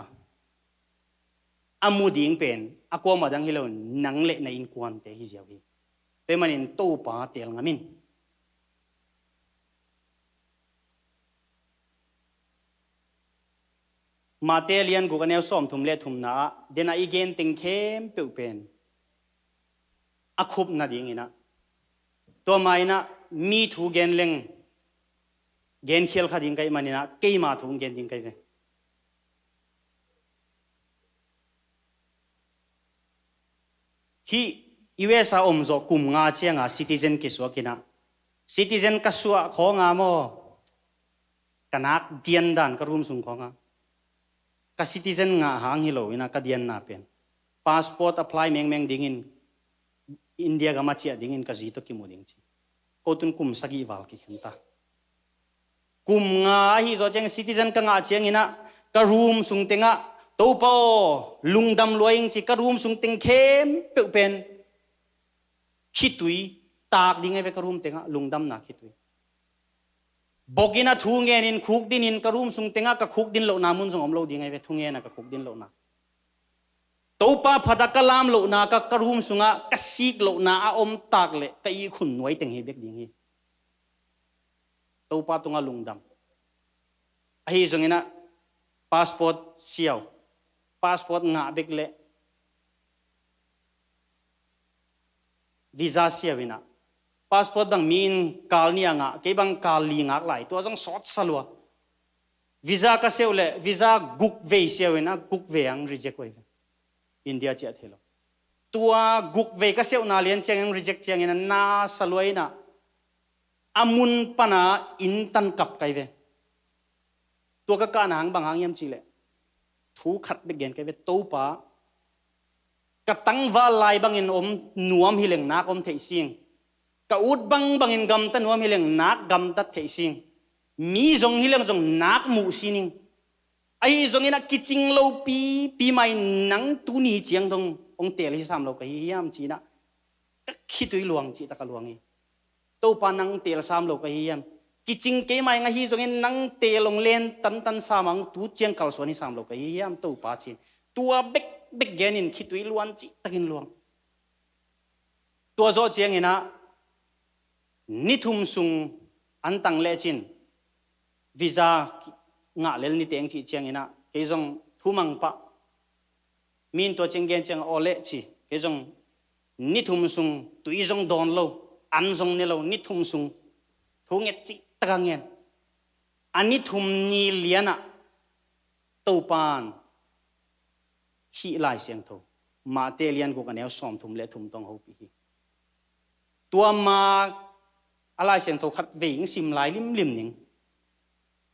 amu ding pen akwa ma dang hilon nang le na in kwan te hi jawi pe manin to pa tel ngamin มาเตเลียนกูกันแนวซ้อมทุ่มเล่ทุ่มนาเดน่าอีเกนติงเข้มเปียวเป็นอาคุบนาดิ่งนะตัวไม่นะมีถูเกนเล็งเกนเขียลขัดดิ่งไกมันนะเกี่ยมาถูเกนดิ่งไกเวที่อีเวสาอมโจกุมงาเชียงาซิติเซนกิสวกินะซิติเซนกัสวะของงาโมกันนักเดียนดันกระรุมสุงของงากัซิติเซนงาหางฮิโลวินะกัดเดียนนาเป็นพาสปอร์ตอัพพลายเมงเมงดิ่งอินเดียกามาเชียดิ่งกัซิโตกิโมดิ่งจีโคตุนกุมสกีวาลกิขันตากุมงาฮิโจเจงซิติเซนกังอาเชียงอินะกระรุมสุงเตงะตัวปอลุงดำรวยจีกระรุมสุงเต็งเข้มเปียวเป็นคิดตุยตากดิ่งไอ้เวกระรุมเต็งะลุงดำนักคิดตุยบอกินะทุ่งเงินคุกดินินกระรุมสุงเต็งะกับคุกดินโลนามุนสงอมโลดิ่งไอ้เวทุ่งเงินกับคุกดินโลนาตัวปาพัดกะลามโลนากับกระรุมสุงะกสิกโลนาอมตากเลยแต่อีขุนไว้เต็งเฮเบกดิ่งเฮตัวปาตุงะลุงดำไอ้สงเงินะพาสปอร์ตเสียวพาสปอร์ตงาเบกเล่วีซ่าเสียวินะพาสปอร์ตบังมีนกาลนี่งาเก็บังกาลลีงาไหลตัวจังสอดสลัววีซ่าก็เสียวเล่วีซ่ากุกเวเสียวินะกุกเวยังรีเจ็คไว้อินเดียเจ้าเทโลตัวกุกเวก็เสียวนาเลียนเชียงรีเจ็คเชียงนั้นน่าสลัวนะอามุนปนาอินตันกับไกเวตัวก็การหางบางหางยำจีเล่ทูขัดเบกเกนกันไปตู้ปากระตั้งว่าลายบางอินอมนัวมีเหลงนักอมเทซิงกะอุดบางอินกำตันนัวมีเหลงนักกำตัดเทซิงมีจงฮิเลงจงนักมูซินิงไอ้จงอินักกิจิงโลปีไม่นังตูนีเจียงตรงองเตลิสามโลกฮิยามจีนะก็คิดตัวหลวงจีตะกะหลวงอีตู้ปานังเตลสามโลกฮิยามกิจิงเกไม่งาฮีจงอินนังเตลงเลนตันสามังตูเจียงกัลสวนิสามโลกฮิยามตู้ปาจีตัวเบกเกนินคิดตัวล้วนจีตะกินหลวงตัวโจเจียงอินะนิทุมซุงอันตังเลจินวีซ่างาเลลนิเตงจีเจียงอินะเกจงทุมังปะมีนตัวเจียงเกนเจียงโอเลจีเกจงนิทุมซุงตุยจงดอนโลอันจงเนโลนิทุมซุงทุงเอจีตะกังเงินอันนิทุมนีเลียนะตูปานฮีลายเสียงโทมาเตเลียนกูกันแนวซ้อมทุ่มเละทุ่มตองหูปีตัวมาอะไรเสียงโทขัดเวงซิมลายลิมนิง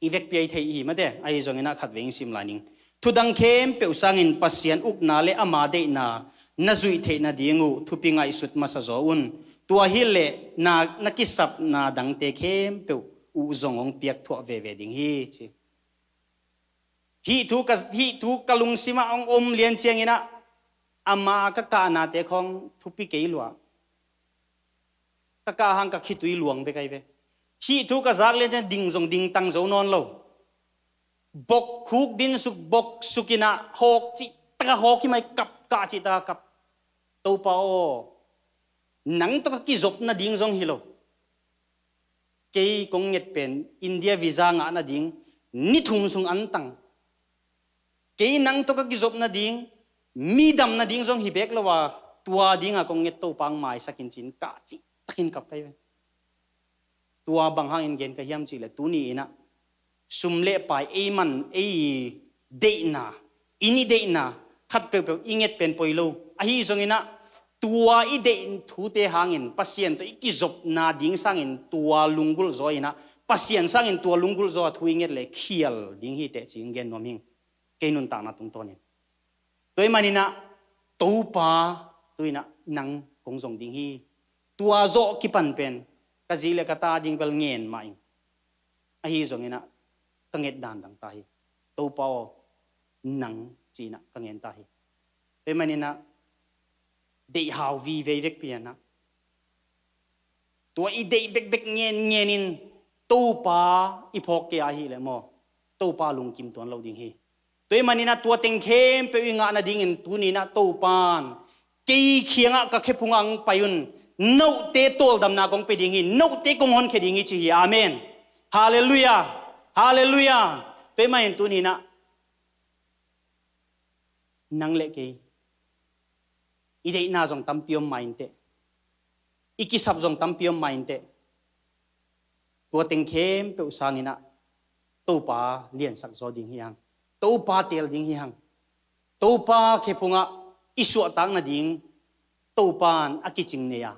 อีเวกเปียเทียมาเด้ไอ้จงเงินขัดเวงซิมลายนิงทุดังเข้มเปียวสังอินปัสยันอุกนาเลอามาเดนาจุยเทนาดีงูทุปิงไอสุดมาสะโจอุนตัวฮิเลนักกิสับนาดังเตเข้มเปียวอุจงองเปียกทั่วเวดิงฮีทุกลุงสิมาองอมเลียนเชียงอินะอามาก็กานาเตของทุปิเกยลัวก็กาหังก็คิดตุยหลวงไปไกลเวฮีทุกจากเลียนจะดิ่งจงดิ่งตังโจนอนโลบกคุกดินสุกบกสุกินะหอกจิตะหอกที่ไม่กับกาจิตะกับตัวเปาหนังตัวกิจบนาดิ่งจงฮิโลเกยกงเงียเป็นอินเดียวีซ่างานาดิ่งนิทุมสุงอันตังเกยนังตัวกิจบนาดิ่งมีดำนาดิ่งจงฮิเบกละว่าตัวดิ่งอะกงเงียตัวปังไม้สักินจินกาจิตะกินกับไกตัวบางหางอินเกนก็ยามจีเลยตัวนี้นะสุมเล่ไปเอมันเอเดน่าอินี่เดน่าขัดเปล่าอิงเงียเป็นปอยโลไอ้จงอินะตัวอีเดนทูเตหางอินปัสเซียนตัวอีกิจบนาดิ่งสังอินตัวลุงกุลโซอินะปัสเซียนสังอินตัวลุงกุลโซทูอิงเงียเลยเขียลดิ่งฮีเตจิงเกนนอมิงเกนุนตานาตรงตัวนี้ตัวมันนี่นะตัวป้าตัวนะนังกงส่งดิ่งฮีตัวโซกิปันเป็นกะจีเลกตาดิ่งเปลเงียนมาอิงไอ้จงอินะกังเงินด่านดังตาฮีตัวป้านังจีนะกังเงินตาฮีตัวมันนี่นะเดฮาววีเวกเปียนะตัวอีเดเบกเงียนินตัวป้าอีพอกเกียฮีเลยมอตัวป้าลุงกิมตัวเราดิ่งฮีตัวมันนี่นะตัวเต็งเข้มไปวิ่งงานดิ่งตัวนี้นะตัวปานกี่เขียงอะก็แค่พุงอังไปยุนโนเตโตลดำนากงไปดิ่งฮีโนเตกงฮอนแค่ดิ่งฮีจีอาเมนฮาเลลูยาฮาเลลูยาตัวมันตัวนี้นะ nang le ke idei na jong tampiom main te ikisap jong tampiom main te tua teng khem pe usangina to pa lian sak zo ding hiang to pa tel ding hiang to pa khepunga isu tang na ding to pan akiching ne ya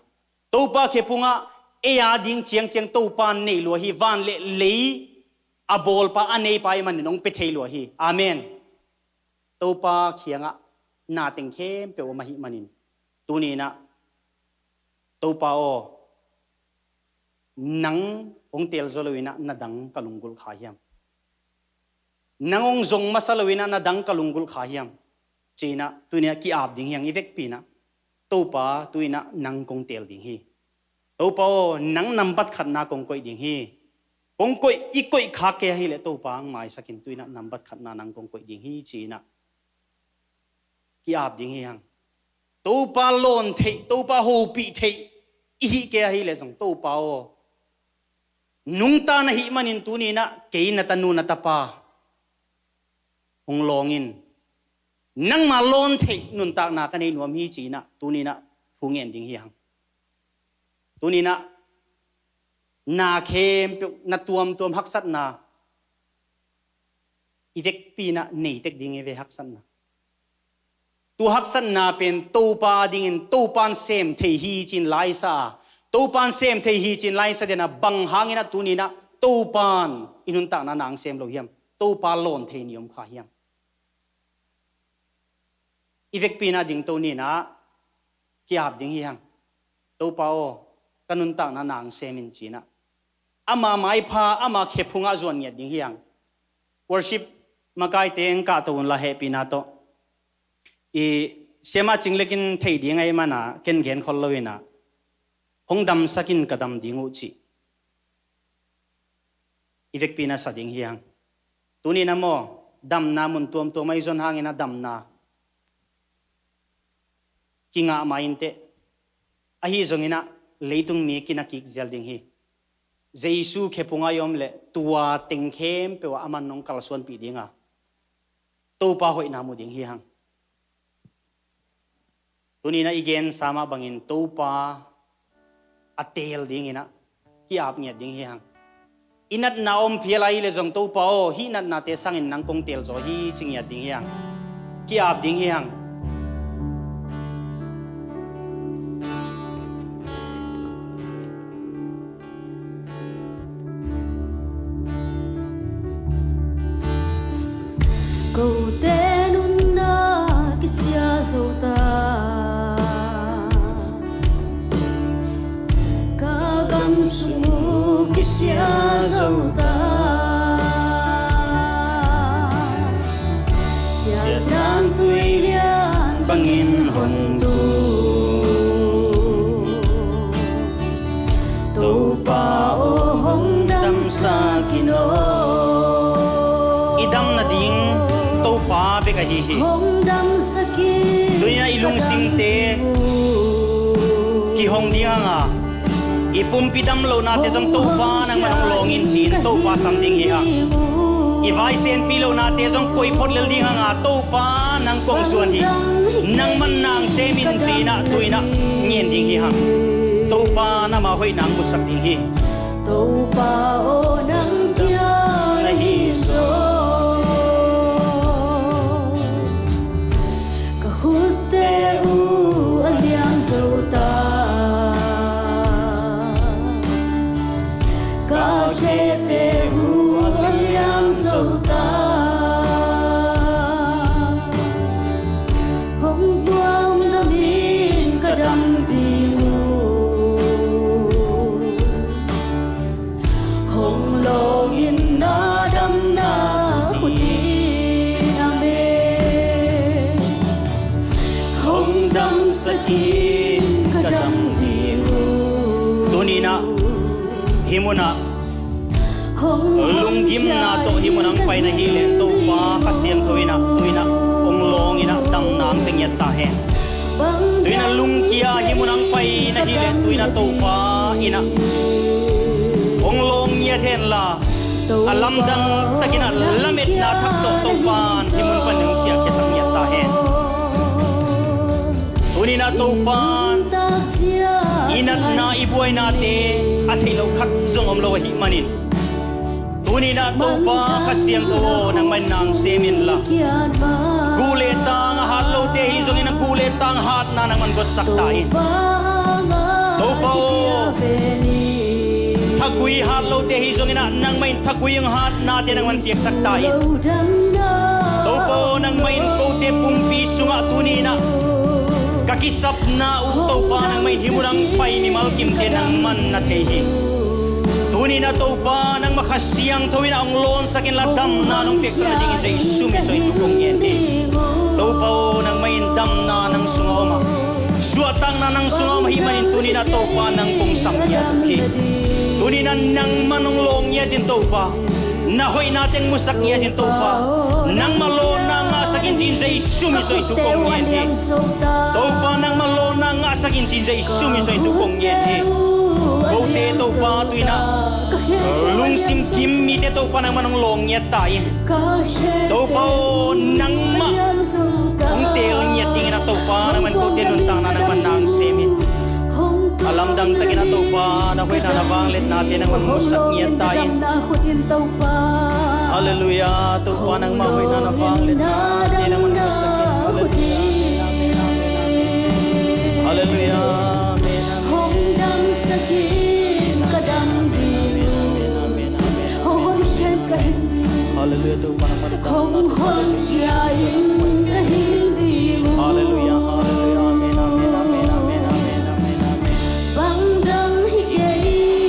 to pa khepunga eya ding chiang to pan nei lo hi van le lei abol pa anei pa man nong pe thei lo hi amen to pa khianga na teng khem pe o ma hi manin tuni na to pa o nang ong tel zolowina na dang kalunggul khayam nangong zong masalowina na dang kalunggul khayam china tunia ki ap ding yang ivek pina to pa tuina nang kong tel ding hi to pa o nang nambat khat na kong koi ding hi kong koi I koi kha ke hi le to pa mai sakin tuina nambat khat na nang kong koi ding hi china ki ap ding hi yang to pa lon thei to pa ho pi thei I ke hi le jong to pa o nung ta na hi manin tu ni na ke na tanu na tapa hong longin nang ma lon thei nun ta na ka nei nuam hi chi na tu ni na thungen ding hi hang tu ni na khem na tuam hak sat na ivek pi na nei tek ding e ve hak san na tu hak san na pen to pa ding in to pan sem thei hi chin lai sa to pan sem thei hi chin lai sa de na bang hangina tu ni na to pan inun ta na nang sem lo hiam to pa lon thei niom kha hiam ivek pi na ding to ni na kiap ding hi hang to pa o kanun ta na nang sem in china ama mai pha ama khephunga zon nge ding hi hang worship makai teng ka to la happy na to I sema chinglekin thei ding ai mana ken gen khol lowina hongdam sakin kadam dingu chi ivek pina sa ding hiang tuni na mo dam na mun tuam mai zon hangina dam na kinga mainte ahi zongina leitung mi kinakik zel ding hi jesu khepunga yom le tua tengkhem pe wa aman nong kalson pi dinga to pa hoi na mu ding hi hang tuni na igen sama bangin to pa atel ding ina hi ap nge ding hi hang inat na om phialai le jong to pa o hi nat na te sangin nang kong tel zo hi ching ya ding hi hang ki ap ding hi hang cầu tên una kisia zota kagam sumu kisia zota siat nang tui lian bangin hon tu to pa o hong dam sa kino idam na ding to pa be ka hi hong dam saki dunya ilung sing te ki hong ding anga ipum pidam lo na te jong to pa nang manong longin chin to pa sam ding hi ha I vai sen pi lo na te jong koi phot lel ding anga to pa nang kong suan hi nang man nang semin china tuina ngien ding hi ha to pa na ma hoi nang musam ding hi to pa o nang kia na hi so ka hutte u aliang zota ka khete u aliang zota hong buang damin kadam jingu hong long in na dam na huti ame hong dam sakin kadam diu tuni na himuna hong lunggim na to himunang pai na hile to pa kasiang tuina ong long ina dam nang tengyat ta hen tuina lungkia himunang pai na hile tuina to pa ina ong long nya then la alam dang takina lamet na thak to pan himun panung chia ke sang ya ta hen pan inat na ibuay natin at hilaw kat zong omlo hi manin tuni na to pa kasiyang to ng manang semin la guletang hatlo te hizong inang guletang hat na nang mangot saktain to pa thagui hatlo te hizong ina nang main thagui ang hat natin nang mantiyak saktain to pa nang main ko te pumpi sunga tuni na kakisap na utaw pa nang may himurang pay ni malkim te nang man na tehi tuni na to pa nang makasiyang tawin ang lon sa kinladam na nung peksa na dingin sa isumi so itukong yente to pa nang may dam na nang sungoma suatang na nang sungoma himanin tuni na to pa nang kung samya tuni na nang manong long ya jin to pa nahoy natin musak niya jin to pa nang malon na nga sa kinjin sa isumi so itukong yente to pa nang malon na nga sa kinjin sa isumi so itukong yente Kote to pa tuwi na lung sim kim mi te to pa nang manong long yet tayo to pa o nang ma kung tel nyet tingin na to pa naman kote nuntang na naman nang semin alam dang tagin na to pa na huwag na nabanglit natin ang mamusak nyet tayo hallelujah to pa nang mahuwag na nabanglit natin ang mamusak nyet hallelujah Hallelujah to Hallelujah, hallelujah, amen, amen, amen, amen, amen, amen, amen.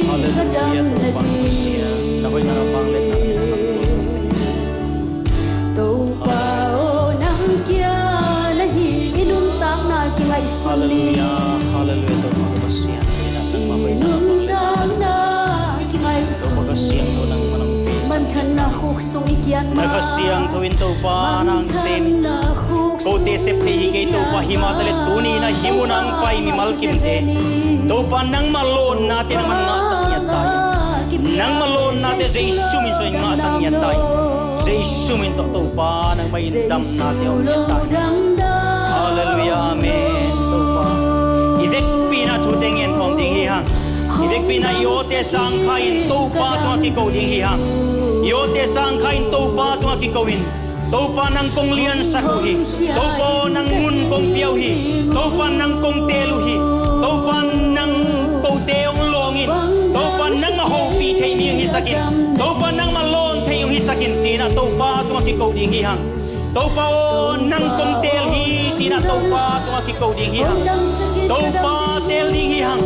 Hallelujah to pangkusya. Nakoy na ng panglit na Hallelujah, hallelujah to pangkusya. Nakoy na ng panglit na to pagkasiyang to ng manang Nagkasiyang tuwin to pa ng semin Kote septe higay to pa himatalit tuni na himo ng pay ni malkim te to pa nang malon natin naman nga sa kanya tayo nang malon natin sa isumin so nga sa kanya tayo sa isumin to pa nang may indam natin o kanya tayo hallelujah amen to pa idek pinatutengin kong tinghihang idek pinayote sang kain to pa tunga kikaw tinghihang yote sang kain to pa tunga kikawin to pa nang kong lian sa kuhi to pa nang mun kong piyawhi to pa nang kong teluhi to pa nang pauteong longin to pa nang mahopi kay niyong hisakin to pa nang malon kay yung hisakin sina to pa tunga kikaw dinghihang to pa nang kong telhi sina to pa tunga kikaw dinghihang to pa tel dinghihang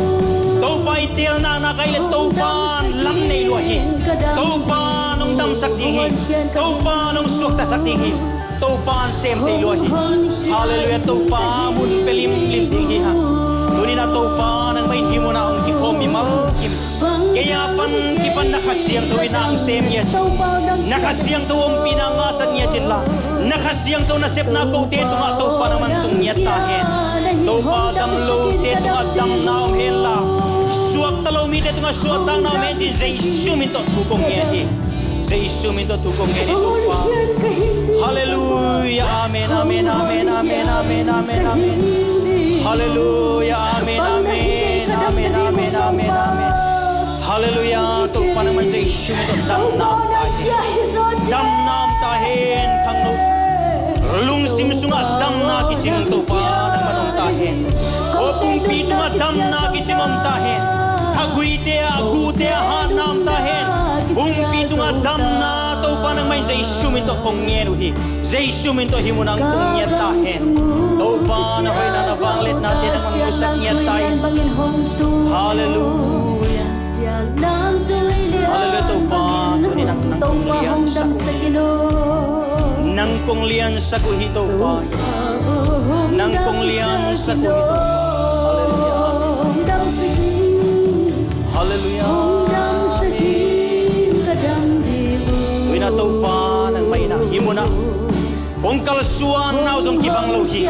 to pa itel na nakailit to pa lam na iluahi to pa dam saktihi tau pa nong sukta saktihi tau pa sem te luahi hallelujah tau pa mun pelim lim dingi ha tuni na tau pa nang main himo na ang kikom imal kim kaya pan kipan nakasiyang to ina ang sem ya nakasiyang to ang pinangasat niya chinla nakasiyang to na sep na ko te to nga tau pa naman tung niya tahen tau pa dam lo te to dam na ang hela suak talo mi te to nga suak tang na men ji zai shumin to kukong ye sa isumin to tukong ngayon ito pa. Hallelujah, amen, amen, amen, amen, amen, amen, amen. Hallelujah, amen, amen, amen, amen, amen, amen. Hallelujah, ito pa naman sa isumin to damnam tahin. Damnam tahin, kang no. Lungsim sunga damna kiching to pa naman ang tahin. O pumpi nga damna kiching ang tahin. Agwite, agute, hanam tahin. Umpi tunga dam na to pa nang may sa isumin to pongyeruhi sa isumin to himunang pongyetahin to pa na ko'y nanabanglit natin ang manusak nyetahin hallelujah hallelujah to pa tuninang nang kong liyan sa kuhito pa nang kong liyan sa kuhito pa hallelujah hallelujah tau pa nang may na himo na kung kalsuan na uzong kibang lauhi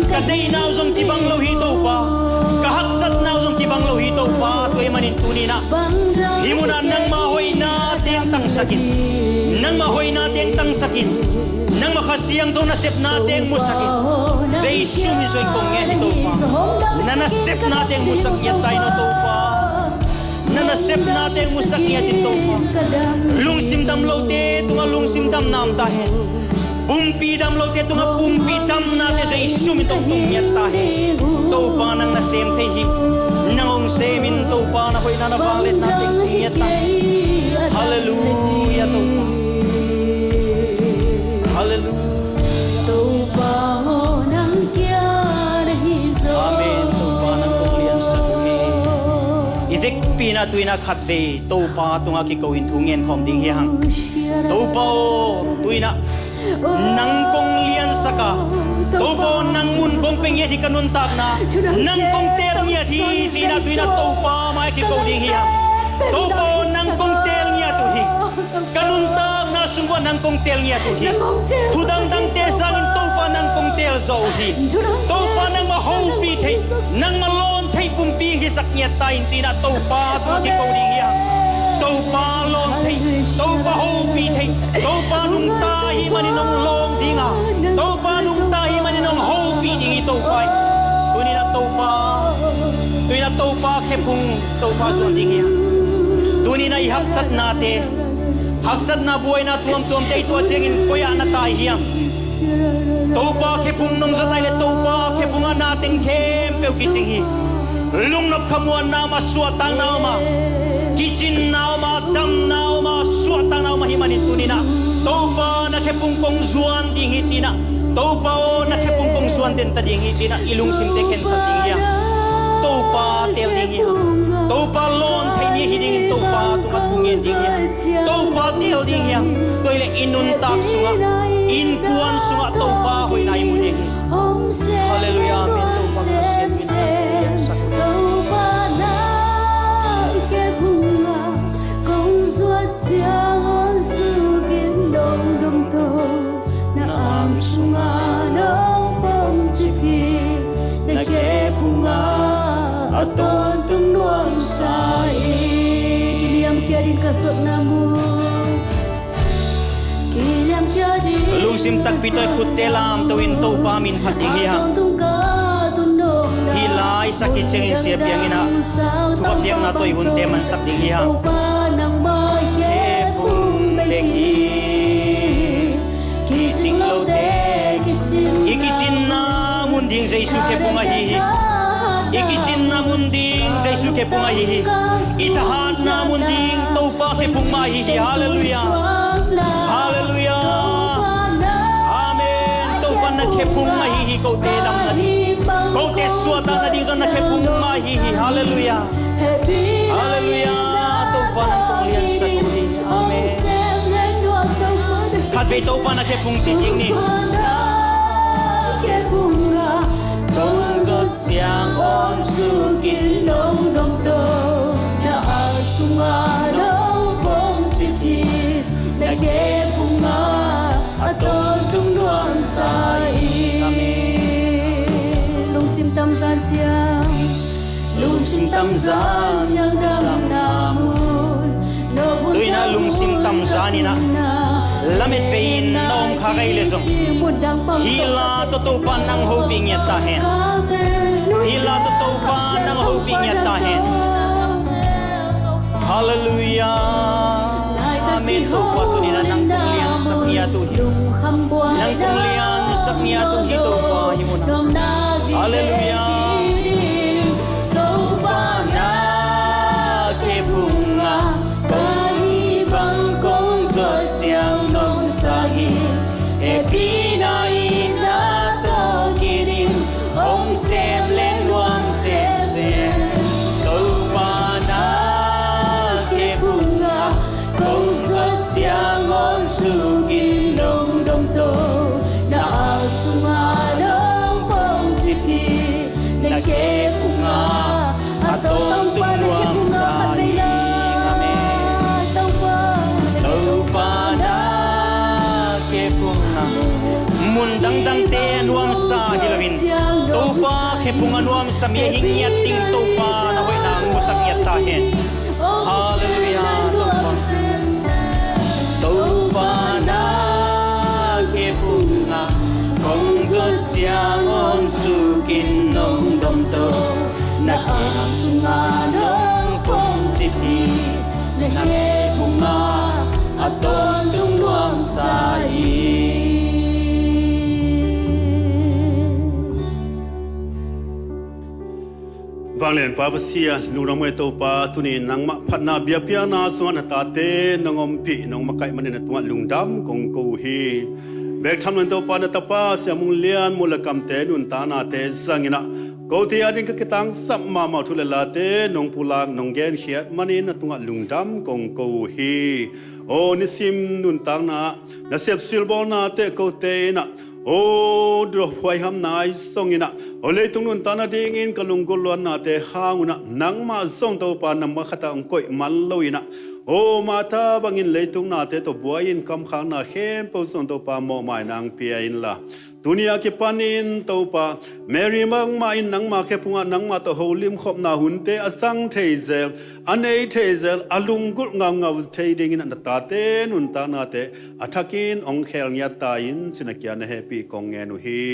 kaday na uzong kibang lauhi tau pa kahaksat na uzong kibang lauhi tau pa tuay manintuni na himo na nang mahoy natin tang sakin nang mahoy natin tang sakin nang makasiyang to nasip natin mo sakin sa isyumi so'y kong ngayon tau pa Nanasip natin musak niya tayo na topa. Nanasip natin musak niya chin topa. Lungsim dam lote tunga lungsim dam nam tahe. Pumpi dam lote tunga pumpi dam natin sa isyum itong niya tahe. Topa nang nasem tehi. Nangong semin topa na ko'y nanabalit natin niya tahe. Hallelujah topa. Hallelujah. Amen. Topa nang tunglian sa tumi. Idik pinatuina khate topa tunga ki kawin thungen khom ding hiang. Topa o tuina nang konglian saka. Topa nang mun kong pengye hi kanun tak na. Nang kong ter niya hi tina tuina topa mai ki kawin hiang. Topa nang kong tel niya tu hi. Kanun tak na sungwa nang kong tel niya tu hi. Tudang dang te sangin topa nang kong tel zo hi. Topa nang mahau pi thei nang malon thei pumpi hi sak niya tain china topa tu ki ko ding hiang. Topa lon thei topa hau pi thei topa nung ta hi maninong long dinga. Topa nung ta hi maninong hau pi ding topa. Tuina topa khepung topa zo ding hiang. Tuni na ihaksat nate. Haksat na buhay na tuam-tuam tayo ito at siyangin kuya na tayo hiyang. Topa kepung nung sa tayo topa kepunga nating kempew kitsing hi. Lungnap kamuan na masuatang na uma. Kitsin na uma, dam na uma, suatang na uma himanin tunina. Topa na kepung kong zuan ding hitina. Topa o na kepung kong zuan din tading hitina. Ilung simteken sa ting hiyang. Topa tel ding hiyang. Topa lon thay niya hidingin topa tumat bungin ding hiyang. Topa tel ding hiyang. Toile inuntak sunga. Inkuan sunga topa hoy na imu ding hi. Hallelujah. Amen. Topa kusyan minang sa Topa na kebunga kong suat jangan sugin dong dong to na ang sunga nong pangcipi na kebunga aton tung nuang sai kiliam kiarin kasut namu kiliam kiarin lungsim tak pitoy kutelam tawin topa min pating hiyang. Hilay sakit cengin siap yang ina kuat yang natoy hunteman sak ding hiyang. Kepung leki kicing lote ikicin na munding jaisu kepung ahihi. Ikicin na munding jaisu kepung ahihi. Itahan na munding topa kepung mahihi. Hallelujah. Hallelujah. Amen. Topa na kepung mahihi kau telam na di. Kau te suata na di zon na kepung mahihi. Hallelujah. Hallelujah. Topa na kulian sa kuhi. Amen. Kadve topa na kepung siting ni. Tunggot yang on sugin dong dong to na asunga dong bong citi na kepunga aton tung nuang sai. Lung sim tam san chiang lung sim tam san chiang dam namun tuy na lung sim tam zani na lamit pein nom kagay lesong hila totopan ng hoping niya tahen hila totopan ng hoping niya tahen. Hallelujah. Amen. Topa to nila ng tunglian sa niya tuhi ng tunglian sa niya tuhi topa himuna. Hallelujah. Topa na kebunga kalibang kong zot yang nong sahi epinain na to kirim ong sem len luang sem sem. Topa na kebunga kong zot yang on sugin dong dong to na asungalong pong tipi na kebunga atong tungwang sahi. Mundang dang te anuam sa hilawin topa kepung anuam sa miyahing yating topa na hoy nang musak yatahin. Hallelujah. Topa na kepung kong zot siang on sukin nong dom to na sunga nong pom chipi na he bunga aton tung luang sai vang len pa sia lu na mo to pa tu ni nang ma phat na bia pia na so na ta te nongom pi nong makai man na tua lungdam kong ko hi bek tham nan to pa na ta pa sia mung lian mulakam te nun ta na te sangina ko te adin ka kitang sam ma ma thu la te nong pulang nong gen khiat mani na tua lungdam kong ko hi o ni sim nun tang na sep silbol na te ko te na o dro phai ham nai songina o le tung nun tana ding in kalung golwan na te hanguna nang ma song to pa nam ma khata ong koi man loina o mata bangin le tung na te to buain kam khang na khem po song to pa mo mai nang pia in la dunia ke panin to pa mary mang ma in nang ma ke punga nang ma to holim khop na hunte asang theizel anei theizel alung gul ngam ngaw theiding in na ta te nun ta na te athakin ong khel nya ta in sinakya na happy kong ngenu hi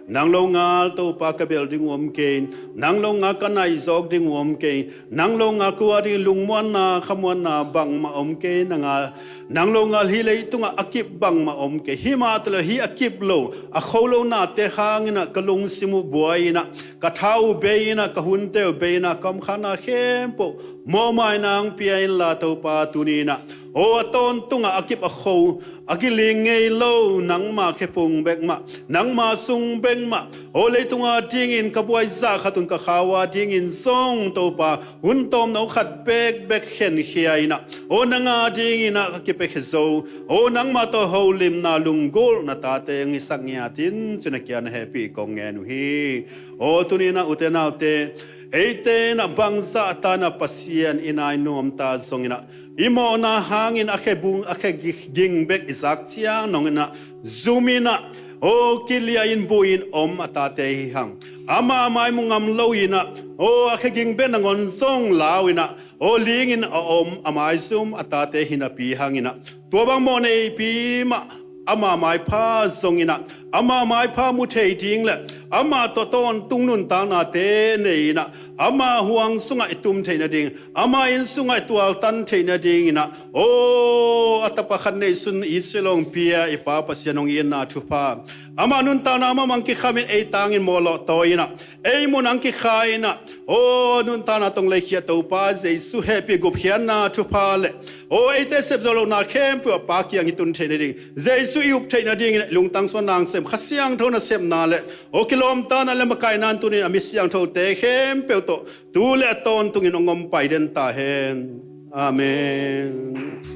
nang lo ngal to pa ka bel ding om ke nang lo nga ka nai zok ding om ke nang lo nga ku adi lung mon na khamon na bang ma om ke nang lo ngal hi le tunga akip bang ma om ke hi ma tla hi akip lo a kholo na te hangina kalung simu buaina ka thau beina ka hunte beina kam khana khempo mo mai nang pia in la to pa tunina o aton tunga akip a kho agiling ngei lo nang ma khepung bek ma nang ma sung beng ma o le tunga ding in ka buai za khatun ka khawa ding in song to pa hun tom no khat bek bek khen khiaina o nanga ding ina ka ke pe khezo o nang ma to holim na lungol na ta te ngi sangya tin china na happy kong ngenu hi o tunina utena te eite na bangza ta na pasien inai nom ta songina imo na hangin akhe bung akhe ging bek isak chiang nongina zoomina o kilia in buin om atate hi hang ama mai mungam loina o akhe ging ben ngon song lawina o lingin om amai sum atate hinapi hangina tuabang mo nei pi ma ama mai pha songina ama mai pha mu thei ding le ama to ton tung nun ta na te nei na ama huang sunga itum thei na ding ama in sunga tual tan thei na ding ina o atapa khan nei sun iselong pia ipa pasianong in na thupa ama nun ta na ama mangki khamin ei tangin molo toina ei mun angki khaina o nun ta na tong le khia to pa jesu happy gup khian na thupa le o eite sep zolo na khem pu pa kiang itun thei na ding jesu iup thei na ding lung tang son nang sem khasiang thona sem na le o kilom ta na le makai nan tunin amisiang tho te khem pe to tu le ton tungin ongom pai den ta hen amen